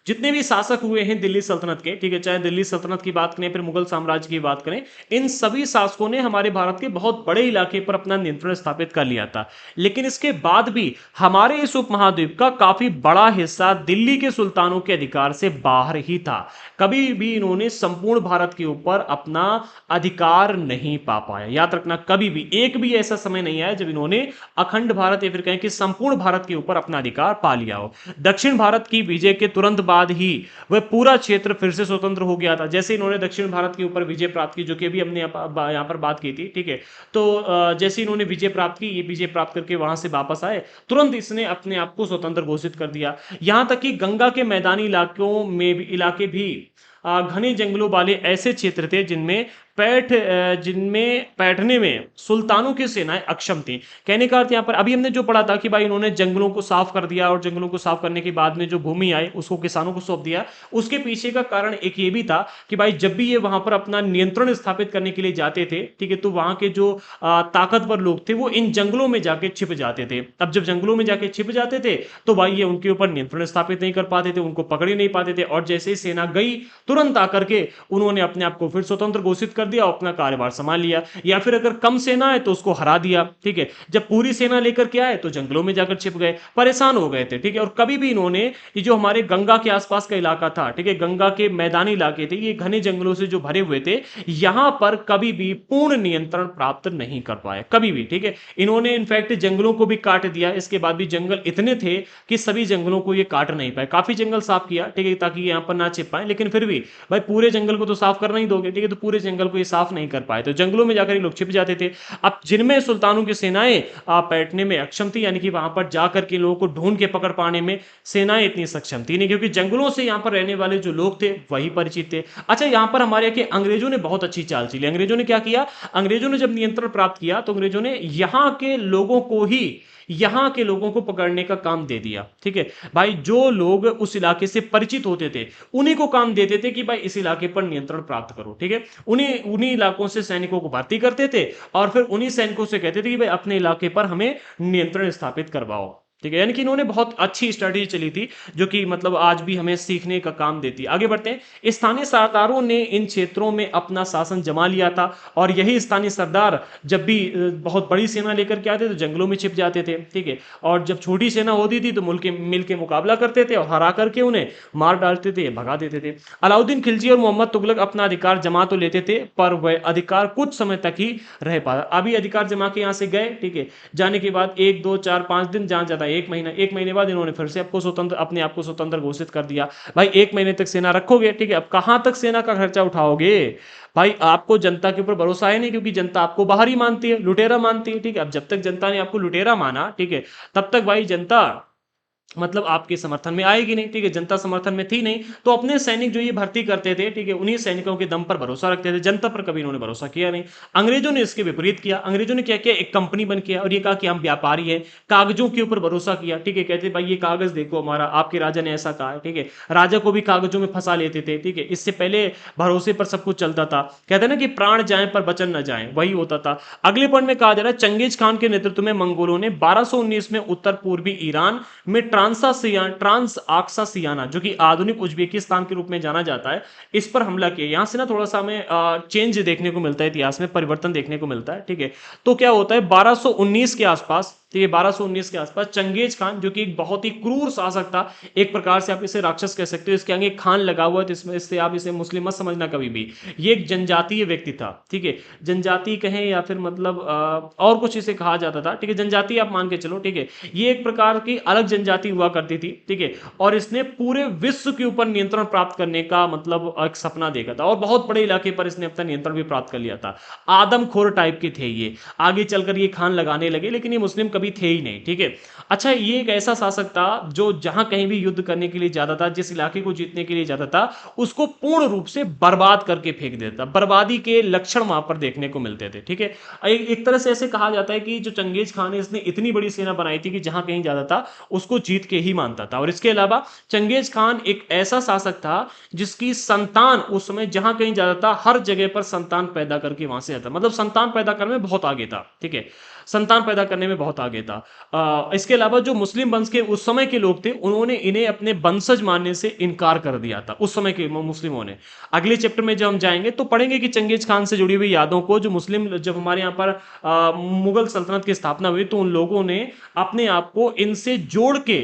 जितने भी शासक हुए हैं दिल्ली सल्तनत के, ठीक है, चाहे दिल्ली सल्तनत की बात करें फिर मुगल साम्राज्य की बात करें, इन सभी शासकों ने हमारे भारत के बहुत बड़े इलाके पर अपना नियंत्रण स्थापित कर लिया था। लेकिन इसके बाद भी हमारे इस उपमहाद्वीप का काफी बड़ा हिस्सा दिल्ली के सुल्तानों के अधिकार से बाहर ही था। कभी भी इन्होंने संपूर्ण भारत के ऊपर अपना अधिकार नहीं पा पाया। याद रखना, कभी भी एक भी ऐसा समय नहीं आया जब इन्होंने अखंड भारत या फिर कहें कि संपूर्ण भारत के ऊपर अपना अधिकार पा लिया हो। दक्षिण भारत की विजय के तुरंत बाद ही वह पूरा क्षेत्र फिर से स्वतंत्र हो गया था। जैसे इन्होंने दक्षिण भारत के ऊपर विजय प्राप्त की, जो कि अभी हमने यहाँ पर बात की थी, ठीक है। तो जैसे इन्होंने विजय प्राप्त की, ये विजय प्राप्त करके वहां से वापस आए, तुरंत इसने अपने आप को स्वतंत्र घोषित कर दिया। यहां तक कि गंगा के मैदानी इलाके भी घने जंगलों वाले ऐसे क्षेत्र थे जिनमें बैठने में सुल्तानों की सेनाएं अक्षम थी। कहने का अर्थ यहाँ पर अभी हमने जो पढ़ा था कि भाई इन्होंने जंगलों को साफ कर दिया, और जंगलों को साफ करने के बाद में जो भूमि आई उसको किसानों को सौंप दिया। उसके पीछे का कारण एक ये भी था कि भाई जब भी ये वहां पर अपना नियंत्रण स्थापित करने के लिए जाते थे, ठीक है, तो वहां के जो ताकतवर लोग थे वो इन जंगलों में जाके छिप जाते थे। अब जब जंगलों में जाके छिप जाते थे तो भाई ये उनके ऊपर नियंत्रण स्थापित नहीं कर पाते थे, उनको पकड़ ही नहीं पाते थे, और जैसे ही सेना गई तुरंत आकर के उन्होंने अपने आप को फिर स्वतंत्र घोषित कर कर दिया और अपना कार्यभार संभाल लिया, या फिर अगर कम सेना है तो उसको हरा दिया, ठीक है। जब पूरी सेना लेकर के आए तो जंगलों में जाकर छिप गए, परेशान हो गए थे, ठीक है। और कभी भी इन्होंने ये जो हमारे गंगा के आसपास का इलाका था, ठीक है, गंगा के मैदानी इलाके थे, ये घने जंगलों से जो भरे हुए थे, यहां पर कभी भी पूर्ण नियंत्रण प्राप्त नहीं कर पाए, कभी भी, ठीक है। इन्होंने इनफैक्ट जंगलों को भी काट दिया, इसके बाद भी जंगल इतने थे कि सभी जंगलों को ये काट नहीं पाए, काफी जंगल साफ किया, ठीक है, ताकि यहां पर ना छिप पाए, लेकिन फिर भी भाई पूरे जंगल को तो साफ करना ही दोगे, ठीक है, तो पूरे जंगल को ये साफ नहीं कर पाए, तो जंगलों में जाकर ये लोग छिप जाते थे। अब जिनमें सुल्तानों की सेनाएं बैठने में अक्षम थी, यानी कि वहां पर जाकर के लोगों को ढूंढ के पकड़ पाने में सेनाएं इतनी सक्षम थी नहीं, क्योंकि जंगलों से यहां पर रहने वाले जो लोग थे वही परिचित थे। अच्छा, यहां पर हमारे के अंग्रेजों ने बहुत अच्छी चाल चली। अंग्रेजों ने क्या किया, अंग्रेजों ने जब नियंत्रण प्राप्त किया तो अंग्रेजों ने यहां के लोगों को पकड़ने का काम दे दिया, ठीक है भाई। जो लोग उस इलाके से परिचित होते थे उन्हीं को काम देते थे कि भाई इस इलाके पर नियंत्रण प्राप्त करो, ठीक है। उन्हीं उन्हीं इलाकों से सैनिकों को भर्ती करते थे और फिर उन्हीं सैनिकों से कहते थे कि भाई अपने इलाके पर हमें नियंत्रण स्थापित करवाओ, ठीक है। यानी कि इन्होंने बहुत अच्छी स्ट्रेटजी चली थी, जो कि मतलब आज भी हमें सीखने का काम देती है। आगे बढ़ते हैं। स्थानीय सरदारों ने इन क्षेत्रों में अपना शासन जमा लिया था, और यही स्थानीय सरदार जब भी बहुत बड़ी सेना लेकर के आते तो जंगलों में छिप जाते थे, ठीक है। और जब छोटी सेना होती थी तो मिल के मुकाबला करते थे और हरा करके उन्हें मार डालते थे, भगा देते थे। अलाउद्दीन खिलजी और मोहम्मद तुगलक अपना अधिकार जमा तो लेते थे, पर वह अधिकार कुछ समय तक ही रह पाया। अभी अधिकार जमा के यहां से गए, ठीक है, जाने के बाद 1 2 4 5 दिन, जहां ज्यादा एक महीने बाद इन्होंने फिर से अपने आप को स्वतंत्र घोषित कर दिया। भाई 1 महीने तक सेना रखोगे, ठीक है, अब कहां तक सेना का खर्चा उठाओगे। भाई आपको जनता के ऊपर भरोसा है नहीं, क्योंकि जनता आपको बाहर ही मानती है, लुटेरा मानती है, ठीक है। अब जब तक जनता ने आपको लुटेरा माना, ठीक है, तब तक भाई जनता मतलब आपके समर्थन में आएगी नहीं, ठीक है। जनता समर्थन में थी नहीं, तो अपने सैनिक जो ये भर्ती करते थे, ठीक है, उन्हीं सैनिकों के दम पर भरोसा रखते थे, जनता पर कभी इन्होंने भरोसा किया नहीं। अंग्रेजों ने इसके विपरीत किया। अंग्रेजों ने क्या किया, एक कंपनी बन किया और ये कहा कि हम व्यापारी हैं, कागजों के ऊपर भरोसा किया, ठीक है। कहते भाई ये कागज देखो हमारा, आपके राजा ने ऐसा कहा है, ठीक है। राजा को भी कागजों में फंसा लेते थे, ठीक है। इससे पहले भरोसे पर सब कुछ चलता था। कहते ना कि प्राण जाए पर वचन न जाए, वही होता था। अगले पॉइंट में कहा जा रहा है, चंगेज खान के नेतृत्व में मंगोलों ने 1219 में उत्तर पूर्वी ईरान में ट्रांस आक्सासियाना, जो कि आधुनिक उज्बेकिस्तान के रूप में जाना जाता है, इस पर हमला किया। यहां से ना थोड़ा सा हमें चेंज देखने को मिलता है, इतिहास में परिवर्तन देखने को मिलता है, ठीक है। तो क्या होता है 1219 के आसपास, ठीक है, 1219 के आसपास चंगेज खान, जो कि एक बहुत ही क्रूर शासक था, एक प्रकार से आप इसे राक्षस कह सकते हो, इसके आगे खान लगा हुआ है, तो इसमें इससे आप इसे मुस्लिम मत समझना कभी भी। ये एक जनजातीय व्यक्ति था, ठीक है, जनजाति कहें या फिर मतलब और कुछ इसे कहा जाता था, ठीक है, जनजाति आप मान के चलो, ठीक है। ये एक प्रकार की अलग जनजाति हुआ करती थी, ठीक है। और इसने पूरे विश्व के ऊपर नियंत्रण प्राप्त करने का मतलब एक सपना देखा था, और बहुत बड़े इलाके पर इसने अपना नियंत्रण भी प्राप्त कर लिया था। आदमखोर टाइप के थे ये, आगे चलकर ये खान लगाने लगे, लेकिन ये मुस्लिम कभी थे ही नहीं, ठीक है। अच्छा, ये एक ऐसा शासक था जो जहां कहीं भी युद्ध करने के लिए जाता था, जिस इलाके को जीतने के लिए जाता था, उसको पूर्ण रूप से बर्बाद करके फेंक देता। बर्बादी के लक्षण वहां पर देखने को मिलते थे, ठीक है। एक तरह से ऐसे कहा जाता है कि जो चंगेज खान है, इसने इतनी बड़ी सेना बनाई थी कि जहां कहीं जाता था उसको जीत के ही मानता था। और इसके अलावा चंगेज खान एक ऐसा शासक था जिसकी संतान उस समय जहां कहीं जाता था हर जगह पर संतान पैदा करके वहां से आता, मतलब संतान पैदा करने में बहुत आगे था, ठीक है, संतान पैदा करने में बहुत आगे था। इसके अलावा जो मुस्लिम वंश के उस समय के लोग थे, उन्होंने इन्हें अपने वंशज मानने से इनकार कर दिया था उस समय के मुस्लिमों ने। अगले चैप्टर में जब हम जाएंगे तो पढ़ेंगे कि चंगेज खान से जुड़ी हुई यादों को, जो मुस्लिम जब हमारे यहाँ पर मुगल सल्तनत की स्थापना हुई तो उन लोगों ने अपने आप को इनसे जोड़ के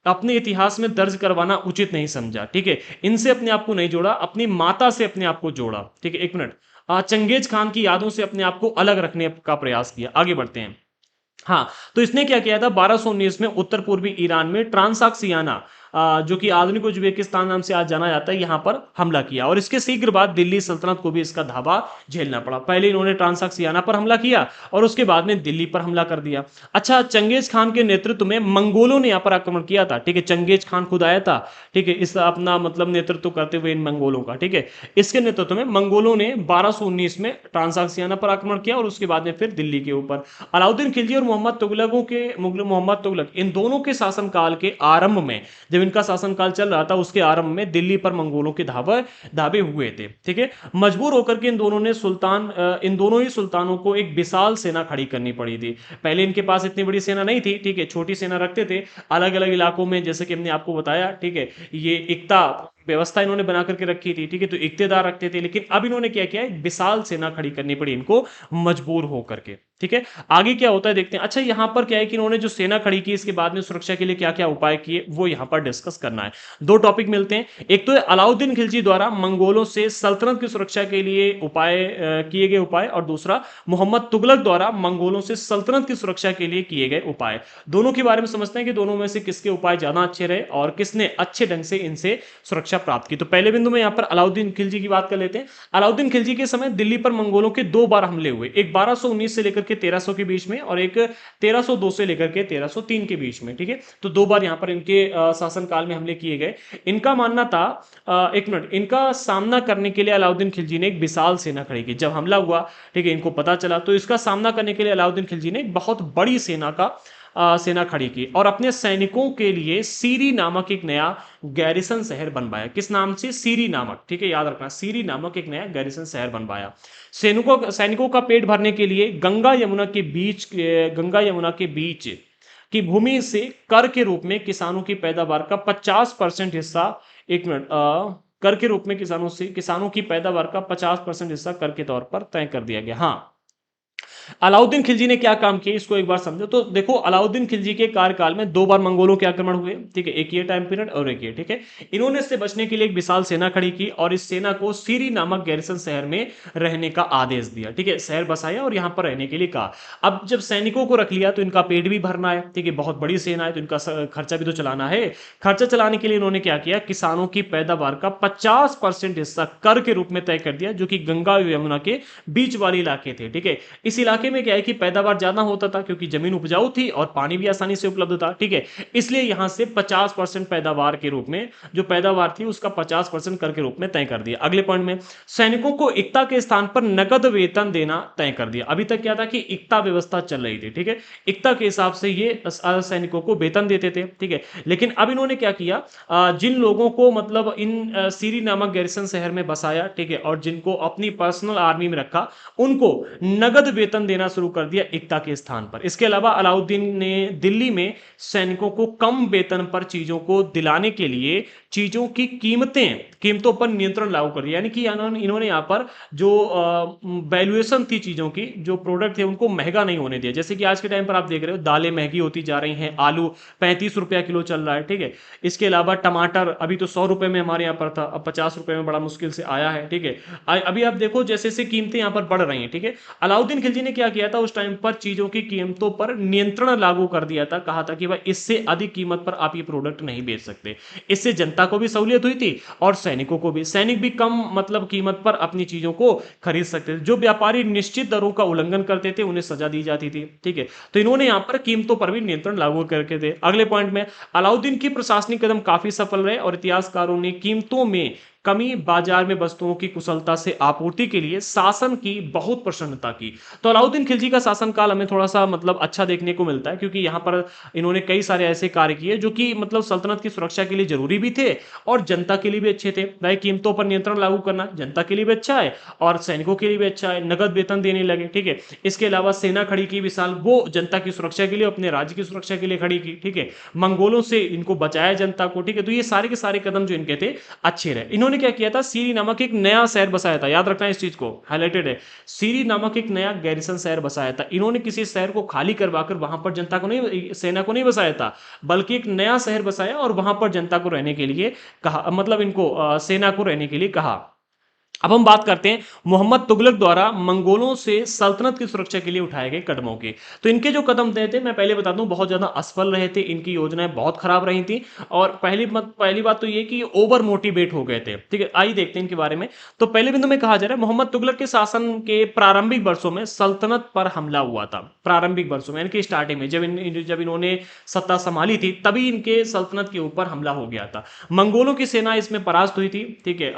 अपने इतिहास में दर्ज करवाना उचित नहीं समझा, ठीक है। इनसे अपने आप को नहीं जोड़ा, अपनी माता से अपने आप को जोड़ा, ठीक है। एक मिनट, चंगेज खान की यादों से अपने आप को अलग रखने का प्रयास किया। आगे बढ़ते हैं। हाँ, तो इसने क्या किया था, 1219 में उत्तर पूर्वी ईरान में ट्रांसाक्सियाना, जो कि आधुनिक उज्बेकिस्तान नाम से आज जाना जाता है, यहां पर हमला किया। और इसके शीघ्र बाद दिल्ली सल्तनत को भी इसका धावा झेलना पड़ा। पहले इन्होंने ट्रांसाक्सियाना पर हमला किया और उसके बाद में दिल्ली पर हमला कर दिया। अच्छा, चंगेज खान के नेतृत्व में मंगोलों ने यहां पर आक्रमण किया था, ठीक है। चंगेज खान खुद आया था, ठीक है, इस अपना मतलब नेतृत्व करते हुए इन मंगोलों का, ठीक है। इसके नेतृत्व में मंगोलों ने 1219 में ट्रांसाक्सियाना पर आक्रमण किया और उसके बाद में फिर दिल्ली के ऊपर। अलाउद्दीन खिलजी और मोहम्मद तुगलक इन दोनों के शासनकाल के आरंभ में, जब इनका शासनकाल चल रहा था उसके आरंभ में दिल्ली पर मंगोलों के धावे हुए थे, ठीक है। मजबूर होकर के इन दोनों ही सुल्तानों को एक विशाल सेना खड़ी करनी पड़ी थी। पहले इनके पास इतनी बड़ी सेना नहीं थी, ठीक है, छोटी सेना रखते थे अलग अलग इलाकों में, जैसे कि हमने आपको बताया, ठीक है। ये इक्ता व्यवस्था इन्होंने बना करके रखी थी, ठीक है, तो इक्तेदार रखते थे, लेकिन अब इन्होंने क्या किया, एक विशाल सेना खड़ी करनी पड़ी इनको मजबूर होकर के, ठीक है। आगे क्या होता है देखते हैं। अच्छा, यहां पर क्या है कि इन्होंने जो सेना खड़ी की, इसके बाद में सुरक्षा के लिए क्या क्या उपाय किए, वो यहां पर डिस्कस करना है। दो टॉपिक मिलते हैं, एक तो अलाउद्दीन खिलजी द्वारा मंगोलों से सल्तनत की सुरक्षा के लिए किए गए उपाय, और दूसरा मोहम्मद तुगलक द्वारा मंगोलों से सल्तनत की सुरक्षा के लिए किए गए उपाय। दोनों के बारे में समझते हैं कि दोनों में से किसके उपाय ज्यादा अच्छे रहे और किसने अच्छे ढंग से इनसे सुरक्षा प्राप्त की। तो पहले बिंदु में यहां पर अलाउद्दीन खिलजी की बात कर लेते हैं। अलाउद्दीन खिलजी के समय दिल्ली पर मंगोलों के दो बार हमले हुए, एक 1219 से लेकर के 1300 के बीच में, और एक 1302 से लेकर के 1303 के बीच में, ठीक है। तो दो बार यहां पर इनके शासनकाल में हमले किए गए। इनका मानना था, एक मिनट, इनका सामना करने के लिए अलाउद्दीन खिलजी ने एक विशाल सेना खड़ी की। जब हमला हुआ, ठीक है, इनको पता चला, तो इसका सामना करने के लिए अलाउद्दीन खिलजी ने एक बहुत बड़ी सेना खड़ी की और अपने सैनिकों के लिए सीरी नामक एक नया गैरिसन शहर बनवाया। किस नाम से? सीरी नामक, ठीक है, याद रखना, सीरी नामक एक नया गैरिसन शहर बनवाया। सैनिकों का पेट भरने के लिए गंगा यमुना के बीच की भूमि से कर के रूप में किसानों की पैदावार का 50% हिस्सा, एक मिनट, कर के रूप में किसानों की पैदावार का 50% हिस्सा कर के तौर पर तय कर दिया गया। हाँ, अलाउद्दीन खिलजी ने क्या काम किया, इसको एक बार समझो। तो देखो, अलाउद्दीन खिलजी के कार्यकाल में दो बार मंगोलों के आक्रमण हुए, ठीक है, एक ये टाइम पीरियड और एक ये, ठीक है। इन्होंने इससे बचने के लिए एक विशाल सेना खड़ी की और इस सेना को सीरी नामक गैरिसन शहर में रहने का आदेश दिया, ठीक है, शहर बसाया और यहां पर रहने के लिए कहा। अब जब सैनिकों को रख लिया तो इनका पेट भी भरना है, ठीक है, बहुत बड़ी सेना है तो इनका खर्चा भी तो चलाना है। खर्चा चलाने के लिए इन्होंने क्या किया, किसानों की पैदावार का 50% हिस्सा कर के रूप में तय कर दिया, जो कि गंगा यमुना के बीच वाले इलाके थे, ठीक है। इस इलाके में क्या है कि पैदावार ज्यादा होता था क्योंकि जमीन उपजाऊ थी और पानी भी आसानी से उपलब्ध था, ठीक है। इसलिए यहां से 50% पैदावार के रूप में, जो पैदावार थी उसका 50% कर के रूप में तय कर दिया। अगले पॉइंट में, सैनिकों को एकता के स्थान पर नकद वेतन देना तय कर दिया। अभी तक क्या था कि एकता व्यवस्था चल रही थी, ठीक है, एकता के हिसाब से ये सैनिकों को वेतन देते थे, ठीक है। लेकिन अब इन्होंने क्या किया, जिन लोगों को मतलब इन सीरी नामक गैरिसन शहर में बसाया, ठीक है, और जिनको अपनी पर्सनल आर्मी में रखा, उनको नगद वेतन देना शुरू कर दिया एकता के स्थान पर। इसके अलावा अलाउद्दीन ने दिल्ली में सैनिकों को कम वेतन पर चीजों को दिलाने के लिए चीजों की कीमतों पर नियंत्रण लागू कर दिया। यानी कि इन्होंने यहां पर जो वैल्यूएशन थी चीजों की, जो प्रोडक्ट थे उनको महंगा नहीं होने दिया। जैसे कि आज के टाइम पर आप देख रहे हो दालें महंगी होती जा रही हैं, आलू 35 रुपया किलो चल रहा है, ठीक है। इसके अलावा टमाटर अभी तो 100 रुपए में हमारे यहाँ पर था, अब 50 रुपए में बड़ा मुश्किल से आया है, ठीक है। अभी आप देखो जैसे जैसे कीमतें यहाँ पर बढ़ रही हैं, ठीक है। अलाउद्दीन खिलजी ने क्या किया था, उस टाइम पर चीजों की कीमतों पर नियंत्रण लागू कर दिया था। कहा था कि भाई इससे अधिक कीमत पर आप ये प्रोडक्ट नहीं बेच सकते। इससे जनता को भी सहूलियत हुई थी और सैनिकों को भी, सैनिक भी कम मतलब कीमत पर अपनी चीजों को खरीद सकते थे। जो व्यापारी निश्चित दरों का उल्लंघन करते थे उन्हें सजा दी जाती थी, ठीक है। तो इन्होंने यहां पर कीमतों पर भी नियंत्रण लागू करके थे। अगले पॉइंट में, अलाउद्दीन की प्रशासनिक कदम काफी सफल रहे और इतिहासकारों ने कीमतों में कमी, बाजार में वस्तुओं की कुशलता से आपूर्ति के लिए शासन की बहुत प्रसन्नता की। तो अलाउद्दीन खिलजी का शासनकाल हमें थोड़ा सा मतलब अच्छा देखने को मिलता है, क्योंकि यहां पर इन्होंने कई सारे ऐसे कार्य किए जो कि मतलब सल्तनत की सुरक्षा के लिए जरूरी भी थे और जनता के लिए भी अच्छे थे। भाई कीमतों पर नियंत्रण लागू करना जनता के लिए भी अच्छा है और सैनिकों के लिए भी अच्छा है, नगद वेतन देने लगे, ठीक है। इसके अलावा सेना खड़ी की विशाल, वो जनता की सुरक्षा के लिए, अपने राज्य की सुरक्षा के लिए खड़ी की, ठीक है। मंगोलों से इनको बचाया जनता को, ठीक है। तो ये सारे के सारे कदम जो इनके थे अच्छे रहे। इन्होंने क्या किया था, सीरी नामक एक नया शहर बसाया था। याद रखना इस चीज को, हाईलाइटेड है, सीरी नामक एक नया गैरिसन शहर बसाया था। इन्होंने किसी शहर को खाली करवाकर वहां पर जनता को नहीं, सेना को नहीं बसाया था, बल्कि एक नया शहर बसाया और वहां पर जनता को रहने के लिए कहा, मतलब इनको सेना को रहने के लिए कहा। अब हम बात करते हैं मोहम्मद तुगलक द्वारा मंगोलों से सल्तनत की सुरक्षा के लिए उठाए गए कदमों की। तो इनके जो कदम थे, मैं पहले बता दूं, बहुत ज्यादा असफल रहे थे, इनकी योजनाएं बहुत खराब रही थी। और पहली बात तो ये कि ओवर मोटिवेट हो गए थे, ठीक है। आइए देखते हैं इनके बारे में। तो पहले बिंदु में कहा जा रहा है, मोहम्मद तुगलक के शासन के प्रारंभिक वर्षों में सल्तनत पर हमला हुआ था। प्रारंभिक वर्षों में यानी कि स्टार्टिंग में जब इन्होंने सत्ता संभाली थी, तभी इनके सल्तनत के ऊपर हमला हो गया था। मंगोलों की सेना इसमें परास्त हुई थी, ठीक है।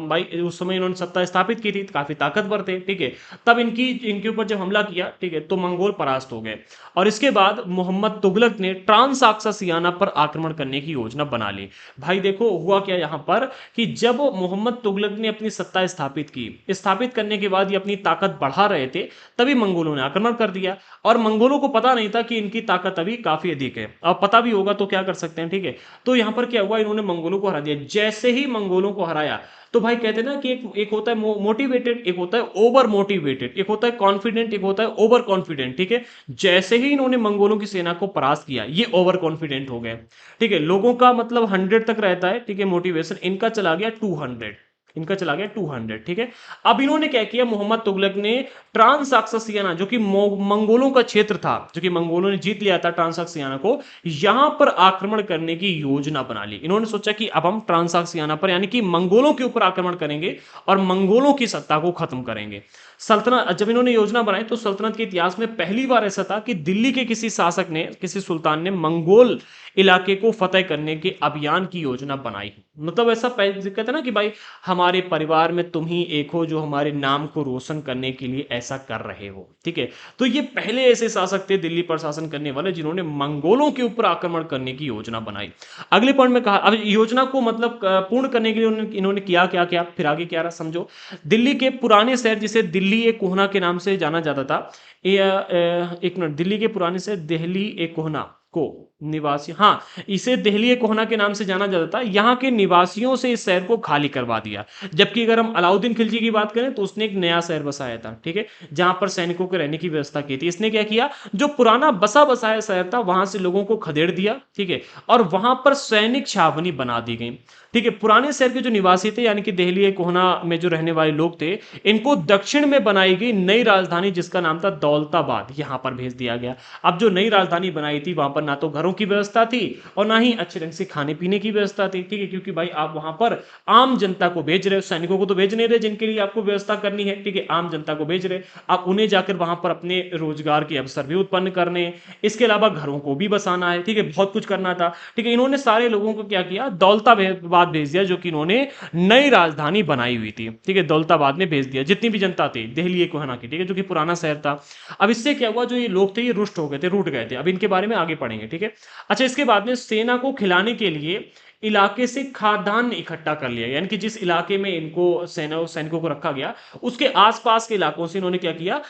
भाई उस समय इन्होंने सत्ता स्थापित की थी, काफी ताकतवर थे, ठीक है। तब इनकी इनके ऊपर जब हमला किया, ठीक है, तो मंगोल परास्त हो गए और इसके बाद मोहम्मद तुगलक ने ट्रांस पर आक्रमण करने की योजना बना ली। भाई देखो हुआ क्या यहाँ पर कि जब मोहम्मद तुगलक ने अपनी सत्ता स्थापित करने के बाद ये अपनी ताकत बढ़ा रहे थे, तभी मंगोलों ने आक्रमण कर दिया। और मंगोलों को पता नहीं था कि इनकी ताकत अभी काफी अधिक है। अब पता भी होगा तो क्या कर सकते हैं, ठीक है। तो यहां पर क्या हुआ, इन्होंने मंगोलों को हरा दिया। जैसे ही मंगोलों को हराया तो भाई कहते हैं ना कि एक होता है मोटिवेटेड, एक होता है ओवर मोटिवेटेड, एक होता है कॉन्फिडेंट, एक होता है ओवर कॉन्फिडेंट, ठीक है। जैसे ही इन्होंने मंगोलों की सेना को परास्त किया, ये ओवर कॉन्फिडेंट हो गए, ठीक है। लोगों का मतलब 100 तक रहता है, ठीक है, मोटिवेशन, इनका चला गया 200, इनका चला गया 200, ठीक है। अब इन्होंने क्या किया, मोहम्मद तुगलक ने ट्रांसक्सासियाना जो कि मंगोलों का क्षेत्र था, जो कि मंगोलों ने जीत लिया था ट्रांसक्सासियाना को, यहां पर आक्रमण करने की योजना बना ली। इन्होंने सोचा कि अब हम ट्रांसक्सासियाना पर यानी कि मंगोलों के ऊपर आक्रमण करेंगे और मंगोलों की सत्ता को खत्म करेंगे। सल्तनत जब इन्होंने योजना बनाई तो सल्तनत के इतिहास में पहली बार ऐसा था कि दिल्ली के किसी शासक ने, किसी सुल्तान ने मंगोल इलाके को फतेह करने के अभियान की योजना बनाई। मतलब ऐसा कहते हैं ना कि भाई हमारे परिवार में तुम ही एक हो जो हमारे नाम को रोशन करने के लिए ऐसा कर रहे हो, ठीक है। तो ये पहले ऐसे शासक थे दिल्ली पर शासन करने वाले जिन्होंने मंगोलों के ऊपर आक्रमण करने की योजना बनाई। अगले पॉइंट में कहा, अब योजना को मतलब पूर्ण करने के लिए इन्होंने किया क्या क्या, फिर आगे क्या रहा समझो। दिल्ली के पुराने शहर जिसे दिल्ली ए कोहना के नाम से जाना जाता था, एक मिनट, दिल्ली के पुराने शहर दिल्ली ए कोहना को निवासी, हाँ, इसे दिल्ली कोहना के नाम से जाना जाता था, यहाँ के निवासियों से इस शहर को खाली करवा दिया। जबकि अगर हम अलाउद्दीन खिलजी की बात करें तो उसने एक नया शहर बसाया था, ठीक है, जहां पर सैनिकों के रहने की व्यवस्था की थी। इसने क्या किया, जो पुराना बसा बसाया शहर था वहां से लोगों को खदेड़ दिया, ठीक है, और वहां पर सैनिक छावनी बना दी गई, ठीक है। पुराने शहर के जो निवासी थे यानी कि दिल्ली कोहना में जो रहने वाले लोग थे, इनको दक्षिण में बनाई गई नई राजधानी जिसका नाम था दौलताबाद, यहां पर भेज दिया गया। अब जो नई राजधानी बनाई थी वहां पर ना तो घरों की व्यवस्था थी और ना ही अच्छे ढंग से खाने पीने की व्यवस्था थी, ठीक है, क्योंकि भाई आप वहां पर आम जनता को भेज रहे हो, सैनिकों को तो भेज नहीं रहे जिनके लिए आपको व्यवस्था करनी है, ठीक है, आम जनता को भेज रहे, आप उन्हें जाकर वहां पर अपने रोजगार के अवसर भी उत्पन्न करने, इसके अलावा घरों को भी बसाना है, ठीक है, बहुत कुछ करना था, ठीक है। इन्होंने सारे लोगों को क्या किया, दौलताबाद भेज दिया, जो कि इन्होंने नई राजधानी बनाई हुई थी, ठीक है, दौलताबाद में भेज दिया जितनी भी जनता थी दिल्ली कोहना की, ठीक है, जो कि पुराना शहर था। अब इससे क्या हुआ, जो ये लोग थे ये रुष्ट हो गए थे, रूठ गए थे। अब इनके बारे में आगे पढ़ेंगे, ठीक है। अच्छा, इसके बाद में सेना को खिलाने के लिए इलाके से खाद्यान्न इकट्ठा कर लिया, यानी कि जिस इलाके में इनको सैनिकों को रखा गया उसके आसपास के इलाकों से इन्होंने क्या किया,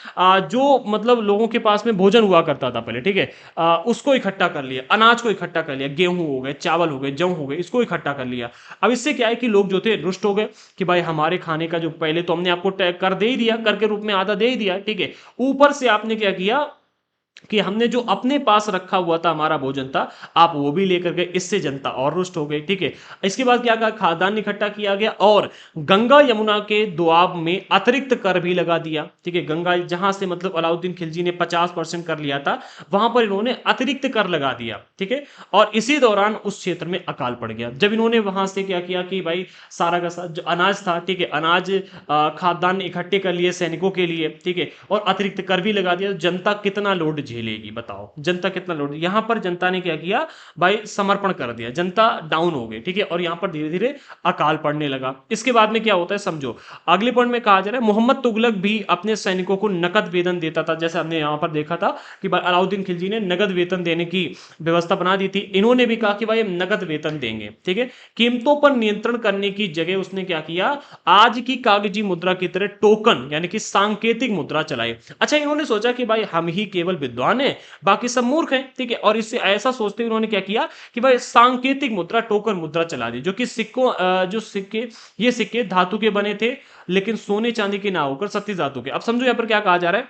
जो मतलब लोगों के पास में भोजन हुआ करता था पहले, ठीक है, उसको इकट्ठा कर लिया, अनाज को इकट्ठा कर लिया, गेहूं हो गए, चावल हो गए, जौ हो गए, इसको इकट्ठा कर लिया। अब इससे क्या है कि लोग जो थे रुष्ट हो गए कि भाई हमारे खाने का जो पहले तो हमने आपको कर दे ही दिया, कर के रूप में आधा दे ही दिया, ठीक है, ऊपर से आपने क्या किया कि हमने जो अपने पास रखा हुआ था हमारा भोजन था आप वो भी लेकर गए, इससे जनता और रुष्ट हो गई, ठीक है। इसके बाद क्या कहा, खाद्यान्न इकट्ठा किया गया और गंगा यमुना के दोआब में अतिरिक्त कर भी लगा दिया, ठीक है। गंगा जहां से मतलब अलाउद्दीन खिलजी ने 50% कर लिया था वहां पर इन्होंने अतिरिक्त कर लगा दिया, ठीक है। और इसी दौरान उस क्षेत्र में अकाल पड़ गया। जब इन्होंने वहां से क्या किया कि भाई सारा का सारा जो अनाज था, ठीक है, अनाज खाद्यान्न इकट्ठे कर लिए सैनिकों के लिए, ठीक है, और अतिरिक्त कर भी लगा दिया, जनता कितना लोड झेलेगी बताओ, जनता कितना लोड। यहां पर जनता ने क्या किया भाई, समर्पण कर दिया, जनता डाउन हो गई, ठीक है, और यहां पर धीरे धीरे अकाल पड़ने लगा। इसके बाद में क्या होता है समझो, अगले पॉइंट में कहा जा रहा है मोहम्मद तुगलक भी अपने सैनिकों को नकद वेतन देता था, जैसे हमने यहां पर देखा था कि भाई अलाउद्दीन खिलजी ने नकद वेतन देने की व्यवस्था बना दी थी, इन्होंने भी कहा कि भाई हम नकद वेतन देंगे, ठीक है। कीमतों पर नियंत्रण करने की जगह उसने क्या किया, आज की कागजी मुद्रा की तरह टोकन यानी कि सांकेतिक मुद्रा चलाई। अच्छा, इन्होंने सोचा कि भाई हम ही केवल विद्वान हैं बाकी सब मूर्ख हैं, ठीक है, और इससे ऐसा सोचते हुए उन्होंने क्या किया कि भाई सांकेतिक मुद्रा टोकन मुद्रा चला दी, जो कि सिक्कों जो सिक्के, ये सिक्के धातु के बने थे लेकिन सोने चांदी के ना होकर सत्य धातु के। अब समझो यहां पर क्या कहा जा रहा है,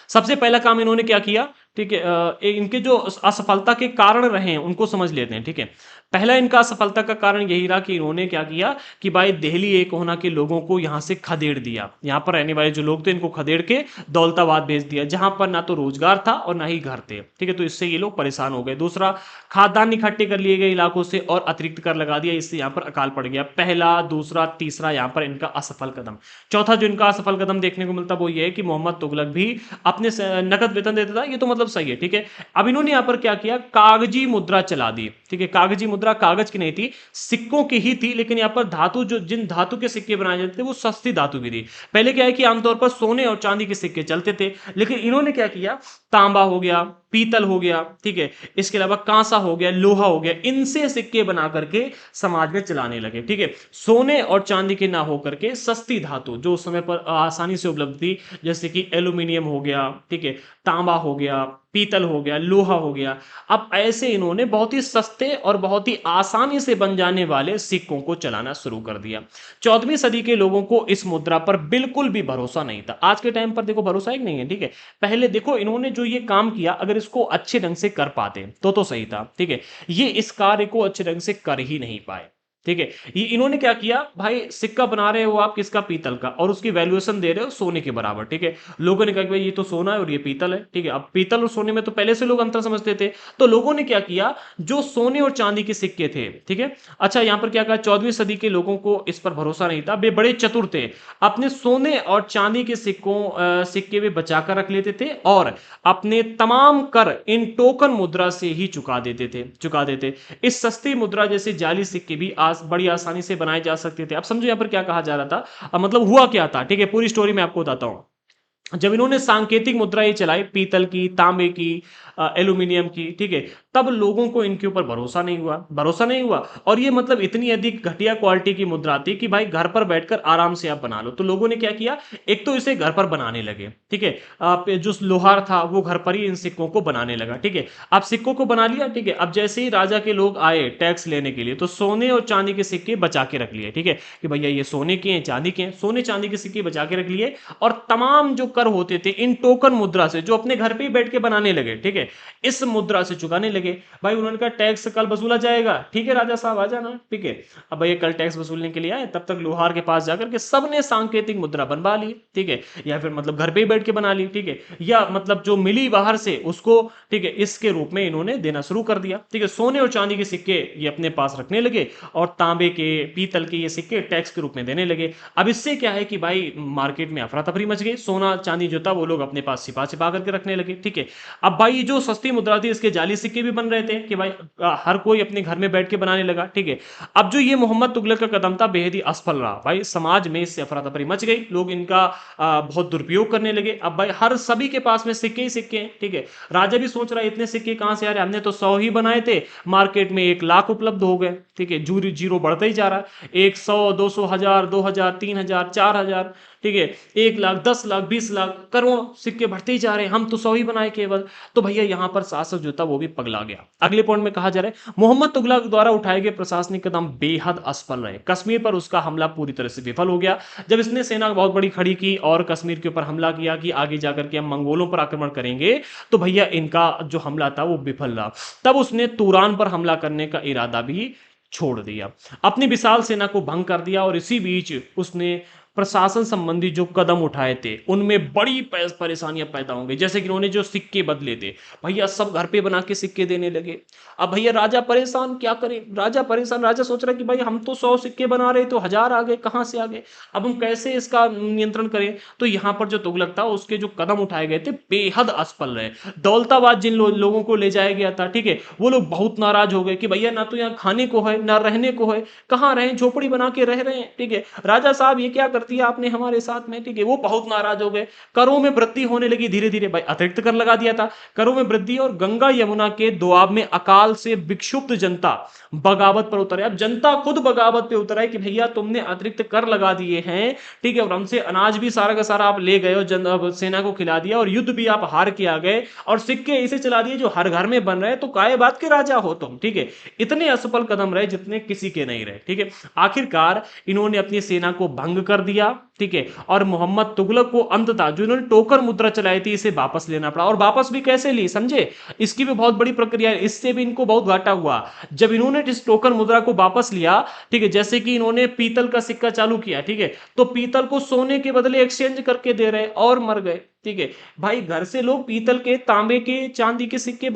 सबसे पहला काम इन्होंने क्या किया, ठीक है, इनके जो असफलता के कारण रहे हैं उनको समझ लेते हैं, ठीक है। पहला इनका असफलता का कारण यही रहा कि इन्होंने क्या किया कि भाई दिल्ली एक कोहना के लोगों को यहां से खदेड़ दिया, यहां पर रहने वाले जो लोग थे इनको खदेड़ के दौलताबाद भेज दिया, जहां पर ना तो रोजगार था और ना ही घर थे, ठीक है, तो इससे ये लोग परेशान हो गए। दूसरा, खाद्यान्न इकट्ठे कर लिए गए इलाकों से और अतिरिक्त कर लगा दिया, इससे यहां पर अकाल पड़ गया। पहला, दूसरा, तीसरा यहां पर इनका असफल कदम। चौथा जो इनका असफल कदम देखने को मिलता वो ये है कि मोहम्मद तुगलक भी अपने नकद वेतन देता था, ये तो मतलब मतलब सही है, ठीक है। अब इन्होंने यहां पर क्या किया, कागजी मुद्रा चला दी, ठीक है। कागजी मुद्रा कागज की नहीं थी, सिक्कों की ही थी, लेकिन यहां पर धातु, जो जिन धातु के सिक्के बनाए जाते थे वो सस्ती धातु की थी। पहले क्या है कि आमतौर पर सोने और चांदी के सिक्के चलते थे, लेकिन इन्होंने क्या किया, तांबा हो गया, पीतल हो गया, ठीक है, इसके अलावा कांसा हो गया, लोहा हो गया, इनसे सिक्के बना करके समाज में चलाने लगे, ठीक है। सोने और चांदी के ना होकर के सस्ती धातु जो उस समय पर आसानी से उपलब्ध थी, जैसे कि एल्यूमिनियम हो गया, ठीक है, तांबा हो गया, पीतल हो गया, लोहा हो गया। अब ऐसे इन्होंने बहुत ही सस्ते और बहुत ही आसानी से बन जाने वाले सिक्कों को चलाना शुरू कर दिया। 14वीं सदी के लोगों को इस मुद्रा पर बिल्कुल भी भरोसा नहीं था। आज के टाइम पर देखो भरोसा ही नहीं है, ठीक है। पहले देखो इन्होंने जो ये काम किया, अगर इसको अच्छे ढंग से कर पाते तो सही था, ठीक है। ये इस कार्य को अच्छे ढंग से कर ही नहीं पाए, ठीक है। ये इन्होंने क्या किया, भाई सिक्का बना रहे हो आप किसका, पीतल का, और उसकी वैल्यूएशन दे रहे हो सोने के बराबर, ठीक है। लोगों ने कहा कि भाई ये तो सोना है और ये पीतल है, ठीक है। अब पीतल और सोने में तो पहले से लोग अंतर समझते थे, तो लोगों ने क्या किया, जो सोने और चांदी के सिक्के थे, ठीक है। अच्छा यहां पर क्या कहा, 14वीं सदी के लोगों को इस पर भरोसा नहीं था, वे बड़े चतुर थे, अपने सोने और चांदी के सिक्के वे बचाकर रख लेते थे और अपने तमाम कर इन टोकन मुद्रा से ही चुका देते। इस सस्ती मुद्रा जैसे जाली सिक्के भी बड़ी आसानी से बनाए जा सकते थे। अब समझो यहां पर क्या कहा जा रहा था, अब मतलब हुआ क्या था, ठीक है, पूरी स्टोरी मैं आपको बताता हूं। जब इन्होंने सांकेतिक मुद्राएं चलाई, पीतल की, तांबे की, एल्यूमिनियम की, ठीक है, तब लोगों को इनके ऊपर भरोसा नहीं हुआ। और ये मतलब इतनी अधिक घटिया क्वालिटी की मुद्रा थी कि भाई घर पर बैठकर आराम से आप बना लो। तो लोगों ने क्या किया, एक तो इसे घर पर बनाने लगे, ठीक है। आप जो लोहार था वो घर पर ही इन सिक्कों को बनाने लगा, ठीक है। अब सिक्कों को बना लिया, ठीक है। अब जैसे ही राजा के लोग आए टैक्स लेने के लिए, तो सोने और चांदी के सिक्के बचा के रख लिए, ठीक है, कि भैया ये सोने के हैं, चांदी के हैं, सोने चांदी के सिक्के बचा के रख लिए। और तमाम जो कर होते थे इन टोकन मुद्रा से, जो अपने घर पे ही बैठ के बनाने लगे, ठीक है, इस मुद्रा से चुकाने लगे। भाई उन्होंने कहा टैक्स कल वसूला जाएगा, ठीक है राजा साहब आ जाना, ठीक है। अब भैया कल टैक्स वसूलने के लिए आए, तब तक लोहार के पास जाकर के सबने सांकेतिक मुद्रा बनवा ली, ठीक है, या फिर मतलब घर पे ही बैठ के बना ली, ठीक है, या मतलब जो मिली बाहर से उसको, ठीक है, इसके रूप में इन्होंने देना शुरू कर दिया, ठीक है। सोने और चांदी के सिक्के ये अपने पास रखने लगे और तांबे के, पीतल के ये सिक्के टैक्स के रूप में देने लगे। अब इससे क्या है कि भाई मार्केट में अफरा तफरी मच गई, सोना चांदी जो था वो लोग अपने पास छिपा छिपा करके रखने लगे, ठीक है। अब भाई जो सस्ती मुद्रा थी इसके जाली सिक्के भी बन रहे थे कि भाई हर कोई अपने घर में बैठ के बनाने लगा, ठीक है। अब जो ये मोहम्मद तुगलक का कदम था बेहद ही असफल रहा, भाई समाज में इससे अफरा तफरी मच गई, लोग इनका बहुत दुरुपयोग करने लगे। अब भाई हर सभी के पास में सिक्के ही सिक्के हैं, ठीक है। राजा भी सोच रहा है इतने सिक्के कहां से आ रहे, हमने तो 100 ही बनाए थे, मार्केट में 1 लाख उपलब्ध हो गए, ठीक है। जीरो जीरो बढ़ता ही जा रहा है, 100, 200,000, 2,000, 3,000, 4,000, ठीक है, 1 लाख, 10 लाख, 20 लाख, करोड़ सिक्के बढ़ते ही जा रहे हैं, हम तो 100 ही बनाए केवल। तो भैया यहां पर शासक जो था वो भी पगला गया। अगले पॉइंट में कहा जा रहा है मोहम्मद तुगलक द्वारा उठाए गए प्रशासनिक कदम बेहद असफल रहे, कश्मीर पर उसका हमला पूरी तरह से विफल हो गया। जब इसने सेना बहुत बड़ी खड़ी की और कश्मीर के ऊपर हमला किया कि आगे जाकर के हम मंगोलों पर आक्रमण करेंगे, तो भैया इनका जो हमला था वो विफल रहा। तब उसने तुरान पर हमला करने का इरादा भी छोड़ दिया, अपनी विशाल सेना को भंग कर दिया। और इसी बीच उसने प्रशासन संबंधी जो कदम उठाए थे उनमें बड़ी परेशानियां पैदा होंगी, जैसे कि उन्होंने जो सिक्के बदले थे, भैया सब घर पे बना के सिक्के देने लगे। अब भैया राजा परेशान, क्या करे, राजा परेशान, राजा सोच रहा है कि भाई हम तो 100 सिक्के बना रहे तो 1,000 आ गए, कहां से आ गए, अब हम कैसे इसका नियंत्रण करें। तो यहां पर जो तुगलक था उसके जो कदम उठाए गए थे बेहद असफल रहे। दौलताबाद जिन लोगों को ले जाया गया था, ठीक है, वो लोग बहुत नाराज हो गए कि भैया ना तो यहाँ खाने को है ना रहने को है, कहाँ रहे, झोपड़ी बना के रह रहे हैं, ठीक है, राजा साहब ये क्या दिया आपने हमारे साथ में, ठीक है। वो बहुत नाराज हो गए, करों में वृद्धि होने लगी धीरे धीरे, भाई अतिरिक्त कर लगा दिया था, करों में वृद्धि। और गंगा यमुना के दोआब में अकाल से विक्षुब्ध जनता बगावत पर उतर है। अब जनता खुद बगावत पे उतर है कि भैया तुमने अतिरिक्त कर लगा दिए हैं, ठीक है, और हमसे अनाज भी सारा का सारा आप ले गए हो, सेना को खिला दिया, और युद्ध भी आप हार के आ गए, और सिक्के ऐसे चला दिए जो हर घर में बन रहे हैं, तो काय बात के राजा हो तुम, ठीक है। इतने असफल कदम रहे जितने किसी के नहीं रहे, ठीक है। आखिरकार इन्होंने अपनी सेना को भंग कर दिया, ठीक है, और मोहम्मद तुगलक को अंततः जो इन्होंने टोकर मुद्रा चलाई थी इसे वापस लेना पड़ा। और वापस भी कैसे ली समझे, इसकी भी बहुत बड़ी प्रक्रिया है, इससे भी इनको बहुत घाटा हुआ। जब इन्होंने इस टोकर मुद्रा को वापस लिया, ठीक है, जैसे कि इन्होंने पीतल का सिक्का चालू किया, ठीक है, तो पीतल को सोने के बदले एक्सचेंज करके दे रहे और मर गए, ठीक है। भाई घर से लोग पीतल के, तांबे के, चांदी के सिक्के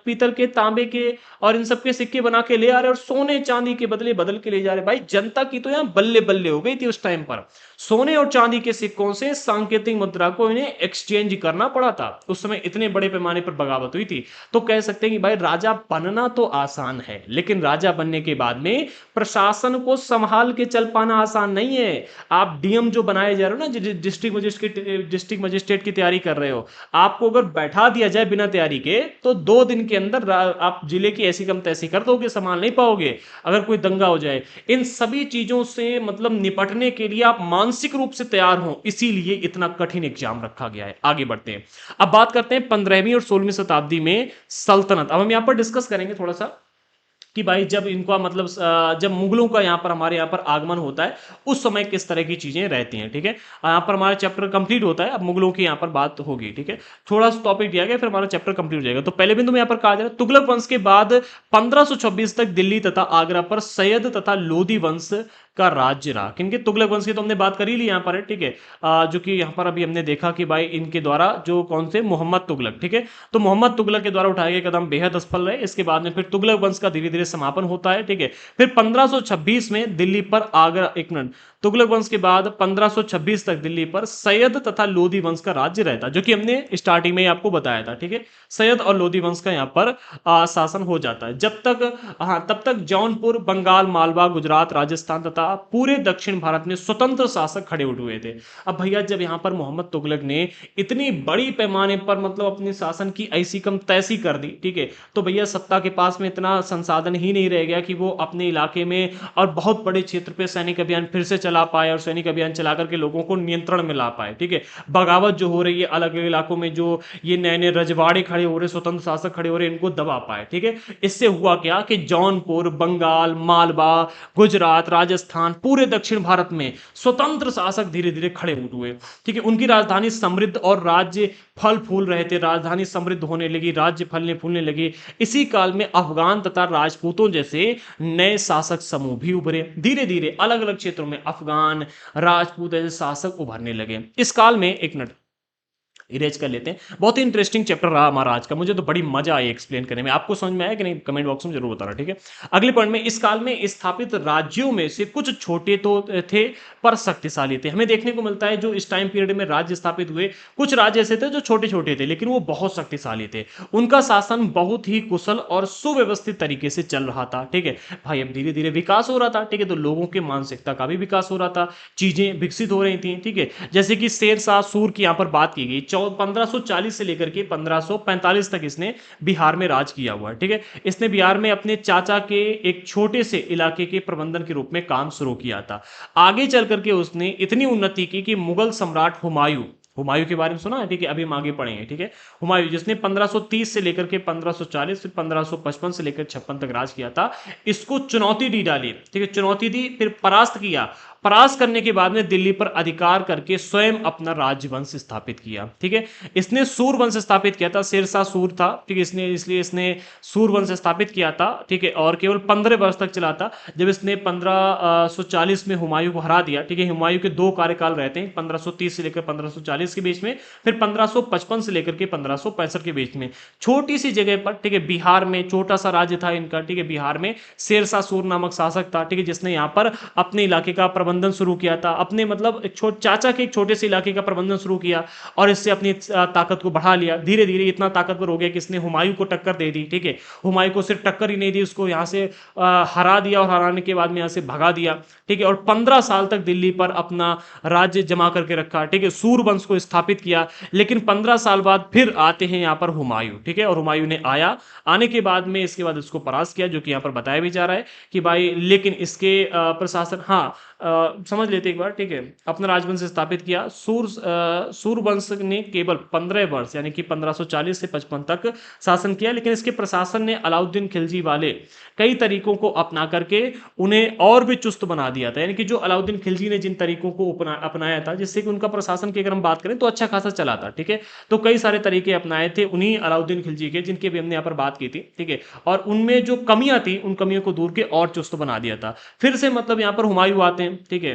पीतल के, तांबे के और इन सब के सिक्के बना के ले आ रहे और सोने चांदी के बदले बदल के ले जा रहे। भाई जनता की तो यहाँ बल्ले बल्ले हो गई थी उस टाइम पर। सोने और चांदी के सिक्कों से सांकेतिक मुद्रा को इन्हें एक्सचेंज करना पड़ा था। उस समय इतने बड़े पैमाने पर बगावत हुई थी। तो कह सकते हैं कि भाई राजा बनना तो आसान है, लेकिन राजा बनने के बाद में प्रशासन को संभाल के चल पाना आसान नहीं है। आप डीएम जो बनाए जा रहे हो ना, डिस्ट्रिक्ट मजिस्ट्रेट की तैयारी कर रहे हो, आपको अगर बैठा दिया जाए बिना तैयारी के तो 2 दिन के अंदर आप जिले की ऐसी कम तैसी कर दोगे, संभाल नहीं पाओगे। अगर कोई दंगा हो जाए, इन सभी चीजों से मतलब निपटने के लिए आप मानसिक रूप से तैयार हो, इसीलिए इतना कठिन एग्जाम रखा गया है। आगे बढ़ते हैं, अब बात करते हैं 15वीं और 16वीं शताब्दी में सल्तनत। अब हम यहां पर डिस्कस करेंगे थोड़ा सा कि भाई जब इनका मतलब जब मुगलों का यहाँ पर हमारे यहाँ पर आगमन होता है उस समय किस तरह की चीजें रहती हैं। ठीक है, यहाँ पर हमारा चैप्टर कंप्लीट होता है, अब मुगलों की यहाँ पर बात होगी। ठीक है, थोड़ा सा टॉपिक दिया गया फिर हमारा चैप्टर कंप्लीट हो जाएगा। तो पहले बिंदु में यहाँ पर कहा जा रहा है तुगलक वंश के बाद 1526 तक दिल्ली तथा आगरा पर सैयद तथा लोधी वंश का राज्य रहा। किनके? तुगलक वंश की तो हमने बात कर ही ली यहाँ पर है। ठीक है, जो कि यहाँ पर अभी हमने देखा कि भाई इनके द्वारा जो कौन से मोहम्मद तुगलक, ठीक है, तो मोहम्मद तुगलक के द्वारा उठाए गए कदम बेहद असफल रहे। इसके बाद में फिर तुगलक वंश का धीरे धीरे समापन होता है। ठीक है, फिर 1526 में दिल्ली पर आगरा, एक मिनट, तुगलक वंश के बाद 1526 तक दिल्ली पर सैयद तथा लोधी वंश का राज्य रहता, जो कि हमने स्टार्टिंग में ही आपको बताया था। ठीक है, सैयद और लोधी वंश का यहाँ पर शासन हो जाता है जब तक, हाँ, तब तक जौनपुर, बंगाल, मालवा, गुजरात, राजस्थान तथा पूरे दक्षिण भारत में स्वतंत्र शासक खड़े उठ हुए थे। अब भैया जब यहाँ पर मोहम्मद तुगलक ने इतनी बड़ी पैमाने पर मतलब अपने शासन की ऐसी कम तैसी कर दी, ठीक है, तो भैया सत्ता के पास में इतना संसाधन ही नहीं रह गया कि वो अपने इलाके में और बहुत बड़े क्षेत्र पे सैनिक अभियान फिर से चला पाए और सैनिक अभियान चला करके लोगों को नियंत्रण में ला पाए। ठीक है, बगावत जो हो रही है अलग अलग इलाकों में, जो ये नए नए रजवाड़े खड़े हो रहे, स्वतंत्र शासक खड़े हो रहे, इनको दबा पाए। ठीक है, इससे हुआ क्या कि जौनपुर, बंगाल, मालवा, गुजरात, राजस्थान, पूरे दक्षिण भारत में स्वतंत्र शासक धीरे धीरे खड़े हुए। ठीक है, उनकी राजधानी समृद्ध और राज्य फल फूल रहे थे, राजधानी समृद्ध होने लगी, राज्य फलने फूलने लगे। इसी काल में अफगान तथा राजपूतों जैसे नए शासक समूह भी उभरे। धीरे धीरे अलग अलग क्षेत्रों में अफगान, राजपूत ऐसे शासक उभरने लगे। इस काल में, एक मिनट इरेज कर लेते हैं, बहुत ही इंटरेस्टिंग चैप्टर रहा हमारा आज का, मुझे तो बड़ी मजा आई एक्सप्लेन करने में। आपको समझ में आया कि नहीं? कमेंट बॉक्स में जरूर बताना। ठीक है, अगले पॉइंट में, इस काल में स्थापित राज्यों में से कुछ छोटे तो थे पर शक्तिशाली थे। हमें देखने को मिलता है जो इस टाइम पीरियड में राज्य स्थापित हुए, कुछ राज्य ऐसे थे जो छोटे छोटे थे लेकिन वो बहुत शक्तिशाली थे। उनका शासन बहुत ही कुशल और सुव्यवस्थित तरीके से चल रहा था। ठीक है भाई, अब धीरे धीरे विकास हो रहा था। ठीक है, तो लोगों के मानसिकता का भी विकास हो रहा था, चीजें विकसित हो रही थी। ठीक है, जैसे कि शेर शाह सूर की यहां पर बात की गई, 1540 से लेकर के 1545 तक इसने बिहार में राज किया हुआ है। ठीक है, इसने बिहार में अपने चाचा के एक छोटे से इलाके के प्रबंधन के रूप में काम शुरू किया था। आगे चल करके उसने इतनी उन्नति की कि मुगल सम्राट हुमायूं, हुमायूं के बारे में सुना है? ठीक है, अभी हम आगे पढ़ेंगे। ठीक है, हुमायूं जिसने 1530 से लेकर के 1540 फिर 1555 से लेकर 56 तक राज किया था, इसको चुनौती दी डाली। ठीक है, चुनौती दी, फिर परास्त किया। परास्त करने के बाद में दिल्ली पर अधिकार करके स्वयं अपना राजवंश स्थापित किया। ठीक है, इसने सूर वंश स्थापित किया था, शेरशाह सूर था। ठीक है, इसने इसलिए इसने सूर वंश स्थापित किया था। ठीक है, और केवल 15 वर्ष तक चला था, जब इसने 1540 में हुमायूं को हरा दिया। ठीक है, हुमायूं के 2 कार्यकाल रहते हैं, 1530 से लेकर 1540 के बीच में, फिर 1555 से लेकर के 1565 के बीच में, छोटी सी जगह पर। ठीक है, बिहार में छोटा सा राज्य था इनका। ठीक है, बिहार में शेरशाह सूर नामक शासक था। ठीक है, जिसने यहाँ पर अपने इलाके का प्रबंधन शुरू किया था, अपने मतलब चाचा के एक छोटे से इलाके का प्रबंधन शुरू किया और इससे अपनी ताकत को बढ़ा लिया। धीरे धीरे इतना ताकतवर हो गया कि इसने हुमायूं को टक्कर दे दी। ठीक है, हुमायूं को सिर्फ टक्कर ही नहीं दी, उसको यहां से हरा दिया और हराने के बाद में यहां से भगा दिया। ठीक है, और 15 साल तक दिल्ली पर अपना राज्य जमा करके रखा। ठीक है, सूर वंश को स्थापित किया। लेकिन 15 साल बाद फिर आते हैं यहाँ पर हुमायूं। ठीक है, और हुमायूं ने आने के बाद में इसके बाद इसको परास्त किया, जो कि यहाँ पर बताया भी जा रहा है कि भाई, लेकिन इसके प्रशासन, हाँ, समझ लेते एक बार। ठीक है, अपना राजवंश स्थापित किया। सूर वंश ने केवल 15 वर्ष यानी कि 1540 से 55 तक शासन किया, लेकिन इसके प्रशासन ने अलाउद्दीन खिलजी वाले कई तरीकों को अपना करके उन्हें और भी चुस्त बना दिया था। यानी कि जो अलाउद्दीन खिलजी ने जिन तरीकों को अपनाया था, जिससे कि उनका प्रशासन की अगर हम बात करें तो अच्छा खासा चला था। ठीक है, तो कई सारे तरीके अपनाए थे उन्हीं अलाउद्दीन खिलजी के, जिनके भी हमने यहाँ पर बात की थी। ठीक है, और उनमें जो कमियां थी उन कमियों को दूर के और चुस्त बना दिया था। फिर से मतलब यहाँ पर हुमायूं आते हैं। ठीक है,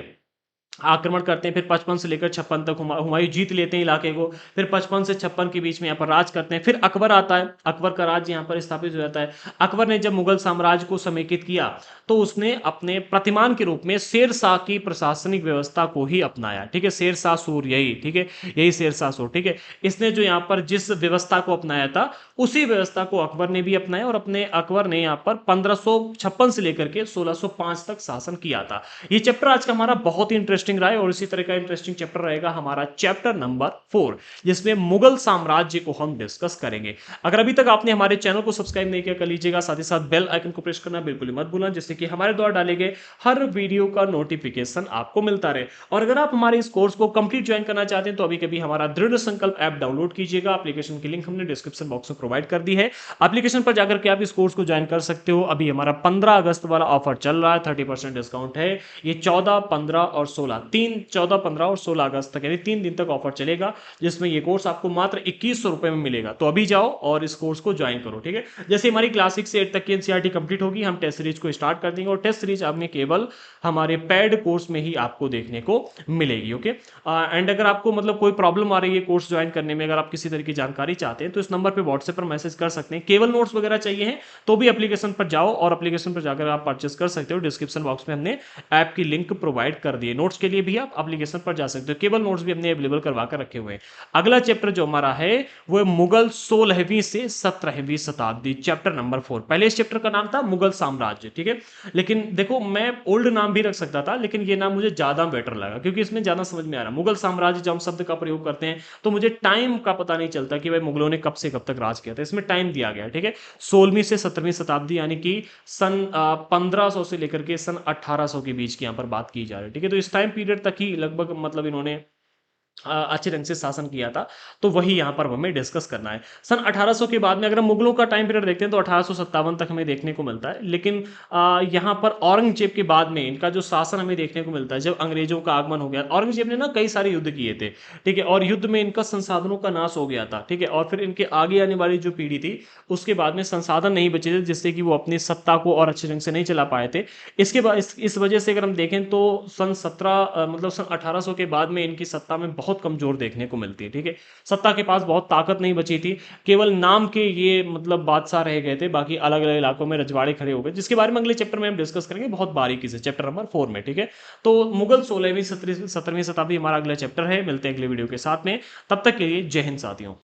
आक्रमण करते हैं, फिर 55 से लेकर 56 तक हुमायूं जीत लेते हैं इलाके को, फिर 55 से 56 के बीच में यहाँ पर राज करते हैं, फिर अकबर आता है, अकबर का राज यहाँ पर स्थापित हो जाता है। अकबर ने जब मुगल साम्राज्य को समेकित किया तो उसने अपने प्रतिमान के रूप में शेर शाह की प्रशासनिक व्यवस्था को ही अपनाया, ठीक है, शेर शाह सूर यही, ठीक है, यही शेर शाह सूर, ठीक है। इसने जो यहाँ पर जिस व्यवस्था को अपनाया था उसी व्यवस्था को अकबर ने भी अपनाया, और अपने अकबर ने यहाँ पर 1556 से लेकर के 1605 तक शासन किया था। ये चैप्टर आज का हमारा बहुत ही इंटरेस्टिंग रहा है, और इसी तरह का इंटरेस्टिंग चैप्टर रहेगा हमारा चैप्टर नंबर 4, जिसमें मुगल साम्राज्य को हम डिस्कस करेंगे। अगर अभी तक आपने हमारे चैनल को सब्सक्राइब नहीं किया कर लीजिएगा, साथ ही साथ बेल आइकन को प्रेस करना बिल्कुल ही मत भूलना, जिससे कि हमारे द्वारा डाले गए हर वीडियो का नोटिफिकेशन आपको मिलता रहे। और अगर आप हमारे इस कोर्स को कंप्लीट ज्वाइन करना चाहते हैं तो अभी कभी हमारा दृढ़ संकल्प ऐप डाउनलोड कीजिएगा। एप्लीकेशन की लिंक हमने डिस्क्रिप्शन बॉक्स में प्रोवाइड कर दी है। एप्लीकेशन पर जाकर के आप इस कोर्स को ज्वाइन कर सकते हो। अभी हमारा 15 अगस्त वाला ऑफर चल रहा है, 30% डिस्काउंट है। ये 14, 15 और 16 तीन 14, 15 और 16 अगस्त तक यानी 3 दिन तक ऑफर चलेगा, जिसमें ये कोर्स आपको मात्र 2100 रुपए में मिलेगा। तो अभी जाओ और इस कोर्स को ज्वाइन करो, ठीक है। जैसे हमारी क्लास 6 से 8 तक की एनसीईआरटी कंप्लीट होगी, हम टेस्ट सीरीज को स्टार्ट कर देंगे, और टेस्ट सीरीज आपने केवल हमारे पेड कोर्स में ही आपको देखने को मिलेगी, ओके। एंड अगर आपको मतलब कोई प्रॉब्लम आ रही है कोर्स ज्वाइन करने में, अगर आप किसी तरह की जानकारी चाहते हैं तो इस नंबर पे व्हाट्सएप पर मैसेज कर सकते हैं। केवल नोट्स वगैरह चाहिए हैं तो भी एप्लीकेशन पर जाओ, और एप्लीकेशन पर जाकर आप परचेस कर सकते हो। डिस्क्रिप्शन बॉक्स में हमने ऐप की लिंक प्रोवाइड कर दी है। नोट्स के लिए भी आप एप्लीकेशन पर जा सकते हो, केवल नोट्स भी हमने अवेलेबल करवा कर रखे हुए हैं। अगला चैप्टर जो हमारा है वो मुगल 16वीं से 17वीं शताब्दी, चैप्टर नंबर 4। पहले इस चैप्टर का नाम था मुगल साम्राज्य, ठीक है। लेकिन देखो मैं ओल्ड नाम भी रख सकता था, लेकिन ये नाम मुझे ज्यादा बेटर लगा क्योंकि इसमें ज्यादा समझ में आ रहा है। मुगल साम्राज्य जब हम शब्द का प्रयोग करते हैं तो मुझे टाइम का पता नहीं चलता कि भाई मुगलों ने कब से कब तक राज किया था। इसमें टाइम दिया गया, ठीक है, 16वीं से 17वीं शताब्दी, यानी कि सन 1500 से लेकर के सन 1800 के बीच की यहाँ पर बात की जा रही है, ठीक है। तो इस टाइम पीरियड तक ही लगभग मतलब इन्होंने अच्छे ढंग से शासन किया था। तो वही यहाँ पर हमें डिस्कस करना है। सन 1800 के बाद में अगर हम मुगलों का टाइम पीरियड देखते हैं तो 1857 तक हमें देखने को मिलता है। लेकिन यहाँ पर औरंगजेब के बाद में इनका जो शासन हमें देखने को मिलता है, जब अंग्रेजों का आगमन हो गया, औरंगजेब ने ना कई सारे युद्ध किए थे, ठीक है, और युद्ध में इनका संसाधनों का नाश हो गया था, ठीक है। और फिर इनके आगे आने वाली जो पीढ़ी थी उसके बाद में संसाधन नहीं बचे थे, जिससे कि वो अपनी सत्ता को और अच्छे ढंग से नहीं चला पाए थे। इसके बाद इस वजह से अगर हम देखें तो सन 1800 के बाद में इनकी सत्ता में बहुत कमजोर देखने को मिलती है, ठीक है। सत्ता के पास बहुत ताकत नहीं बची थी, केवल नाम के ये मतलब बादशाह रह गए थे, बाकी अलग अलग इलाकों में रजवाड़े खड़े हो गए, जिसके बारे में अगले चैप्टर में हम डिस्कस करेंगे बहुत बारीकी से, चैप्टर नंबर 4 में, ठीक है। तो मुगल 16वीं 17वीं शताब्दी हमारा अगला चैप्टर है। मिलते हैं अगले वीडियो के साथ में, तब तक के लिए जय हिंद साथियों।